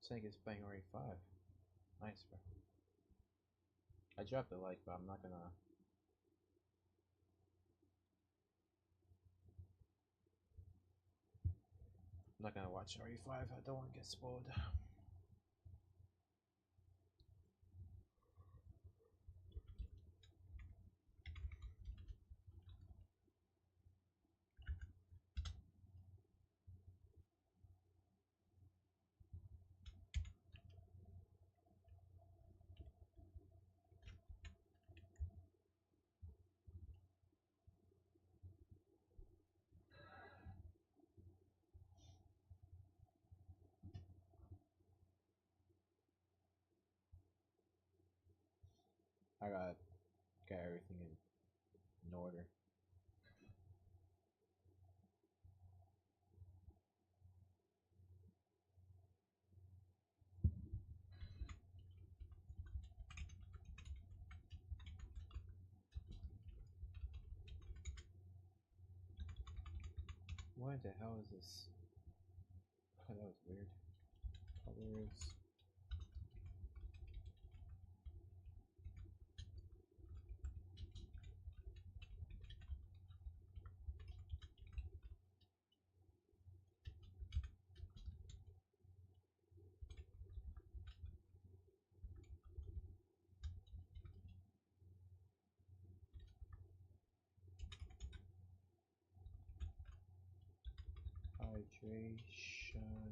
Saying it's playing already 5. Nice, bro. I dropped the like, but I'm not gonna watch RE5. I don't want to get spoiled. I gotta get everything in order. What the hell is this? Oh, that was weird. Colors. Hydration.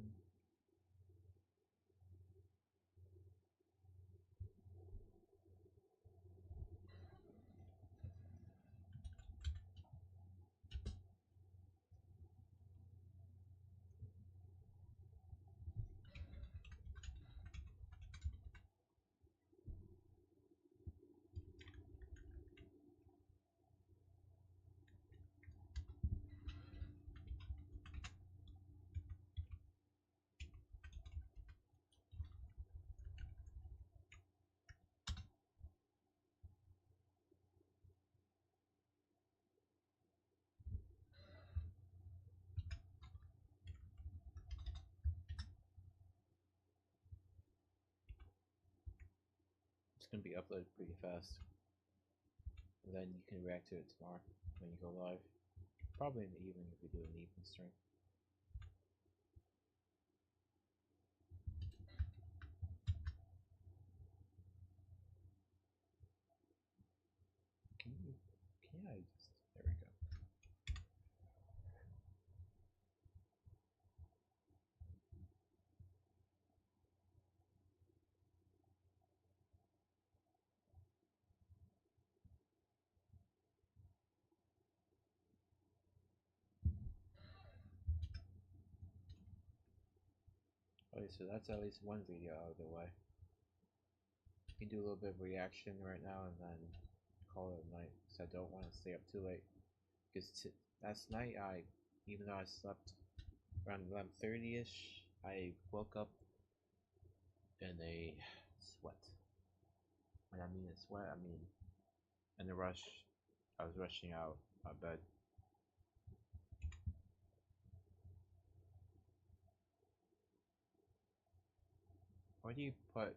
gonna be uploaded pretty fast. And then you can react to it tomorrow when you go live. Probably in the evening if we do an evening stream. Can I just, there we go. Okay, so that's at least one video out of the way. You can do a little bit of reaction right now and then call it a night, because I don't want to stay up too late. Because last night, even though I slept around 11:30ish, I woke up in a sweat. When I mean a sweat, I mean in a rush. I was rushing out of bed. Why do you put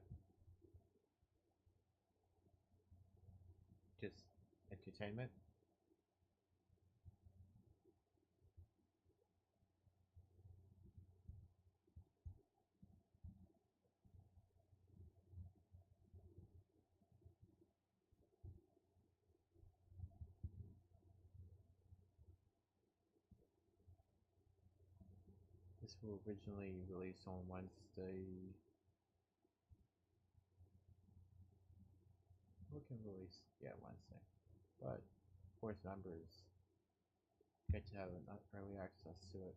just entertainment? This was originally released on Wednesday. We can release, yeah, Wednesday. But, of course, members get to have an early access to it.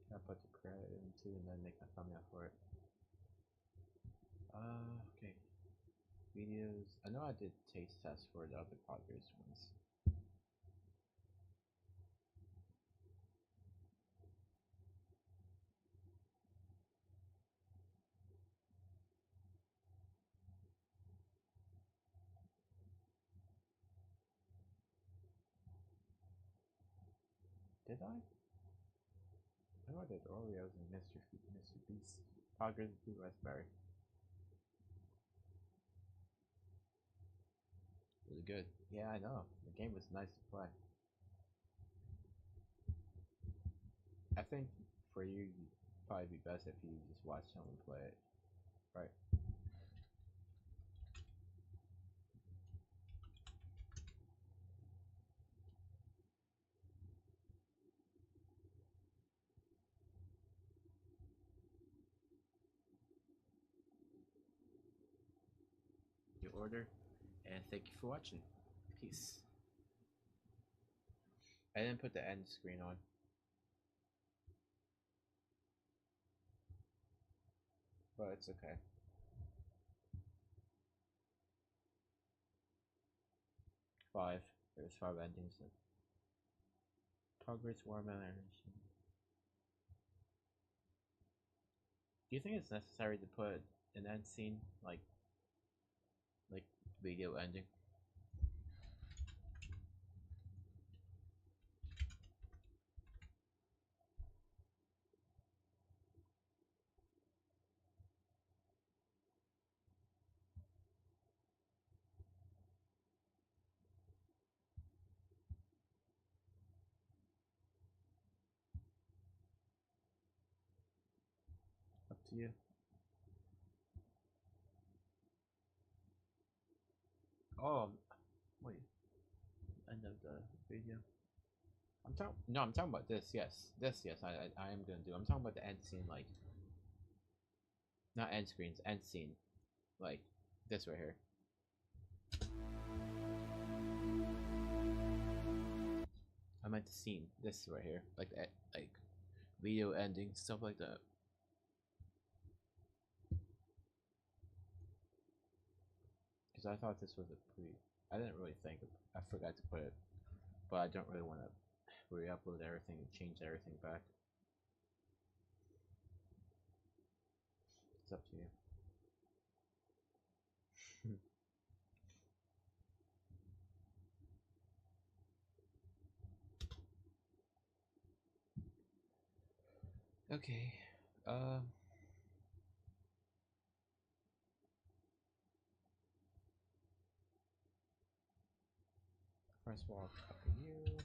I put the credit into and then make a thumbnail for it. Okay. Videos. I know I did taste tests for the other Poggers ones. Did I? I know I did Oreos and Mr. Beast. Poggers Blue Raspberry. Really good. Yeah, I know. The game was nice to play. I think for you, it'd probably be best if you just watch someone play it. Right. Your order, and thank you for watching. Peace. I didn't put the end screen on. But it's okay. 5. There's 5 endings. Poggers Energy. Do you think it's necessary to put an end scene, like video ending? Up to you. Oh, wait. End of the video. I'm talking about this. Yes, I am gonna do. I'm talking about the end scene, like not end screens, end scene, like this right here. I meant the scene, this right here, like video ending, stuff like that. Because I thought this was a pretty. I didn't really think. I forgot to put it, but I don't really want to re-upload everything and change everything back. It's up to you. Okay. First walk up here.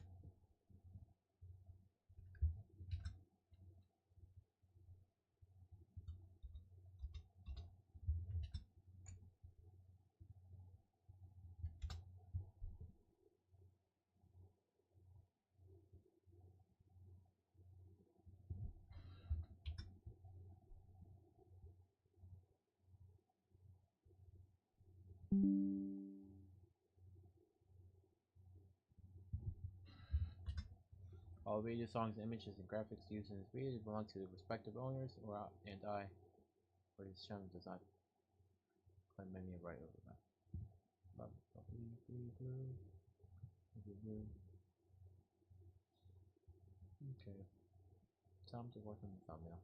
All video songs, images, and graphics used in this video belong to the respective owners, and I, for this channel, does not claim any right over them. Okay, time to work on the thumbnail.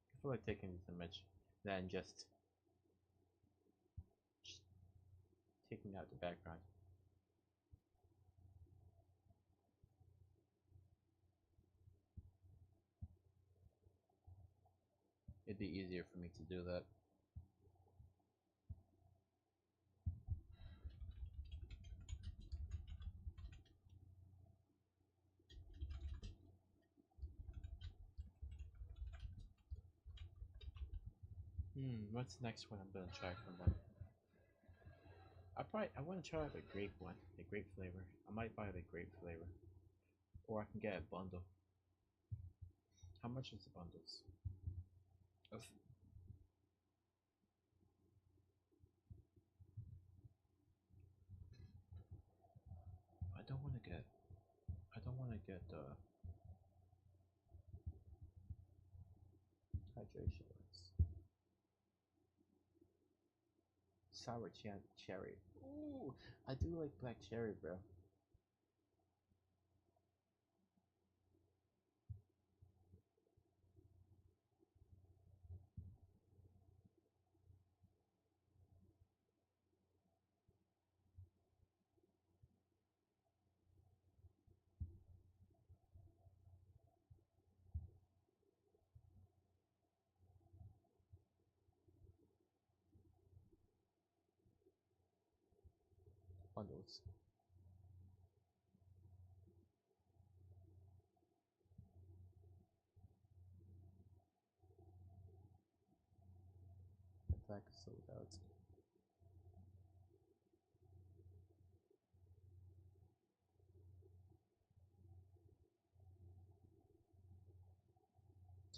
I feel like taking this image, then just taking out the background. It'd be easier for me to do that. What's the next one I'm gonna try from them? I want to try the grape one, the grape flavor. I might buy the grape flavor, or I can get a bundle. How much is the bundles? I don't want to get. I don't want to get hydration ones. Sour cherry. Ooh, I do like black cherry, bro. Bundles. Attack sold out.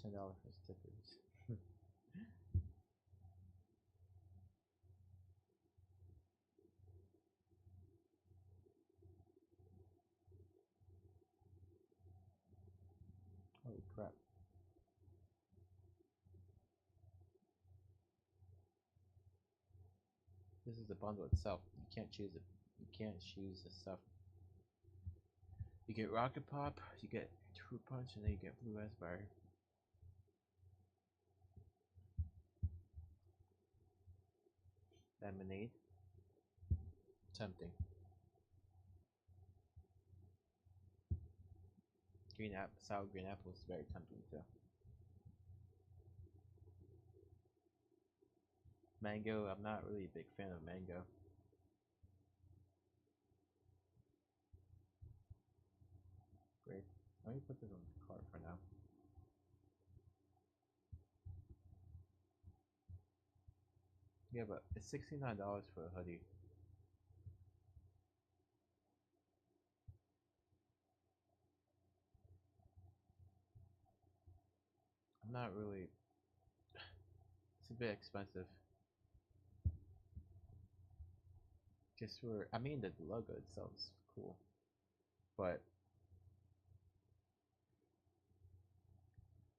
$10 for stickers. Holy crap. This is the bundle itself. You can't choose it. You can't choose the stuff. You get Rocket Pop, you get Fruit Punch, and then you get Blue Raspberry. Lemonade. Tempting. Sour green apple is very tempting too. Mango, I'm not really a big fan of mango. Great. Let me put this on the cart for now. Yeah, but it's $69 for a hoodie. not really. It's a bit expensive. Just for, I mean, the logo itself is cool, but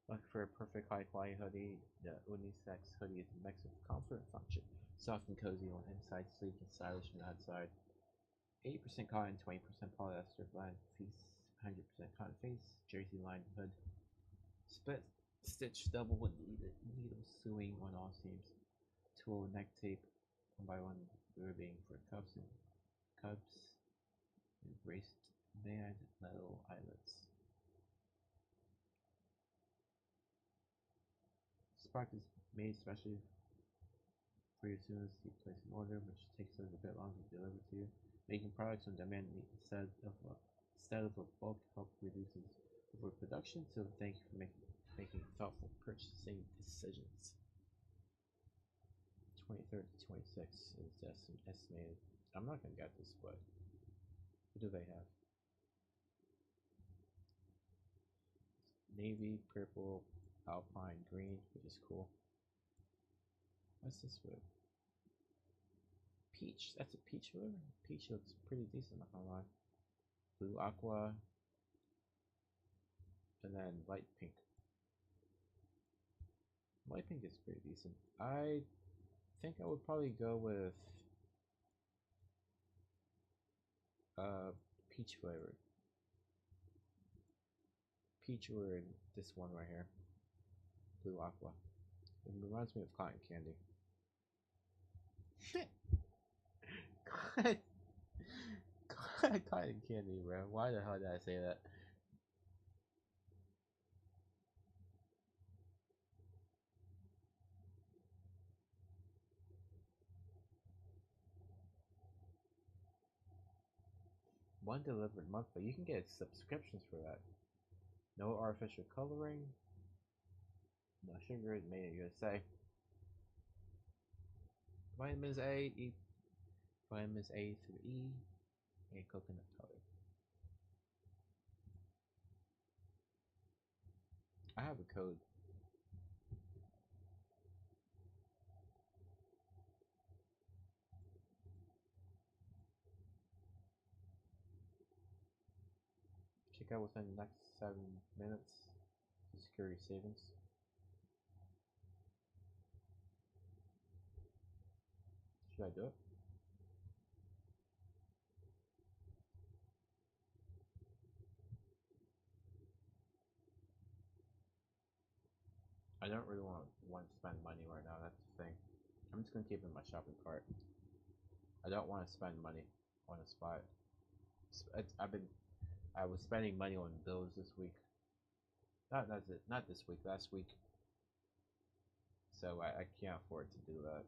like for a perfect high quality hoodie, the unisex hoodie is a mix of comfort and function. Soft and cozy on inside, sleek and stylish on the outside. 80% cotton, 20% polyester blend, piece, 100% cotton face, jersey lined hood. Split stitch double with needle sewing on all seams. Tool neck tape, 1x1 ribbing for cuffs and braced band metal eyelets. Spark is made especially for you as soon as you place an order, which takes us a bit longer to deliver to you. Making products on demand instead of a bulk help reduces overproduction, so thank you for making thoughtful purchasing decisions. 23rd to 26th is estimated. I'm not gonna get this, but what do they have? Navy, purple, alpine, green, which is cool. What's this with? Peach. That's a peach flavor. Peach looks pretty decent, not gonna lie. Blue aqua, and then light pink. Light pink is pretty decent. I think I would probably go with peach flavored. Peach or this one right here. Blue aqua. It reminds me of cotton candy. Cotton candy, bro. Why the hell did I say that? One delivered monthly. You can get subscriptions for that. No artificial coloring. No sugar. Made in USA. Vitamins A, vitamins A through E, and coconut powder. I have a code. Check out within the next 7 minutes to secure your savings. Should I do it? I don't really want to spend money right now, that's the thing. I'm just gonna keep it in my shopping cart. I don't want to spend money on a spot. I was spending money on bills this week. Not this week, last week. So I can't afford to do that.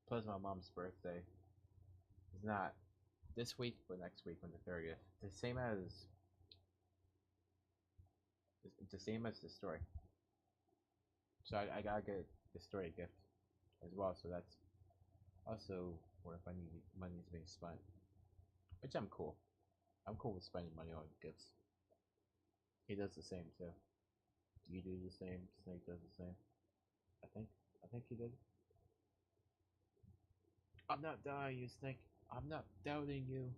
Plus my mom's birthday is not this week, but next week on the 30th. The same as the story. So I gotta get the story a gift as well. So that's also where money is being spent, which I'm cool. I'm cool with spending money on gifts. He does the same too. You do the same. Snake does the same. I think he did. I'm not doubting you, Snake. I'm not doubting you.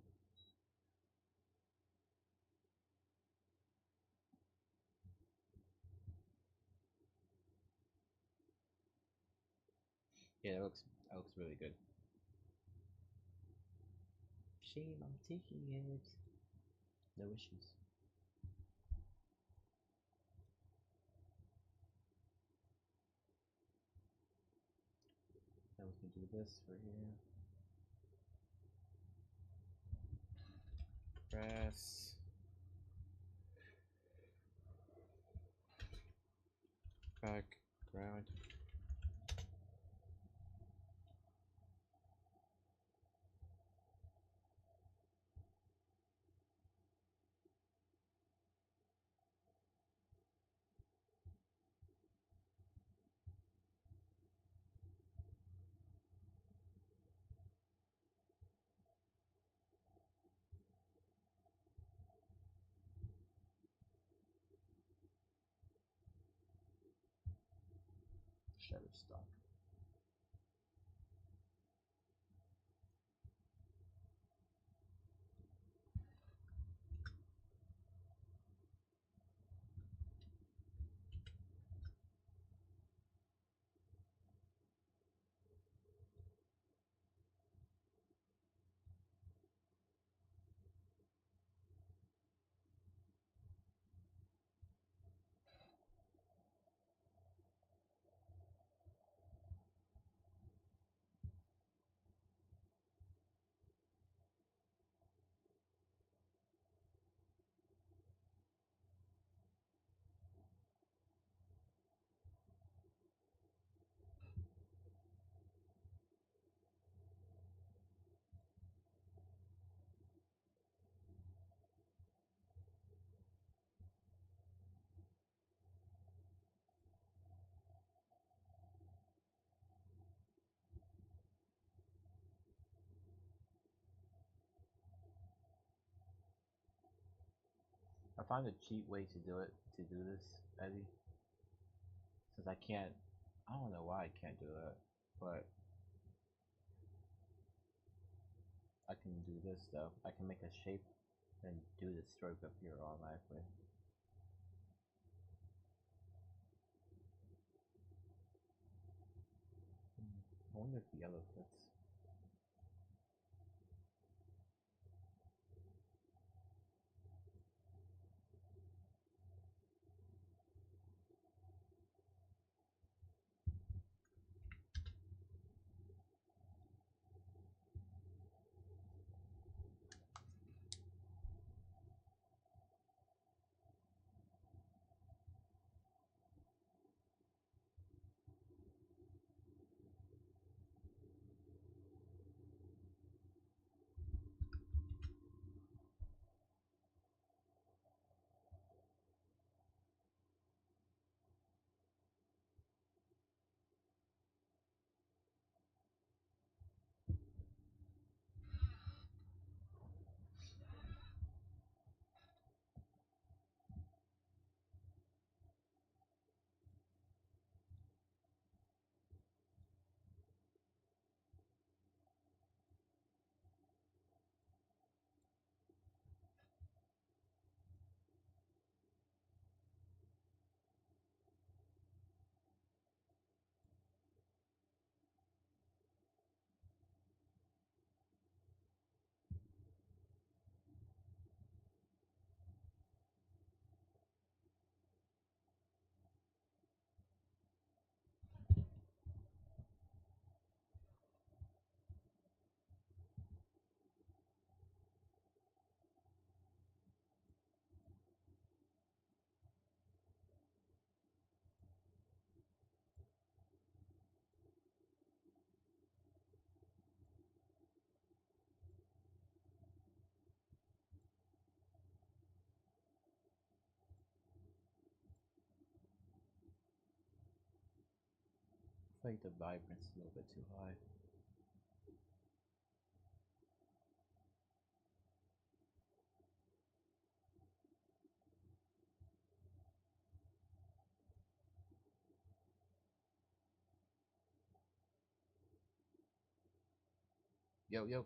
Yeah, that looks really good. Shame, I'm taking it. No issues. Now we can do this for here. Press. Background. Shutterstock. I found a cheap way to do this, Eddie. Since I can't, I don't know why I can't do that, but I can do this though. I can make a shape and do the stroke up here automatically. I wonder if the yellow fits. I feel like the vibrance is a little bit too high. Yo, yo.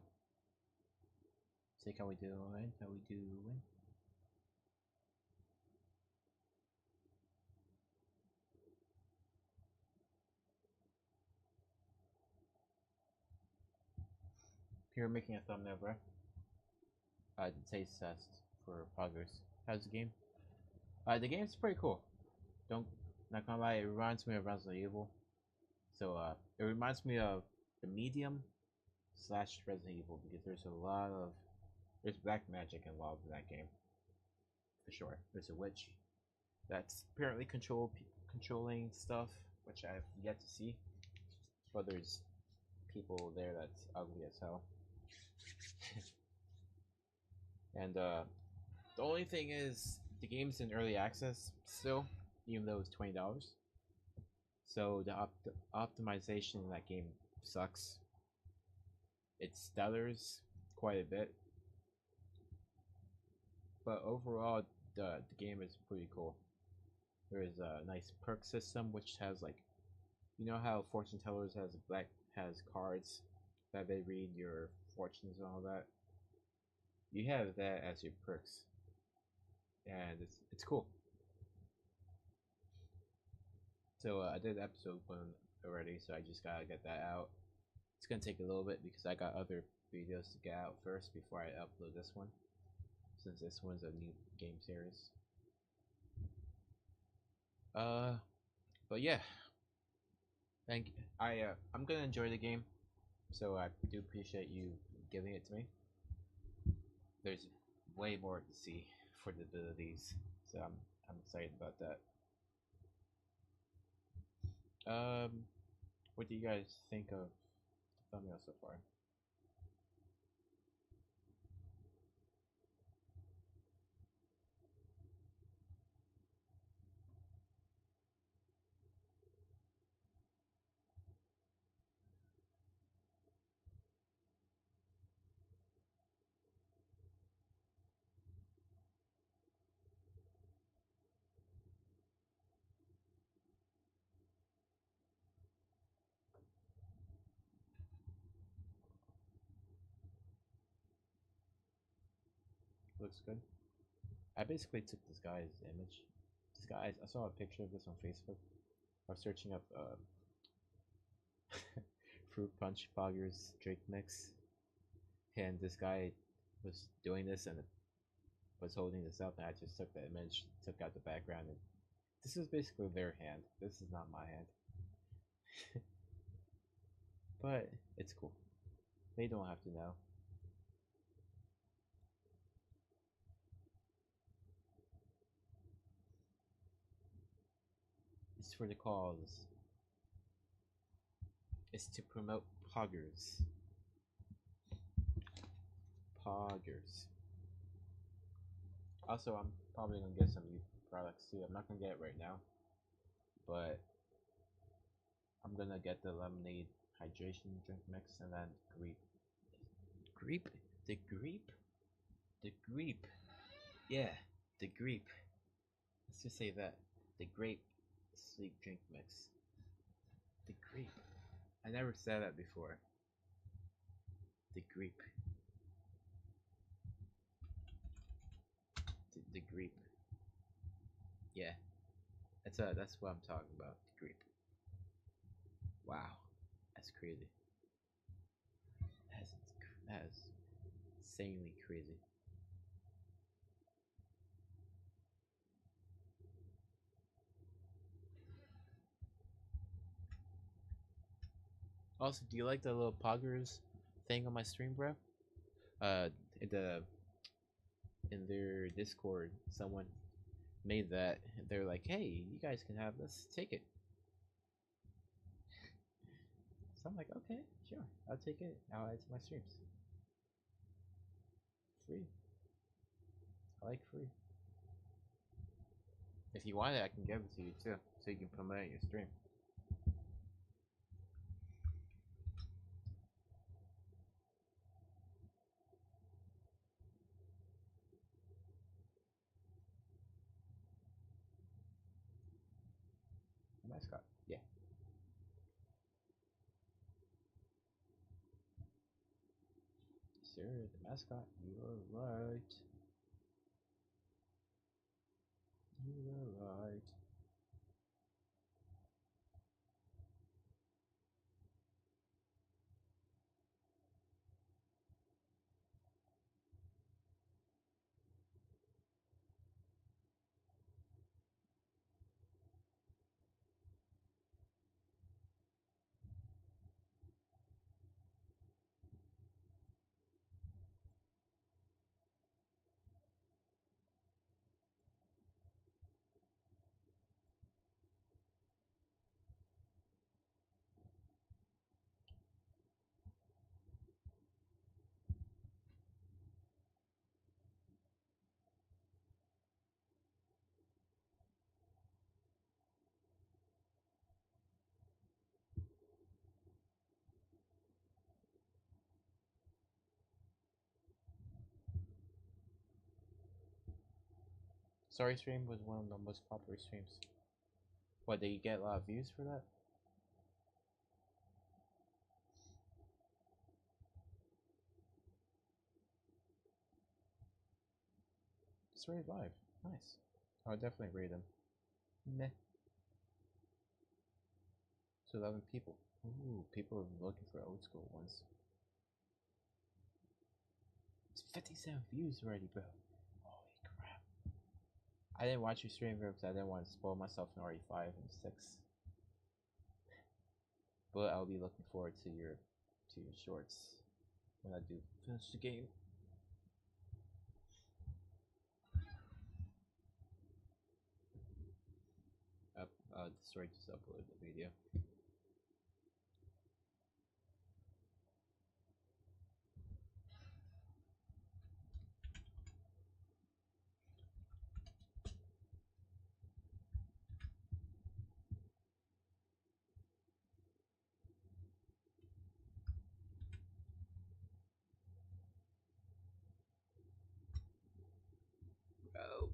Say how we doing? How we doing? Here making a thumbnail, bro. Taste test for Poggers. How's the game? The game's pretty cool. Don't Not gonna lie, it reminds me of Resident Evil. So it reminds me of the medium slash Resident Evil because there's black magic involved in that game. For sure. There's a witch that's apparently controlling stuff, which I've yet to see. But there's people there that's ugly as hell. And the only thing is the game's in early access still, even though it's $20. So the optimization in that game sucks. It stutters quite a bit, but overall the game is pretty cool. There is a nice perk system which has like You know how fortune tellers has cards that they read your fortunes and all that? You have that as your perks. And it's cool. So I did episode 1 already, so I just gotta get that out. It's gonna take a little bit because I got other videos to get out first before I upload this one, since this one's a new game series. But yeah, I'm gonna enjoy the game, so I do appreciate you giving it to me. There's way more to see for the abilities, so I'm excited about that. What do you guys think of the thumbnail so far? Looks good. I basically took this guy's image. I saw a picture of this on Facebook. I was searching up fruit punch Poggers drink mix, and this guy was doing this and was holding this up, and I just took the image, took out the background, and this is basically their hand. This is not my hand. But it's cool. They don't have to know. It's for the cause. It's to promote Poggers. Poggers. Also, I'm probably gonna get some new products too. I'm not gonna get it right now, but I'm gonna get the lemonade hydration drink mix and then Greep. Greep? The Greep? The Greep. Yeah, the Greep. Let's just say that. The grape sleep drink mix. The Greep. I never said that before. The Greep. The Greep. Yeah. That's what I'm talking about. The Greep. Wow. That's crazy. That's insanely crazy. Also, do you like the little Poggers thing on my stream, bro? In their Discord, someone made that. They're like, "Hey, you guys can have this. Take it." So I'm like, "Okay, sure, I'll take it. I'll add it to my streams. Free. I like free. If you want it, I can give it to you too, so you can promote it in your stream." The mascot, yeah. Sir, the mascot. You are right. You are right. Sorry Stream was one of the most popular streams. What, did you get a lot of views for that? Destroy Live. Nice. I'll definitely read them. Meh. So 11 people. Ooh, people are looking for old school ones. It's 57 views already, bro. Holy crap. I didn't watch your stream because I didn't want to spoil myself in RE5 and 6. But I'll be looking forward to your shorts when I do finish the game. Destroy just uploaded the video. Bro.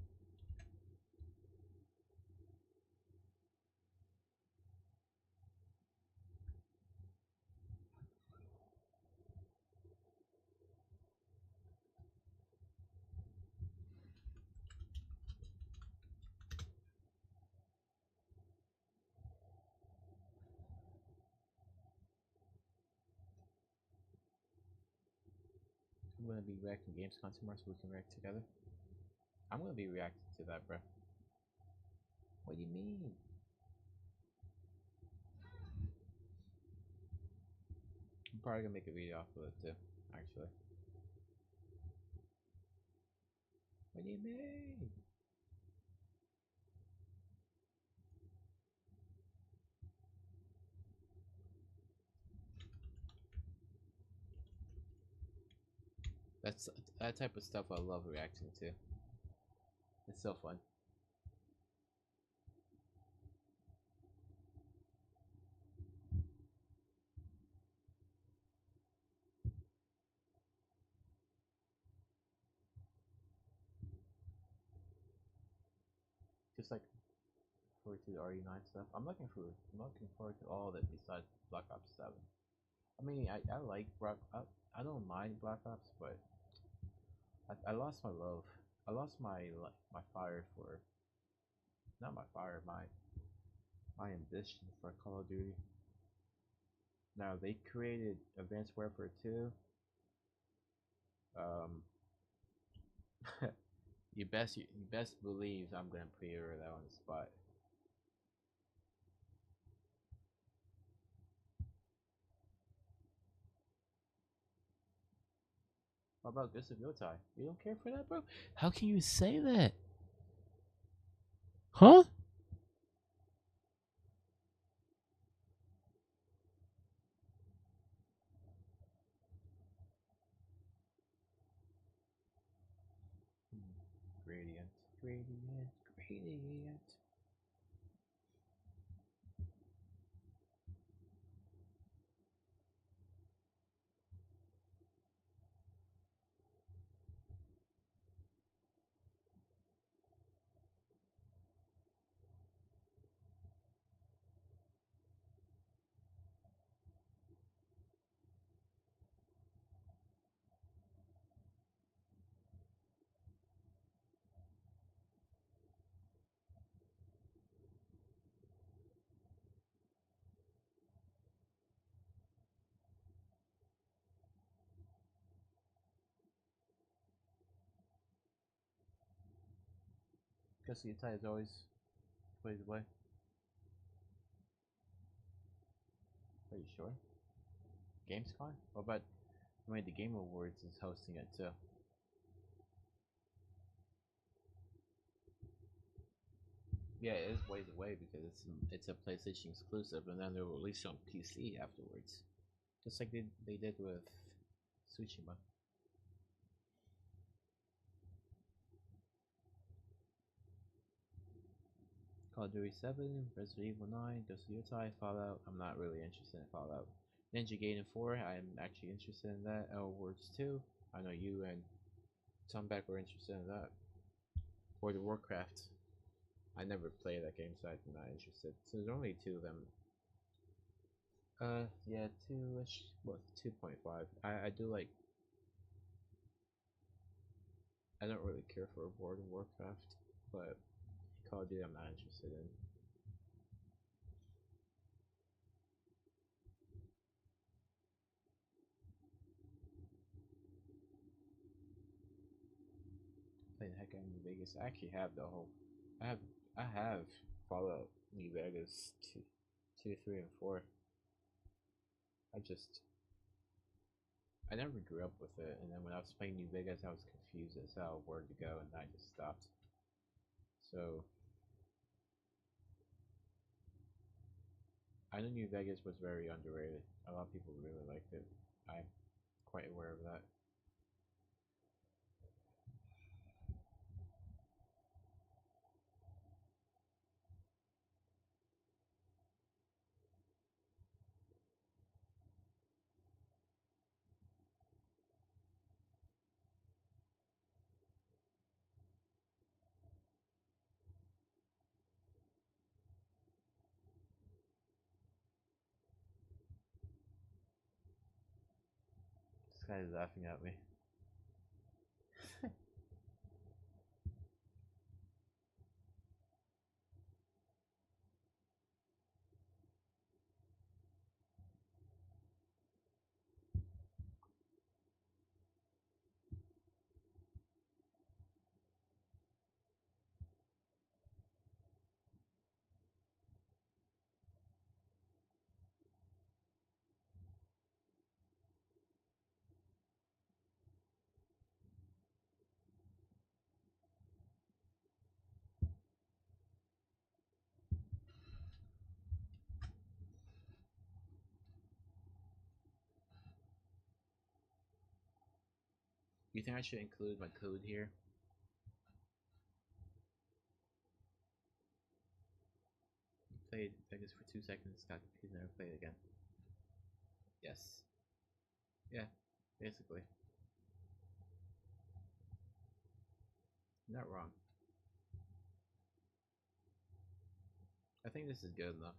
I'm gonna be reacting games content tomorrow so we can react together. I'm gonna be reacting to that, bro. What do you mean? I'm probably gonna make a video off of it too, actually. What do you mean? That's that type of stuff I love reacting to. It's so fun. Just like forward to the RE9 stuff. I'm looking forward to all of it besides Black Ops 7. I mean, I like I don't mind Black Ops, but I lost my love. I lost my fire for, not my fire, my ambition for Call of Duty. Now they created Advanced Warfare 2. You best believe I'm gonna pre-order that on the spot. How about this of your tie? You don't care for that, bro? How can you say that? Huh? Gradient, gradient, gradient. Because your tie is always plays away. Are you sure? Gamescom? What about, I mean, the Game Awards is hosting it too. Yeah, it is ways away because it's a PlayStation exclusive, and then they'll release it on PC afterwards, just like they did with Tsushima. Call of Duty 7, Resident Evil 9, Ghost of Yotei, Fallout. I'm not really interested in Fallout. Ninja Gaiden 4, I'm actually interested in that. Wars 2, I know you and Tom Beck were interested in that. World of Warcraft, I never played that game, so I'm not interested. So there's only 2 of them. Yeah, 2-ish, well, 2.5. I do like I don't really care for World of Warcraft, but Call of Duty I'm not interested in. Playing the heck out of New Vegas. I actually have the whole. I have Fallout New Vegas 2, 3, and 4. I never grew up with it, and then when I was playing New Vegas, I was confused as hell where to go, and I just stopped. So I know New Vegas was very underrated. A lot of people really liked it. I'm quite aware of that. This guy is laughing at me. You think I should include my code here? Played Vegas for 2 seconds, got confused, never played again. Yes. Yeah, basically. Not wrong. I think this is good enough.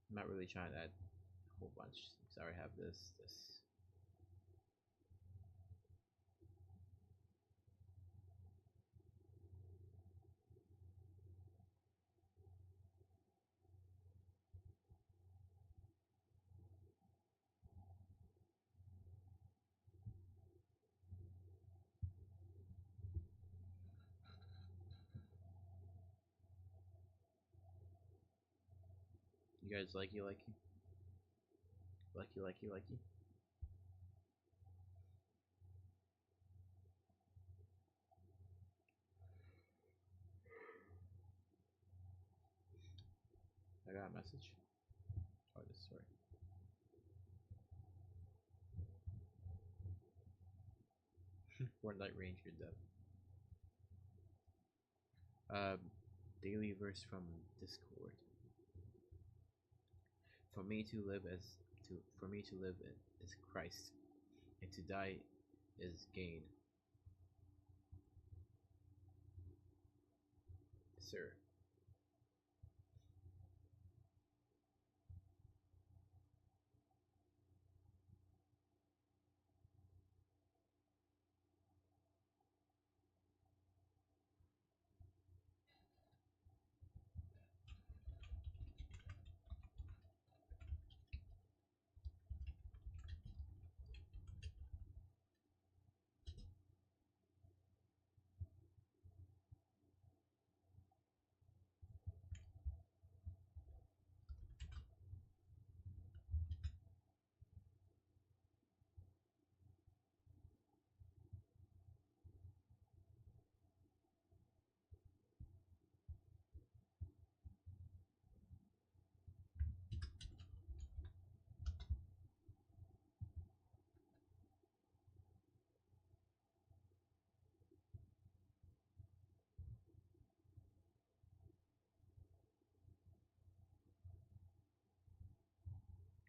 I'm not really trying to add a whole bunch. Because I already have this. You guys likey? Likey? I got a message. Oh, this story. Fortnite Ranger dev. Daily verse from Discord. For me to live is Christ, and to die is gain. Sir.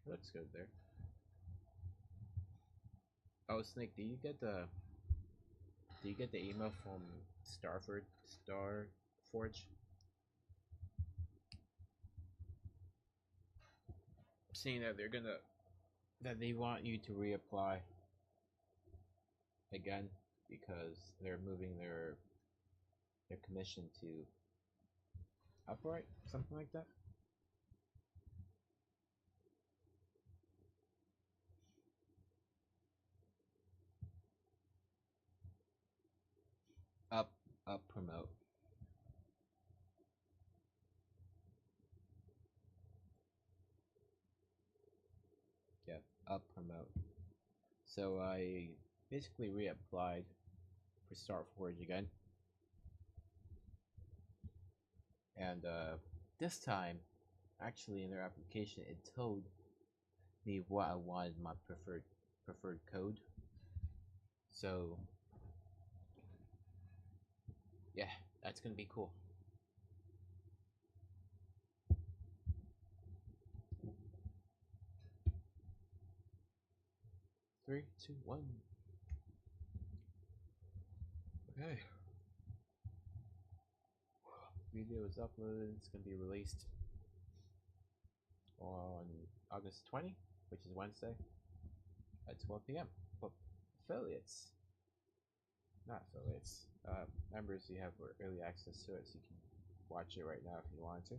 Looks good there. Oh, Snake, do you get the email from Starforge? Saying that they want you to reapply again because they're moving their commission to upright, something like that. Up promote. Yeah, up promote. So I basically reapplied for Start Forge again. And this time, actually in their application, it told me what I wanted my preferred code. So yeah, that's gonna be cool. Three, two, one. Okay. Video is uploaded. It's gonna be released on August 20, which is Wednesday at 12 p.m. But affiliates, not affiliates, members, you have early access to it, so you can watch it right now if you want to.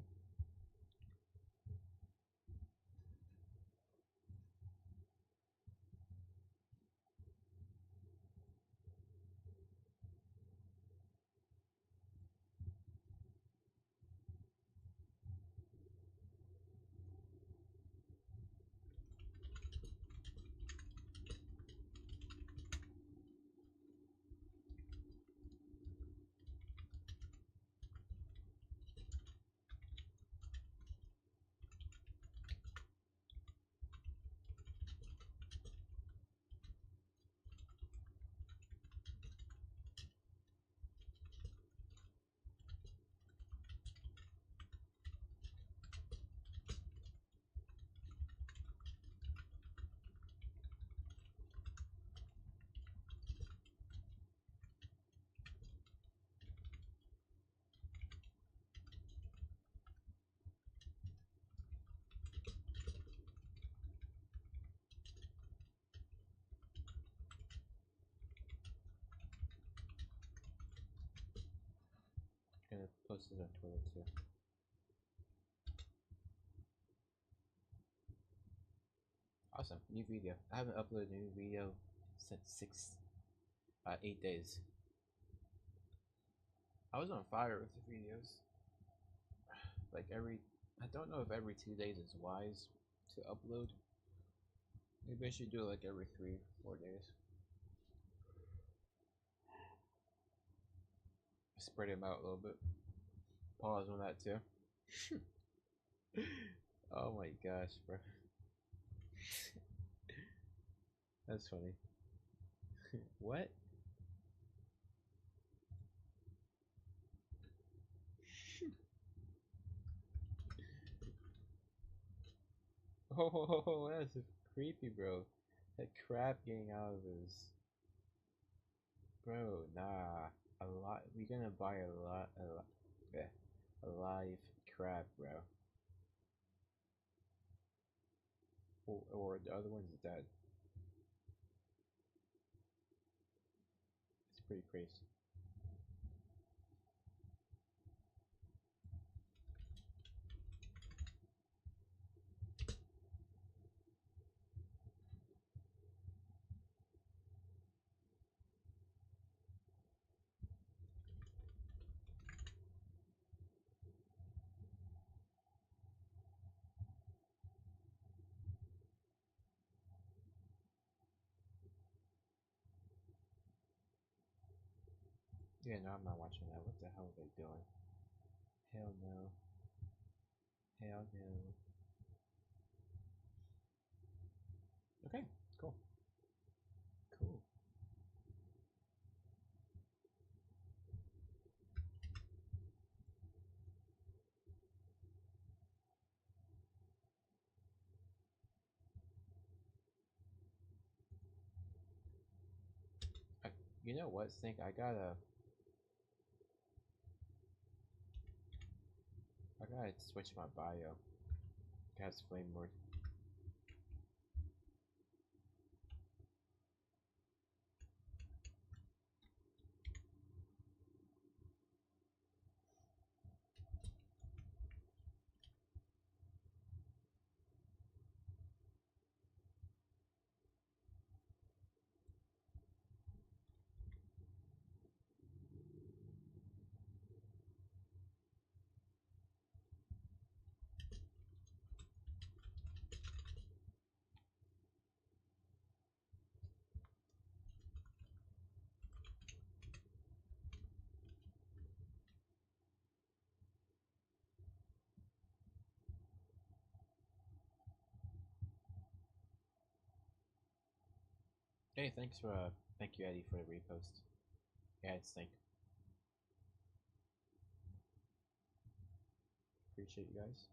I'm gonna post it on Twitter too. Awesome, new video. I haven't uploaded a new video since 8 days. I was on fire with the videos. Like I don't know if every 2 days is wise to upload. Maybe I should do it like every 3-4 days. Spread them out a little bit. Pause on that too. Oh my gosh, bro. That's funny. What? Oh, that's creepy, bro. That crap getting out of his. Bro, nah. We're gonna buy a live crab, bro. Or the other one's dead. It's pretty crazy. Yeah, no, I'm not watching that. What the hell are they doing? Hell no. Hell no. Okay, cool. Cool. You know what, Snake? I gotta switch my bio. Has flame lord. Hey, thanks for thank you Eddie for the repost. Yeah, it's Snake. Appreciate you guys.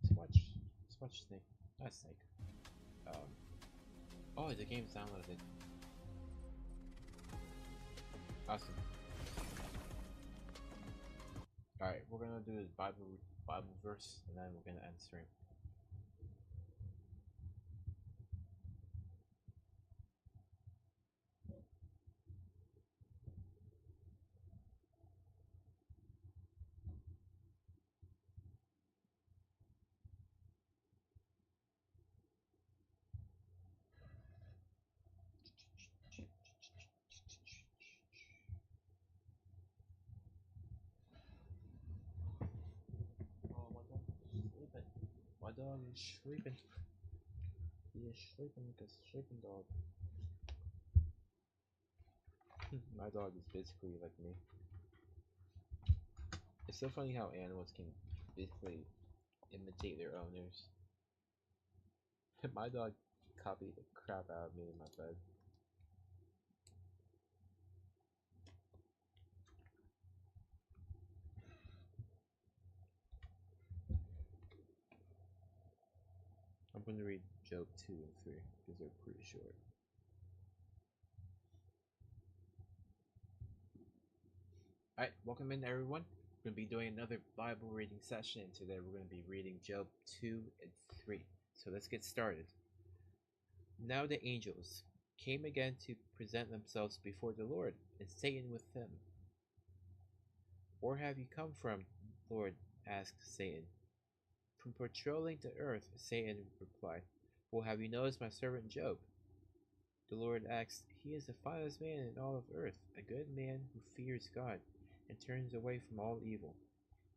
Let's watch Snake. Not Snake. Oh, the game's downloaded. Awesome. Alright, we're gonna do this Bible verse, and then we're gonna end stream. Oh, my dog is sleeping. My dog is sleeping. He is sleeping like a sleeping dog. My dog is basically like me. It's so funny how animals can basically imitate their owners. My dog copied the crap out of me in my bed. I'm going to read Job 2 and 3 because they're pretty short. Alright, welcome in everyone. We're going to be doing another Bible reading session, and today we're going to be reading Job 2 and 3. So let's get started. Now the angels came again to present themselves before the Lord, and Satan with them. Where have you come from, Lord? Asked Satan. From patrolling the earth, Satan replied. Well, have you noticed my servant Job? The Lord asked. He is the finest man in all of earth, a good man who fears God and turns away from all evil.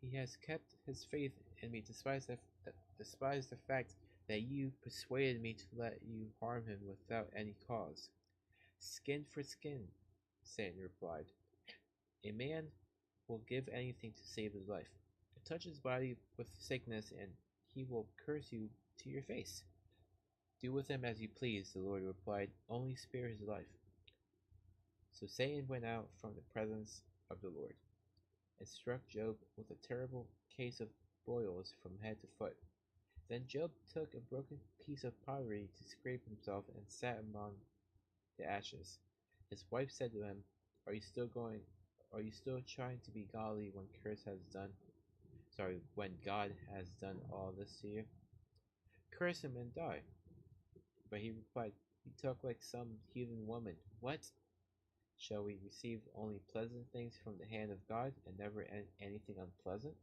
He has kept his faith in me despite the fact that you persuaded me to let you harm him without any cause. Skin for skin, Satan replied. A man will give anything to save his life. Touch his body with sickness and he will curse you to your face. Do with him as you please, the Lord replied, only spare his life. So Satan went out from the presence of the Lord and struck Job with a terrible case of boils from head to foot. Then Job took a broken piece of pottery to scrape himself and sat among the ashes. His wife said to him, Are you still trying to be godly when God has done all this to you? Curse him and die. But he replied, You talk like some heathen woman. What? Shall we receive only pleasant things from the hand of God and never anything unpleasant?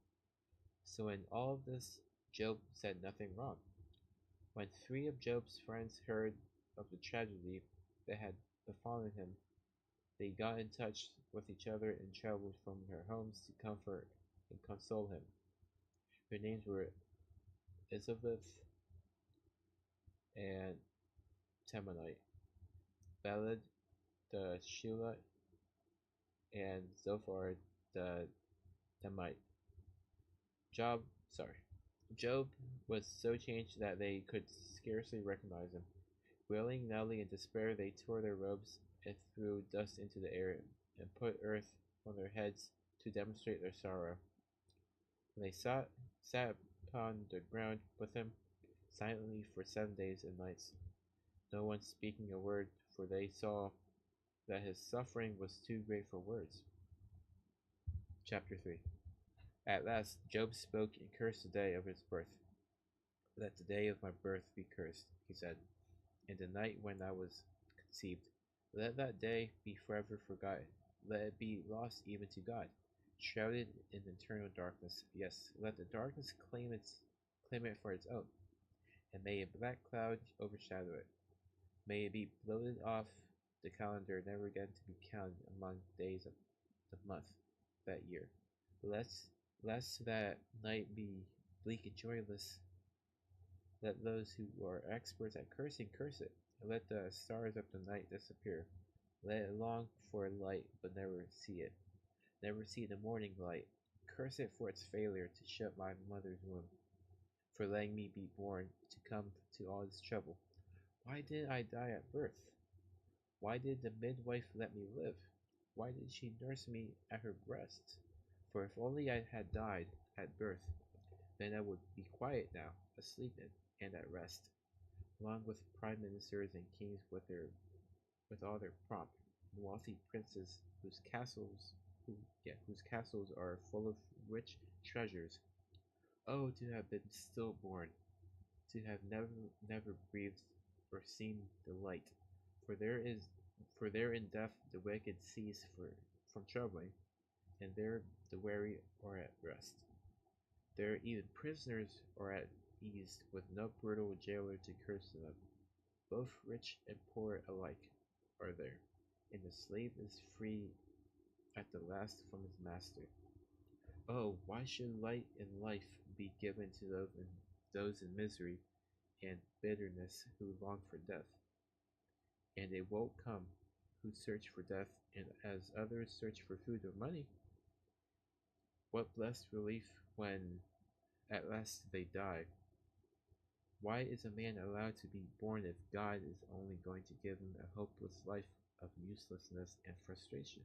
So in all of this, Job said nothing wrong. When 3 of Job's friends heard of the tragedy that had befallen him, they got in touch with each other and traveled from their homes to comfort and console him. Their names were Elizabeth and Temanite, Ballad the Shilite, and Zophar the Demite. Job was so changed that they could scarcely recognize him. Wailing loudly in despair, they tore their robes and threw dust into the air and put earth on their heads to demonstrate their sorrow. When they sat upon the ground with him silently for 7 days and nights, no one speaking a word, for they saw that his suffering was too great for words. Chapter 3. At last Job spoke and cursed the day of his birth. Let the day of my birth be cursed, he said, and the night when I was conceived. Let that day be forever forgotten. Let it be lost even to God, shrouded in eternal darkness. Yes, let the darkness claim it for its own, and may a black cloud overshadow it. May it be blotted off the calendar, never again to be counted among days of the month that year. Lest that night be bleak and joyless. Let those who are experts at cursing curse it, and let the stars of the night disappear. Let it long for light, but never see it. Never see the morning light. Curse it for its failure to shut my mother's womb, for letting me be born to come to all this trouble. Why didn't I die at birth? Why did the midwife let me live? Why did she nurse me at her breast? For if only I had died at birth, then I would be quiet now, asleep and at rest, along with prime ministers and kings with all their pomp, and wealthy princes whose castles are full of rich treasures. Oh, to have been stillborn, to have never breathed or seen the light, for there in death the wicked cease from troubling, and there the weary are at rest. There even prisoners are at ease, with no brutal jailer to curse them. Both rich and poor alike are there, and the slave is free at the last from his master. Oh, why should light and life be given to those in misery and bitterness who long for death? And they won't come who search for death, and as others search for food or money. What blessed relief when at last they die. Why is a man allowed to be born if God is only going to give him a hopeless life of uselessness and frustration?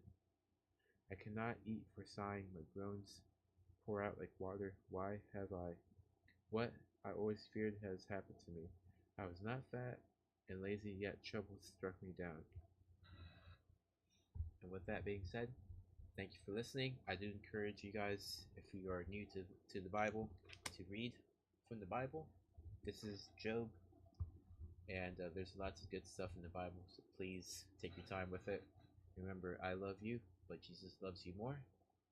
I cannot eat for sighing, my groans pour out like water. Why have I? What I always feared has happened to me. I was not fat and lazy, yet trouble struck me down. And with that being said, thank you for listening. I do encourage you guys, if you are new to the Bible, to read from the Bible. This is Job, and there's lots of good stuff in the Bible, so please take your time with it. Remember, I love you, but Jesus loves you more,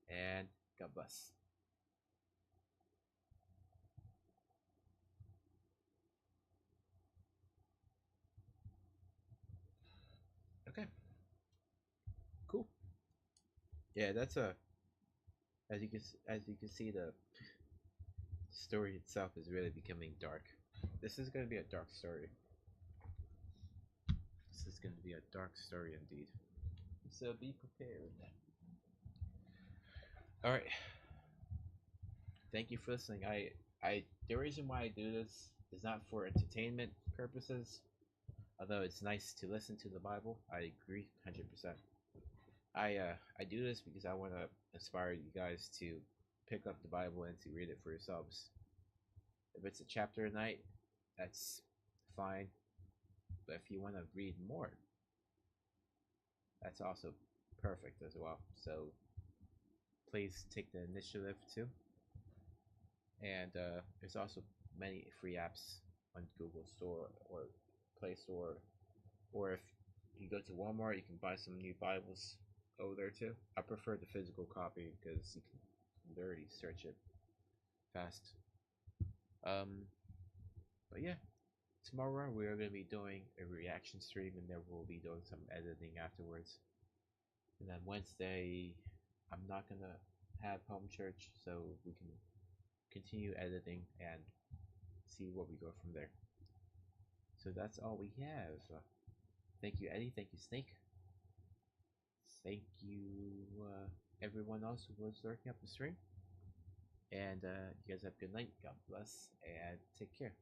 and God bless. Okay, cool. Yeah, that's as you can see, the story itself is really becoming dark. This is going to be a dark story. This is going to be a dark story indeed. So be prepared. All right. Thank you for listening. The reason why I do this is not for entertainment purposes, although it's nice to listen to the Bible. I agree 100%. I do this because I want to inspire you guys to pick up the Bible and to read it for yourselves. If it's a chapter a night, that's fine. But if you want to read more, that's also perfect as well. So please take the initiative too. And there's also many free apps on Google Store or Play Store, or if you go to Walmart, you can buy some new Bibles over there too. I prefer the physical copy because you can literally search it fast. But yeah, tomorrow we are going to be doing a reaction stream, and then we'll be doing some editing afterwards. And then Wednesday, I'm not going to have home church, so we can continue editing and see where we go from there. So that's all we have. Thank you, Eddie. Thank you, Snake. Thank you, everyone else who was lurking up the stream. And you guys have a good night. God bless, and take care.